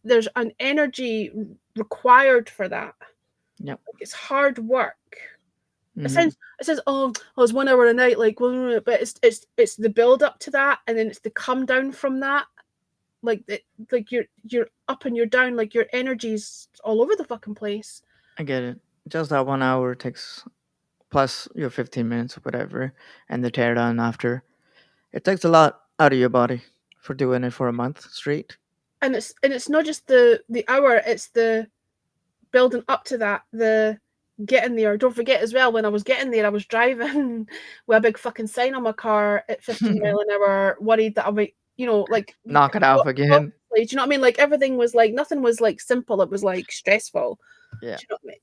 there's an energy required for that. Yep. It's hard work. It says it's 1 hour a night, like, well, but it's the build up to that, and then it's the come down from that, like you're up and you're down, like your energy's all over the fucking place. I get it. Just that 1 hour takes plus your 15 minutes or whatever, and the teardown after. It takes a lot out of your body for doing it for a month straight. And it's not just the hour, it's the building up to that, the getting there. Don't forget as well, when I was getting there, I was driving with a big fucking sign on my car at 15 mile an hour, worried that I might, like Knock it off again. do you know what I mean? Like everything was like, nothing was like simple. It was like stressful. Yeah. Do you know what I mean?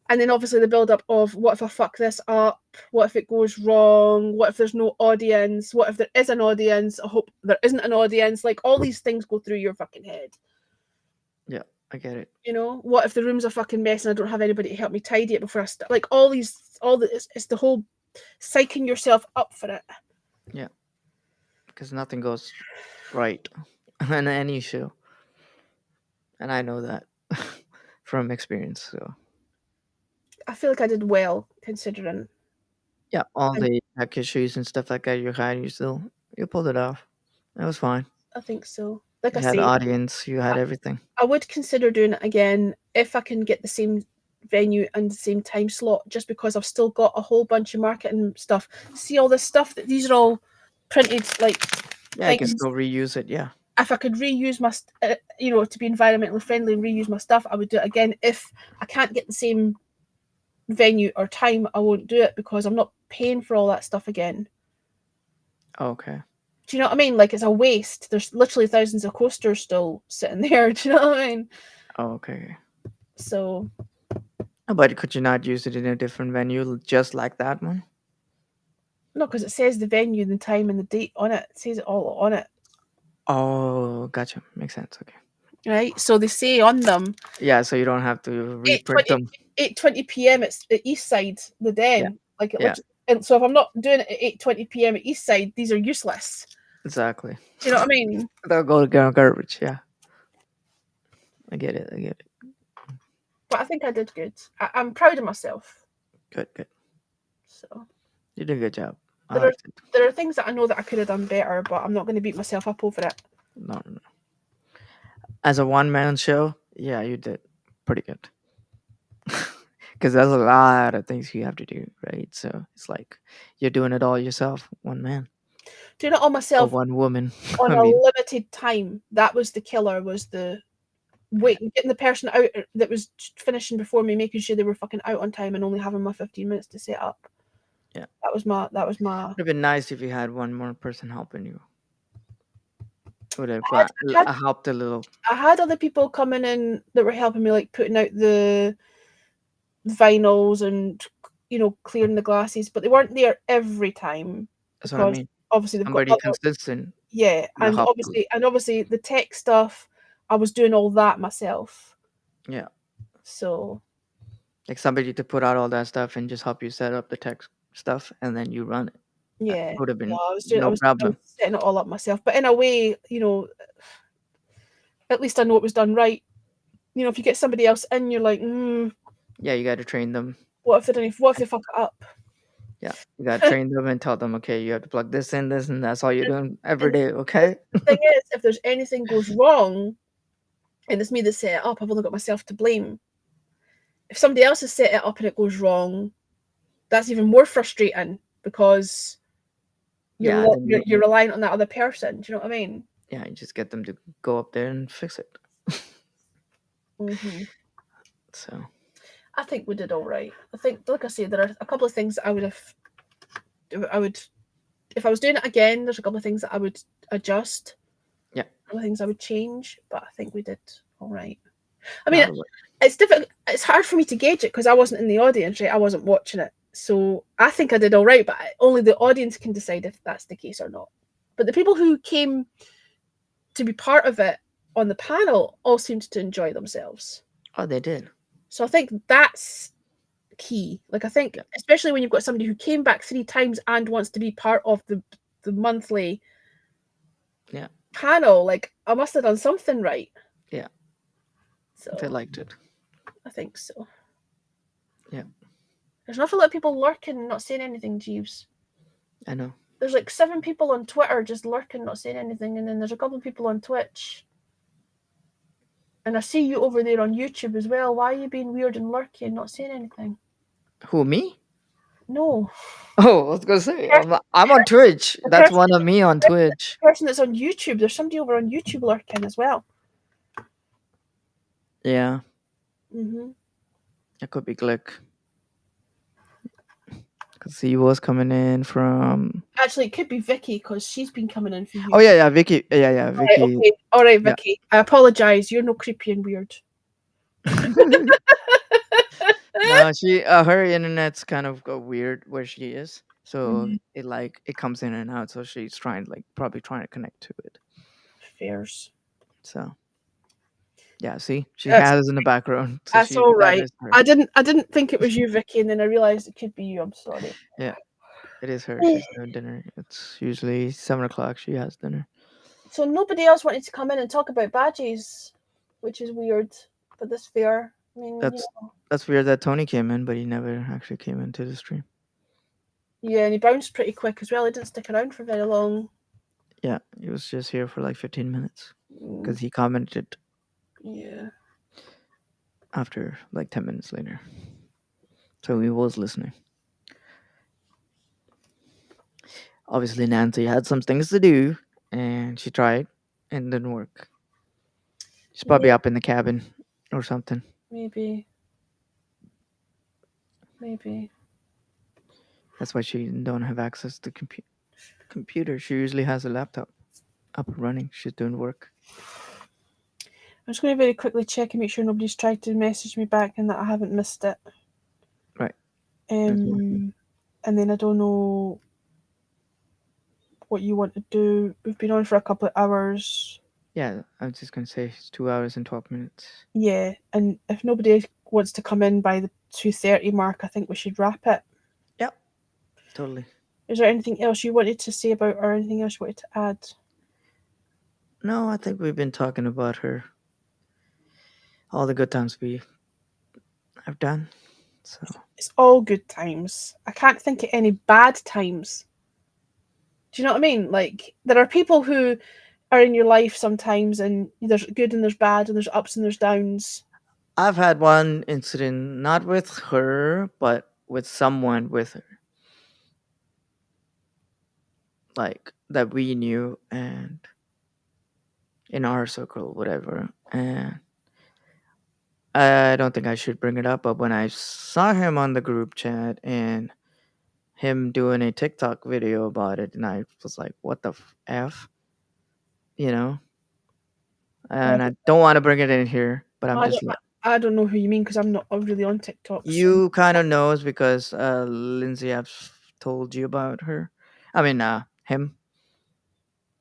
And then obviously the build up of what if I fuck this up? What if it goes wrong? What if there's no audience? What if there is an audience? I hope there isn't an audience. Like all these things go through your fucking head. Yeah, I get it. What if the room's a fucking mess and I don't have anybody to help me tidy it before I start? Like it's the whole psyching yourself up for it. Yeah. Because nothing goes right on any show. And I know that from experience. So I feel like I did well considering. yeah, all And- the tech issues and stuff like that you had, you pulled it off. It was fine. I think so. Like You I had say, audience, you had everything. I would consider doing it again if I can get the same venue and the same time slot, just because I've still got a whole bunch of marketing stuff. See all this stuff that these are all printed like Yeah, I can things. still reuse it. Yeah. If I could reuse my, to be environmentally friendly and reuse my stuff, I would do it again. If I can't get the same venue or time, I won't do it because I'm not paying for all that stuff again. Okay. Do you know what I mean? Like it's a waste. There's literally thousands of coasters still sitting there. Do you know what I mean? Oh, okay. So, But could you not use it in a different venue just like that one? no, because it says the venue, the time, and the date on it. It says it all on it. Oh, gotcha. Makes sense. Okay. Right? So they say on them, Yeah, so you don't have to reprint 8:20 them. 8:20 p.m. It's at East Side, the Den. Yeah. Like it Yeah. literally, and so if I'm not doing it at 8:20 p.m. at East Side, these are useless. Exactly. Do you know what I mean? They'll go to garbage. Yeah. I get it. But I think I did good. I'm proud of myself. Good. So You did a good job. I There are- liked it. there are things that I know that I could have done better, but I'm not going to beat myself up over it. No. As a one-man show, yeah, you did pretty good. Because there's a lot of things you have to do, right? So it's like you're doing it all yourself, one man Doing it all or myself one woman. on I a mean, limited time. That was the killer. Was the waiting, getting the person out that was finishing before me, making sure they were fucking out on time, and only having my 15 minutes to set up. Yeah. That was my. Would have been nice if you had one more person helping you. Would have I had- helped a little. I had other people coming in that were helping me, like putting out the vinyls and clearing the glasses, but they weren't there every time. That's what I because mean. Obviously, they've Somebody got other, consistent. yeah, will and help obviously the tech stuff, I was doing all that myself. Yeah. So Like somebody to put out all that stuff and just help you set up the tech stuff, and then you run it. yeah, Would have been I was doing. no I was problem. setting it all up myself, but in a way, at least I know it was done right. If you get somebody else in, you're like, Yeah, you got to train them. what if they fuck it up? Yeah, you got to train them and tell them, okay, you have to plug this in, this, and that's all you're doing every day, okay? The thing is, if there's anything goes wrong, and it's me that set it up, I've only got myself to blame. If somebody else has set it up and it goes wrong, that's even more frustrating because Yeah, then you're relying on that other person. Do you know what I mean? Yeah, you just get them to go up there and fix it. Mm-hmm. So I think we did all right. I think, like I say, there are a couple of things that I would, if I was doing it again, there's a couple of things that I would adjust. Yeah. A couple of things I would change, but I think we did all right. I mean, no, it's difficult. It's hard for me to gauge it because I wasn't in the audience, right? I wasn't watching it. So I think I did all right, but only the audience can decide if that's the case or not. But the people who came to be part of it on the panel all seemed to enjoy themselves. oh, they did. So I think that's key. Like I think, especially when you've got somebody who came back 3 times and wants to be part of the monthly panel, like I must have done something right. Yeah. So They liked it. I think so. Yeah. There's an awful lot of people lurking and not saying anything, Jeeves. I know. there's like 7 people on Twitter just lurking, not saying anything, and then there's a couple of people on Twitch. And I see you over there on YouTube as well. Why are you being weird and lurky and not saying anything? Who, me? No. Oh, I was gonna say The I'm on Twitch. That's person, one of me on Twitch. person that's on YouTube, there's somebody over on YouTube lurking as well. Yeah, Mm-hmm. it could be Glick. Cause he was coming in from. Actually, it could be Vicky because she's been coming in for you. Oh yeah, Vicky. Yeah, Right, Vicky. okay. All right, Yeah. Vicky. I apologise. You're no creepy and weird. No, her internet's kind of weird where she is, so Mhm. it comes in and out. So she's probably trying to connect to it. Fairs. So yeah, see, she That's- has in the background. So That's all that right. is her. I didn't think it was you, Vicky, and then I realised it could be you. I'm sorry. Yeah, it is her. She's doing dinner. It's usually 7 o'clock. She has dinner. So nobody else wanted to come in and talk about badges, which is weird for this fair. I mean, That's weird that Tony came in, but he never actually came into the stream. yeah, and he bounced pretty quick as well. He didn't stick around for very long. Yeah, he was just here for like 15 minutes Mm, because he commented yeah. after like 10 minutes later. So he was listening. Obviously, Nancy had some things to do, and she tried, and didn't work. She's probably up in the cabin or something. Maybe. That's why she don't have access to computer. She usually has a laptop up and running. She's doing work. I'm just going to very quickly check and make sure nobody's tried to message me back and that I haven't missed it. Right. And then I don't know what you want to do. We've been on for a couple of hours. Yeah, I was just going to say it's 2 hours and 12 minutes. Yeah, and if nobody wants to come in by the 2:30 mark, I think we should wrap it. Yep, totally. Is there anything else you wanted to say about or anything else you wanted to add? No, I think we've been talking about her. All the good times we have done. So It's all good times. I can't think of any bad times. Do you know what I mean? Like, there are people who are in your life sometimes, and there's good and there's bad, and there's ups and there's downs. I've had one incident, not with her, but with someone with her. Like, that we knew and in our circle, whatever. And I don't think I should bring it up, but when I saw him on the group chat and him doing a TikTok video about it, and I was like, what the F? You know? And I don't want to bring it in here, but I don't know who you mean because I'm not really on TikTok. You kind of knows because Lindsay, I've told you about her. I mean, him.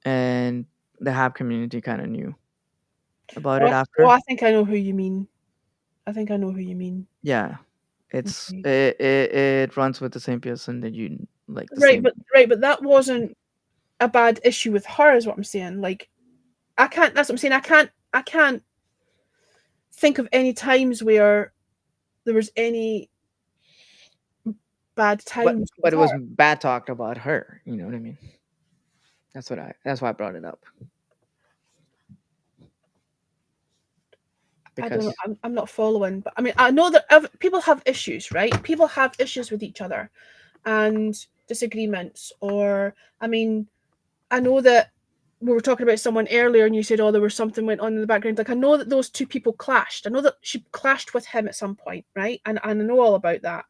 And the Hab community kind of knew about it after. Oh, I think I know who you mean. Yeah, it's Okay. it runs with the same person that you like. But that wasn't a bad issue with her, is what I'm saying. Like, I can't. That's what I'm saying. I can't think of any times where there was any bad times. But it was bad talked about her. You know what I mean? That's why I brought it up. Because I don't know. I'm not following, but I mean, I know that people have issues, right? People have issues with each other and disagreements. Or, I mean, I know that we were talking about someone earlier and you said, oh, there was something went on in the background. Like, I know that those two people clashed. I know that she clashed with him at some point, right? And I know all about that.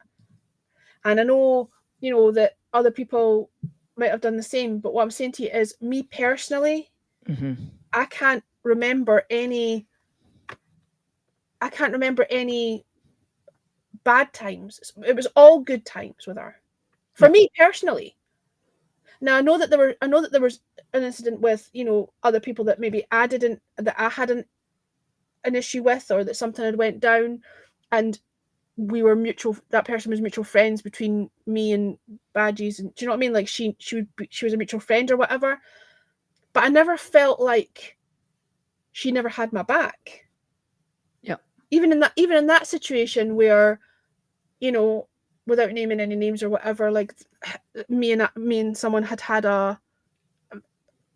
And I know, that other people might have done the same. But what I'm saying to you is, me personally, I can't remember any bad times. It was all good times with her. For me personally. Now I know that there was an incident with, other people that maybe that I had an issue with, or that something had went down, and we were that person was mutual friends between me and Badges, and do you know what I mean? Like, she was a mutual friend or whatever. But I never felt like she never had my back. Yeah. Even in that situation where, we without naming any names or whatever, like me and someone had a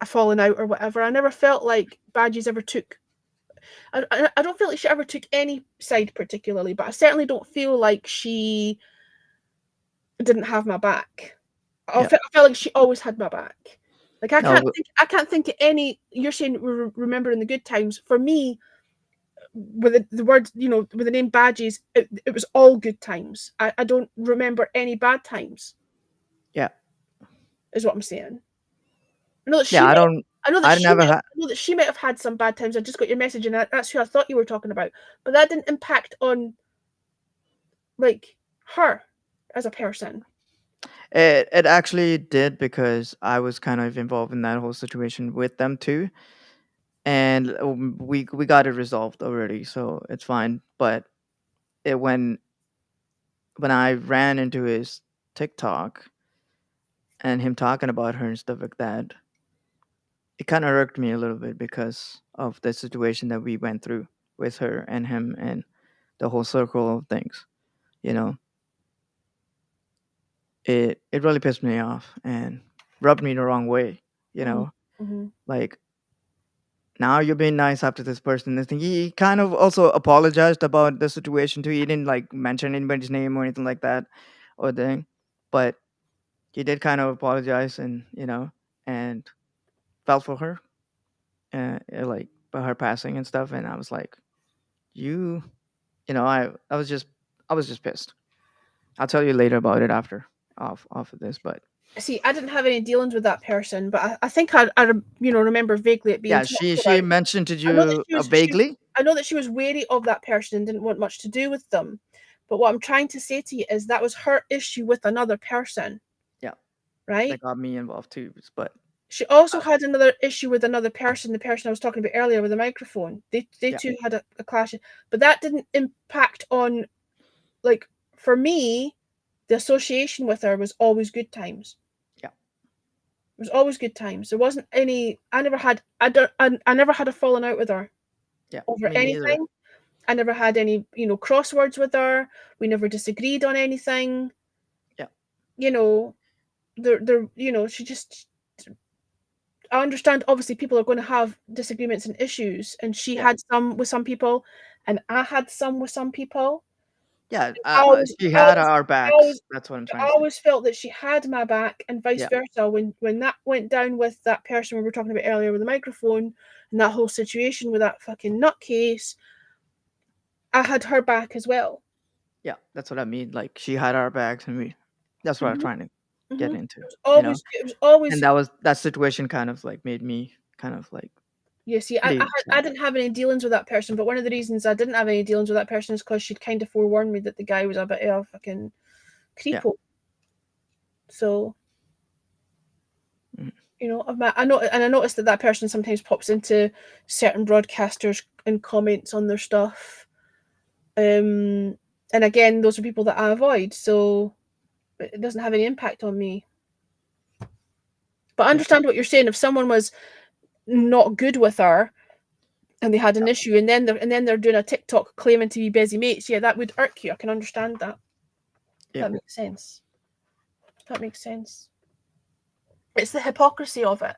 falling out or whatever. I never felt like Badges ever took. I don't feel like she ever took any side particularly, but I certainly don't feel like she didn't have my back. I Yeah. felt like she always had my back. Like I No, can't think of any. You're saying remembering the good times. For me, with the word, with the name Badges, it was all good times. I don't remember any bad times. yeah. Is what I'm saying. I know that Yeah, I don't. I know that I never had. I know that she might have had some bad times. I just got your message, and that's who I thought you were talking about. But that didn't impact on like her as a person. It actually did because I was kind of involved in that whole situation with them too, and we got it resolved already, so it's fine. But it when I ran into his TikTok and him talking about her and stuff like that, it kind of irked me a little bit because of the situation that we went through with her and him and the whole circle of things. You know, it really pissed me off and rubbed me the wrong way. You know, Mm-hmm. like now you're being nice after this person. I think he kind of also apologized about the situation too. He didn't like mention anybody's name or anything like that or thing, but he did kind of apologize and and felt for her, like by her passing and stuff. And I was like, you, I was just pissed. I'll tell you later about it after off of this, but See, I didn't have any dealings with that person, but I think I remember vaguely it being yeah, talked she about. mentioned to I know that you she was vaguely. I know that she was wary of that person and didn't want much to do with them. But what I'm trying to say to you is that was her issue with another person, Yeah, right? that got me involved too. But She also had another issue with another person, the person I was talking about earlier with the microphone. They yeah, two had a clash, but that didn't impact on, like, for me, the association with her was always good times. yeah, It was always good times. There wasn't any. I never had a falling out with her yeah, over me neither. anything. I never had any, crosswords with her. We never disagreed on anything. Yeah, You know, she just. I understand. Obviously, people are going to have disagreements and issues, and she yeah, had some with some people, and I had some with some people. yeah. I always, She I had always, our I backs. always, That's what I'm I trying to say. always felt that she had my back, and vice Yeah, versa. When that went down with that person we were talking about earlier with the microphone, and that whole situation with that fucking nutcase, I had her back as well. yeah. That's what I mean. Like she had our backs, and we. That's what I'm Hmm. trying to get Hmm. into. It was always. And that situation kind of like made me kind of like Yeah, see, pretty I sad. didn't have any dealings with that person, but one of the reasons I didn't have any dealings with that person is because she'd kind of forewarned me that the guy was a bit of a fucking Yeah. creepo. So, Mhm. I noticed that person sometimes pops into certain broadcasters and comments on their stuff. And again, those are people that I avoid, so it doesn't have any impact on me. But I Yeah. understand what you're saying. If someone was not good with her and they had an issue, and then they're doing a TikTok claiming to be busy mates, yeah, that would irk you. I can understand that. Yeah. That makes sense. That makes sense. It's the hypocrisy of it.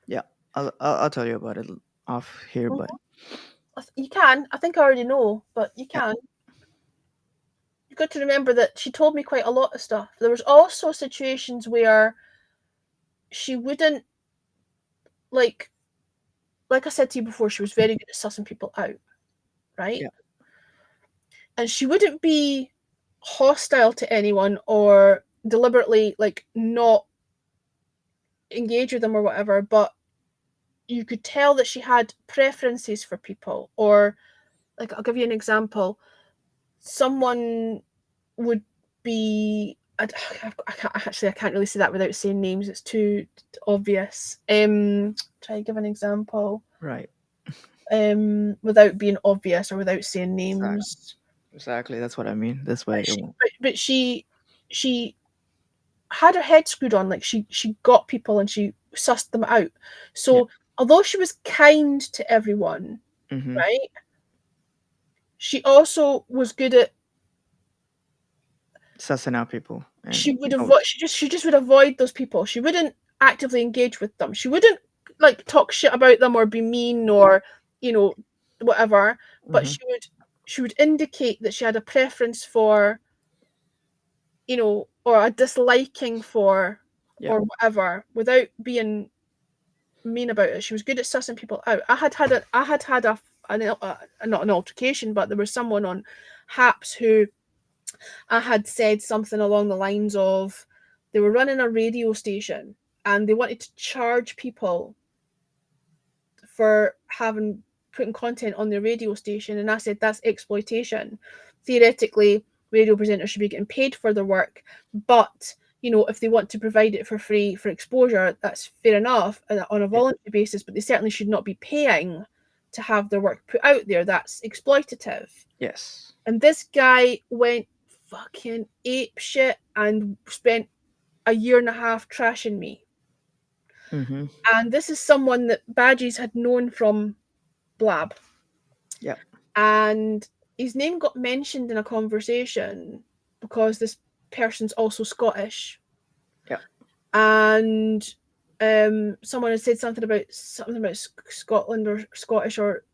Yeah. I'll tell you about it off here, but You can. I think I already know, but you yeah. can. You've got to remember that she told me quite a lot of stuff. There was also situations where she wouldn't, like I said to you before, she was very good at sussing people out, right? Yeah. And she wouldn't be hostile to anyone or deliberately like not engage with them or whatever, but you could tell that she had preferences for people. Or, like, I'll give you an example. Someone would be I can't really say that without saying names. It's too obvious. Try to give an example. Right. Without being obvious or without saying Exactly. names. Exactly. That's what I mean. This way it won't. But she had her head screwed on. Like she got people and she sussed them out. Yeah. So although she was kind to everyone, Mm-hmm. right? She also was good at sussing out people. And she would avoid. She just would avoid those people. She wouldn't actively engage with them. She wouldn't like talk shit about them or be mean or whatever. But she would indicate that she had a preference for, or a disliking for, or whatever, without being mean about it. She was good at sussing people out. I had not an altercation, but there was someone on Haps who I had said something along the lines of, they were running a radio station and they wanted to charge people for putting content on their radio station, and I said that's exploitation. Theoretically, radio presenters should be getting paid for their work, but if they want to provide it for free for exposure, that's fair enough on a voluntary basis, but they certainly should not be paying to have their work put out there. That's exploitative. Yes. And this guy went fucking ape shit and spent a year and a half trashing me. Mm-hmm. And this is someone that Badges had known from Blab. Yeah. And his name got mentioned in a conversation because this person's also Scottish. Yeah. And someone had said something about Scotland or Scottish, or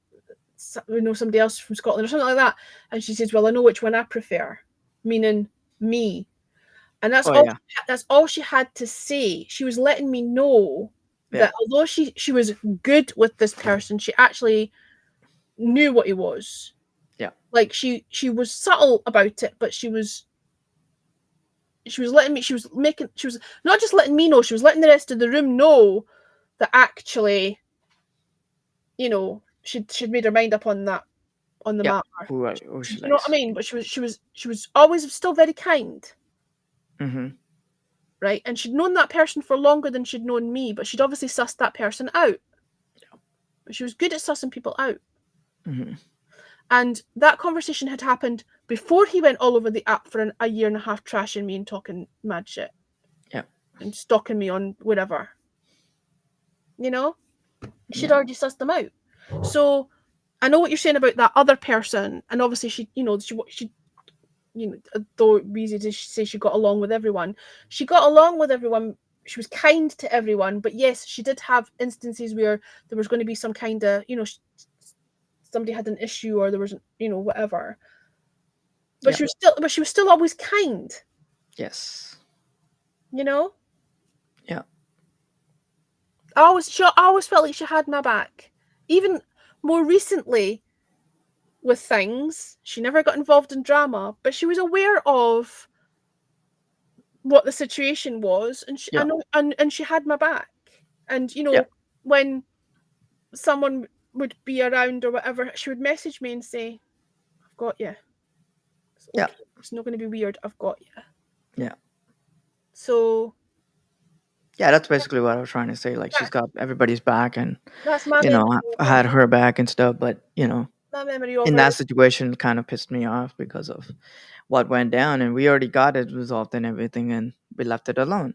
somebody else from Scotland or something like that. And she says, well, I know which one I prefer, meaning me. And that's all she had to say. She was letting me know that although she was good with this person, she actually knew what he was. Yeah. Like she was subtle about it, but she was letting me, she was not just letting me know, she was letting the rest of the room know that actually, she'd made her mind up on the matter. Who you know what I mean? But she was always still very kind. Mm-hmm. Right? And she'd known that person for longer than she'd known me, but she'd obviously sussed that person out. Yeah. But she was good at sussing people out. Mm-hmm. And that conversation had happened before he went all over the app for a year and a half trashing me and talking mad shit. Yeah. And stalking me on whatever. She'd already sussed them out. So I know what you're saying about that other person, and obviously she though easy to say she got along with everyone. She got along with everyone. She was kind to everyone, but yes, she did have instances where there was going to be some kind of, somebody had an issue or there was, whatever. But she was still always kind. Yes. Yeah. I always felt like she had my back. Even more recently, with things, she never got involved in drama, but she was aware of what the situation was, and she, I know, and she had my back. And when someone would be around or whatever, she would message me and say, "I've got you. It's okay. It's not going to be weird. I've got you." Yeah. So. Yeah, that's basically what I was trying to say. Like, she's got everybody's back, and that's my I had her back and stuff. But that memory of in that situation, it kind of pissed me off because of what went down, and we already got it resolved and everything, and we left it alone.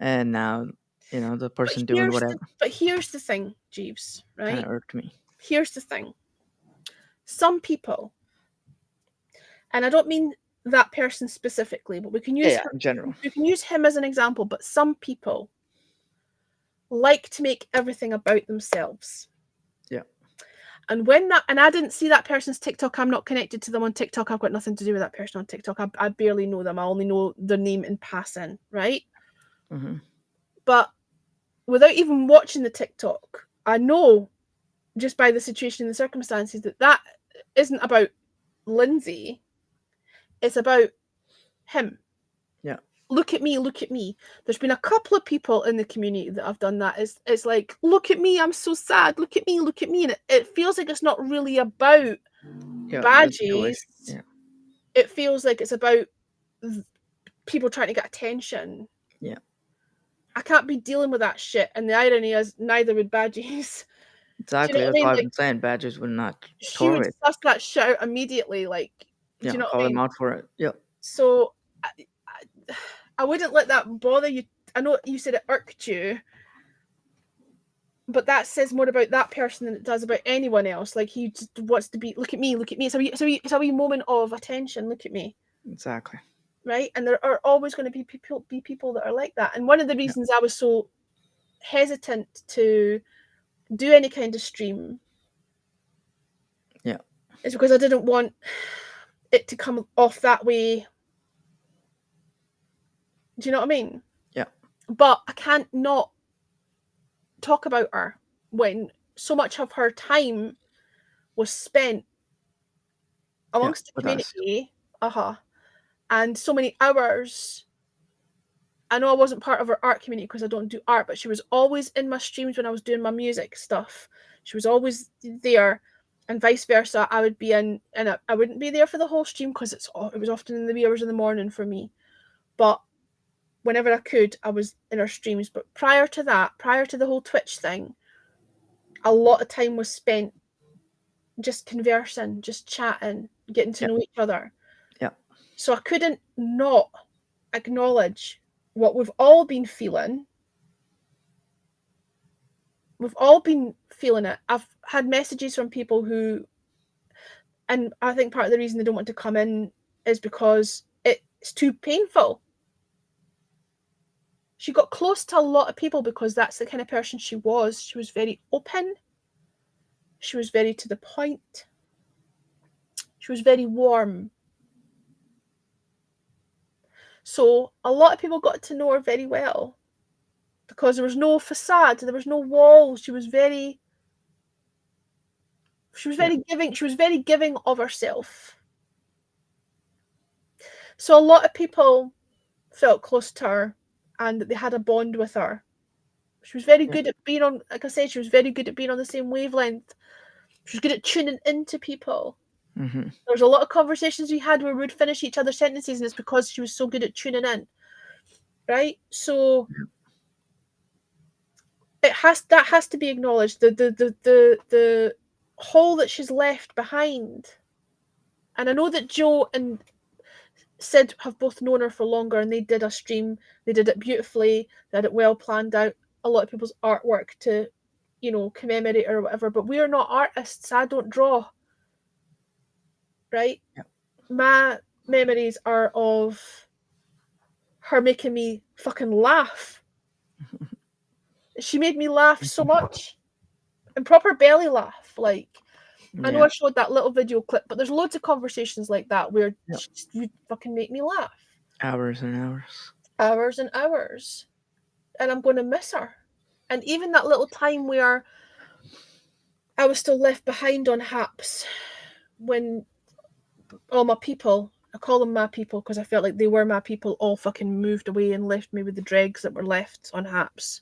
And now, the person doing whatever. But here's the thing, Jeeves, right? Kind of irked me. Here's the thing. Some people, and I don't mean that person specifically, but we can use in general. We can use him as an example, but some people like to make everything about themselves. Yeah. And and I didn't see that person's TikTok. I'm not connected to them on TikTok. I've got nothing to do with that person on TikTok. I barely know them. I only know their name in passing, right? Mm-hmm. But without even watching the TikTok, I know just by the situation and the circumstances that isn't about Lindsay. It's about him. Yeah. Look at me, look at me. There's been a couple of people in the community that have done that. It's like, look at me, I'm so sad. Look at me, look at me. And it feels like it's not really about Badges. Yeah. It feels like it's about people trying to get attention. Yeah. I can't be dealing with that shit. And the irony is, neither would Badges. Exactly. That's why I've been saying Badges would not she would suss that shit out immediately. Like, do you know call what I mean? him out for it. Yep. So I wouldn't let that bother you. I know you said it irked you, but that says more about that person than it does about anyone else. Like, he just wants to be, look at me, look at me. It's a wee moment of attention. Look at me. Exactly. right? And there are always going to be people that are like that. And one of the reasons I was so hesitant to do any kind of stream Yeah. is because I didn't want it to come off that way. Do you know what I mean? Yeah. But I can't not talk about her when so much of her time was spent amongst the with us. community. And so many hours. I know I wasn't part of her art community because I don't do art, but she was always in my streams when I was doing my music stuff. She was always there, and vice versa. I would be in, and I wouldn't be there for the whole stream because it was often in the wee hours in the morning for me. But whenever I could, I was in her streams. But prior to that, prior to the whole Twitch thing, a lot of time was spent just conversing, just chatting, getting to know each other. Yeah. So I couldn't not acknowledge what we've all been feeling. We've all been feeling it. I've had messages from people who, and I think part of the reason they don't want to come in is because it's too painful. She got close to a lot of people because that's the kind of person she was. She was very open. She was very to the point. She was very warm. So a lot of people got to know her very well because there was no facade, there was no walls. She was very giving. She was very giving of herself. So a lot of people felt close to her and they had a bond with her. She was very good at being on, like I said, she was very good at being on the same wavelength. She was good at tuning into people. Mm-hmm. There was a lot of conversations we had where we would finish each other's sentences, and it's because she was so good at tuning in. Right? So that has to be acknowledged. The hole that she's left behind. And I know that Joe and Sid have both known her for longer, and they did a stream. They did it beautifully. They had it well planned out. A lot of people's artwork to, commemorate her or whatever. But we are not artists. I don't draw. Right? Yeah. My memories are of her making me fucking laugh. She made me laugh so much. And proper belly laugh. Like, I know I showed that little video clip, but there's loads of conversations like that where you fucking make me laugh. Hours and hours. Hours and hours. And I'm going to miss her. And even that little time where I was still left behind on Haps when all my people, I call them my people because I felt like they were my people, all fucking moved away and left me with the dregs that were left on Haps.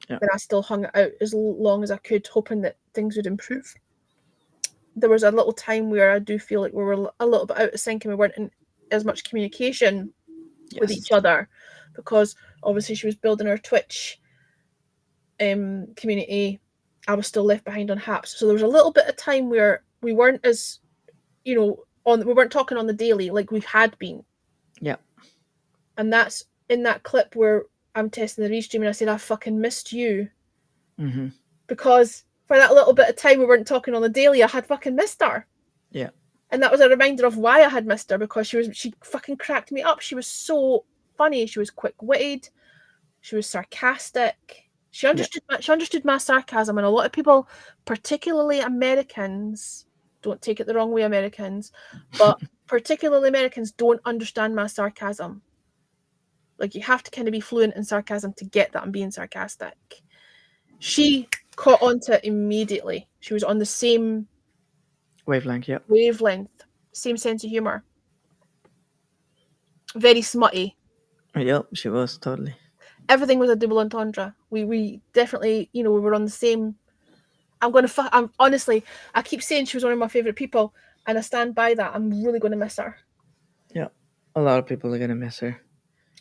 Yeah. And I still hung it out as long as I could, hoping that things would improve. There was a little time where I do feel like we were a little bit out of sync and we weren't in as much communication with each other because obviously she was building her Twitch community. I was still left behind on Haps. So there was a little bit of time where we weren't as, we weren't talking on the daily like we had been. Yeah. And that's in that clip where I'm testing the restream and I said, I fucking missed you. Mm-hmm. Because for that little bit of time we weren't talking on the daily, I had fucking missed her. Yeah. And that was a reminder of why I had missed her, because she fucking cracked me up. She was so funny. She was quick-witted. She was sarcastic. She understood my sarcasm, and a lot of people, particularly Americans, don't take it the wrong way, Americans, but particularly Americans don't understand my sarcasm. Like, you have to kind of be fluent in sarcasm to get that I'm being sarcastic. She caught onto it immediately. She was on the same wavelength, same sense of humor. Very smutty. Yep, she was totally. Everything was a double entendre. We definitely, we were on the same. I'm honestly, I keep saying she was one of my favorite people, and I stand by that. I'm really going to miss her. Yeah, a lot of people are going to miss her.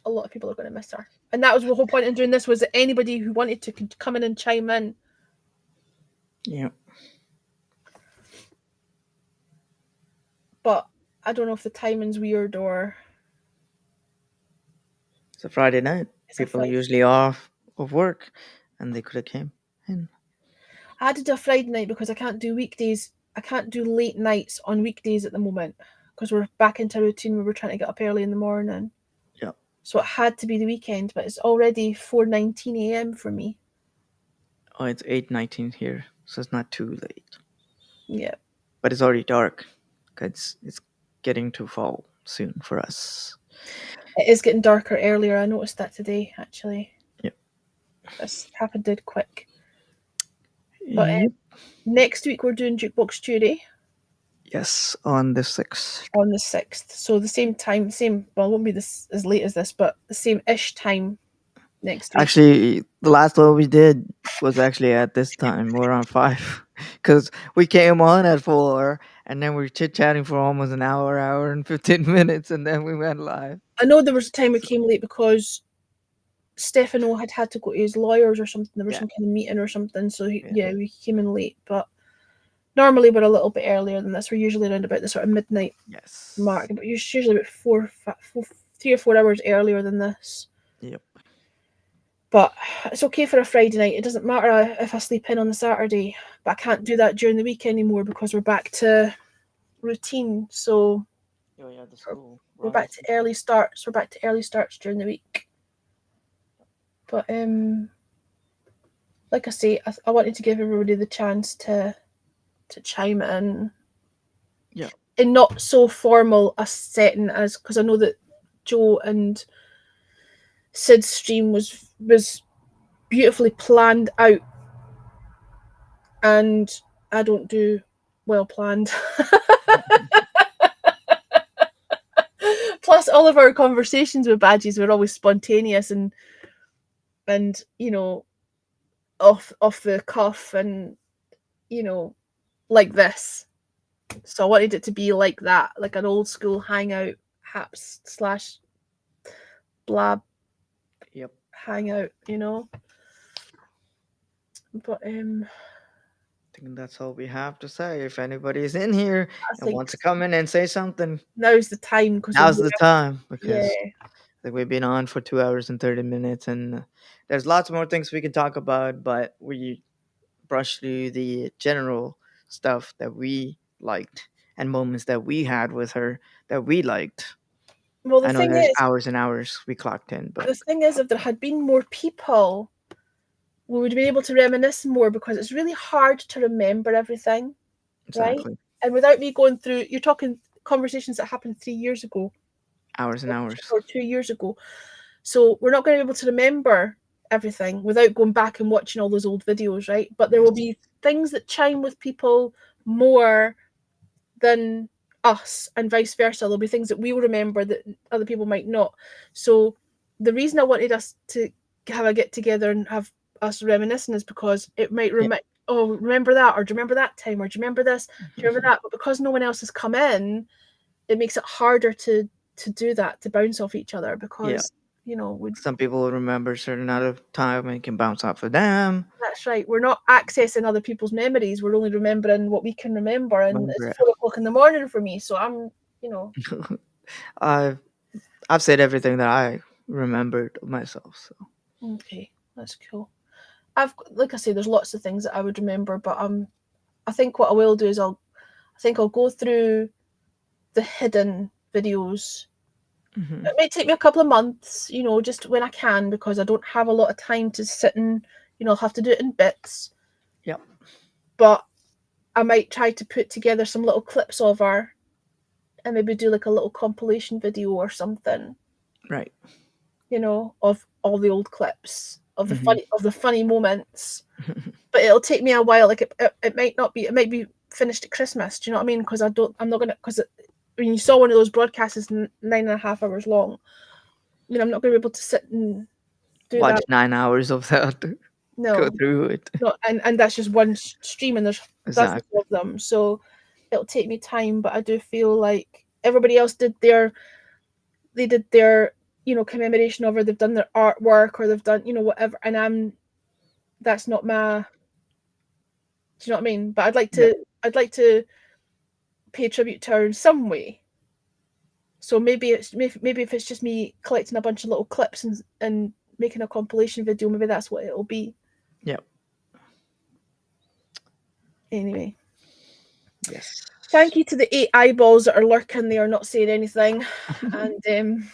A lot of people are going to miss her, and that was the whole point in doing this, was that anybody who wanted to could come in and chime in. Yeah. But I don't know if the timing's weird or. It's a Friday night. People are usually off of work, and they could have came in. I had to do a Friday night because I can't do weekdays. I can't do late nights on weekdays at the moment. because we're back into a routine where we're trying to get up early in the morning. Yep. So it had to be the weekend, but it's already 4:19 a.m. for me. Oh, it's 8:19 here, so it's not too late. Yeah. But it's already dark. It's getting to fall soon for us. It is getting darker earlier. I noticed that today, actually. Yep. This happened quick. But Yep. next week we're doing Jukebox Tuesday Yes, on the 6th. on the 6th. So the same time, well, it won't be this as late as this, but the same-ish time next week. Actually, the last one we did was actually at this time, around 5. Because we came on at 4, and then we were chit-chatting for almost an hour and 15 minutes, and then we went live. I know there was a time we came late because Stefano had to go to his lawyers or something. There was Yeah. some kind of meeting or something. So, Yeah. we came in late. But normally we're a little bit earlier than this. We're usually around about the sort of midnight Yes. mark. But usually about 3 or 4 hours earlier than this. Yep. But it's okay for a Friday night. It doesn't matter if I sleep in on the Saturday. But I can't do that during the week anymore because we're back to routine. So Oh, yeah, the school. we're back to early starts. We're back to early starts during the week. But like I say, I wanted to give everybody the chance to chime in. Yeah. In not so formal a setting as, because I know that Joe and Sid's stream was beautifully planned out, and I don't do well planned. Plus, all of our conversations with badges were always spontaneous and off the cuff and like this. So I wanted it to be like that, like an old school hangout, haps / blab. Yep. Hangout, But I think that's all we have to say. If anybody's in here I and think wants to come in and say something, now's the time because now's the time, because yeah, like we've been on for 2 hours and 30 minutes, and there's lots more things we can talk about, but we brush through the general stuff that we liked and moments that we had with her that we liked. well I know there's hours and hours we clocked in, but the thing is, if there had been more people, we would be able to reminisce more because it's really hard to remember everything, exactly. right? And without me going through, you're talking conversations that happened 3 years ago, Hours and hours. or 2 years ago. So we're not going to be able to remember everything without going back and watching all those old videos, right? But there will be things that chime with people more than us and vice versa. There'll be things that we will remember that other people might not. So the reason I wanted us to have a get together and have us reminiscing is because it might remember that, or do you remember that time, or do you remember this, do you remember that? But because no one else has come in, it makes it harder to do that, to bounce off each other, because Some people will remember a certain amount of time and can bounce off of them. that's right. We're not accessing other people's memories. We're only remembering what we can remember, and Remember it. it's 4:00 in the morning for me. So I'm, I've said everything that I remembered of myself. So okay, that's cool. Like I say, there's lots of things that I would remember, but I think what I will do is I'll go through the hidden videos. It may take me a couple of months, just when I can, because I don't have a lot of time to sit and, I'll have to do it in bits. Yep. But I might try to put together some little clips of her and maybe do like a little compilation video or something. Right. Of all the old clips of the funny moments. But it'll take me a while. Like it might not be. It might be finished at Christmas. Do you know what I mean? Because I'm not gonna. Because when you saw one of those broadcasts is 9.5 hours long, I'm not gonna be able to sit and do Watch that. 9 hours of that. No, Go through it. no, and that's just one stream, and there's dozens Exactly. of them. So it'll take me time. But I do feel like everybody else did their commemoration of her. They've done their artwork, or they've done whatever, and that's not my. Do you know what I mean? But I'd like to pay tribute to her in some way. So maybe if it's just me collecting a bunch of little clips and making a compilation video, maybe that's what it'll be. Yep. Anyway. Yes. Thank you to the 8 eyeballs that are lurking there, not saying anything. And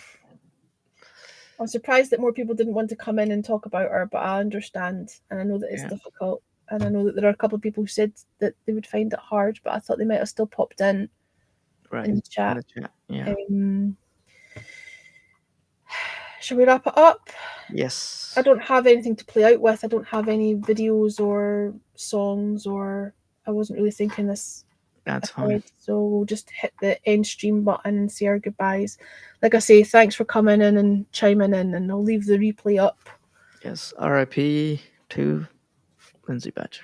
I'm surprised that more people didn't want to come in and talk about her, but I understand. And I know that it's Yeah. difficult. And I know that there are a couple of people who said that they would find it hard, but I thought they might have still popped in Right. the chat. In the chat. Yeah. Shall we wrap it up? Yes. I don't have anything to play out with. I don't have any videos or songs, or I wasn't really thinking this That's ahead. fine. So we'll just hit the end stream button and say our goodbyes. Like I say, thanks for coming in and chiming in, and I'll leave the replay up. Yes. R.I.P. to Lindsay Badger.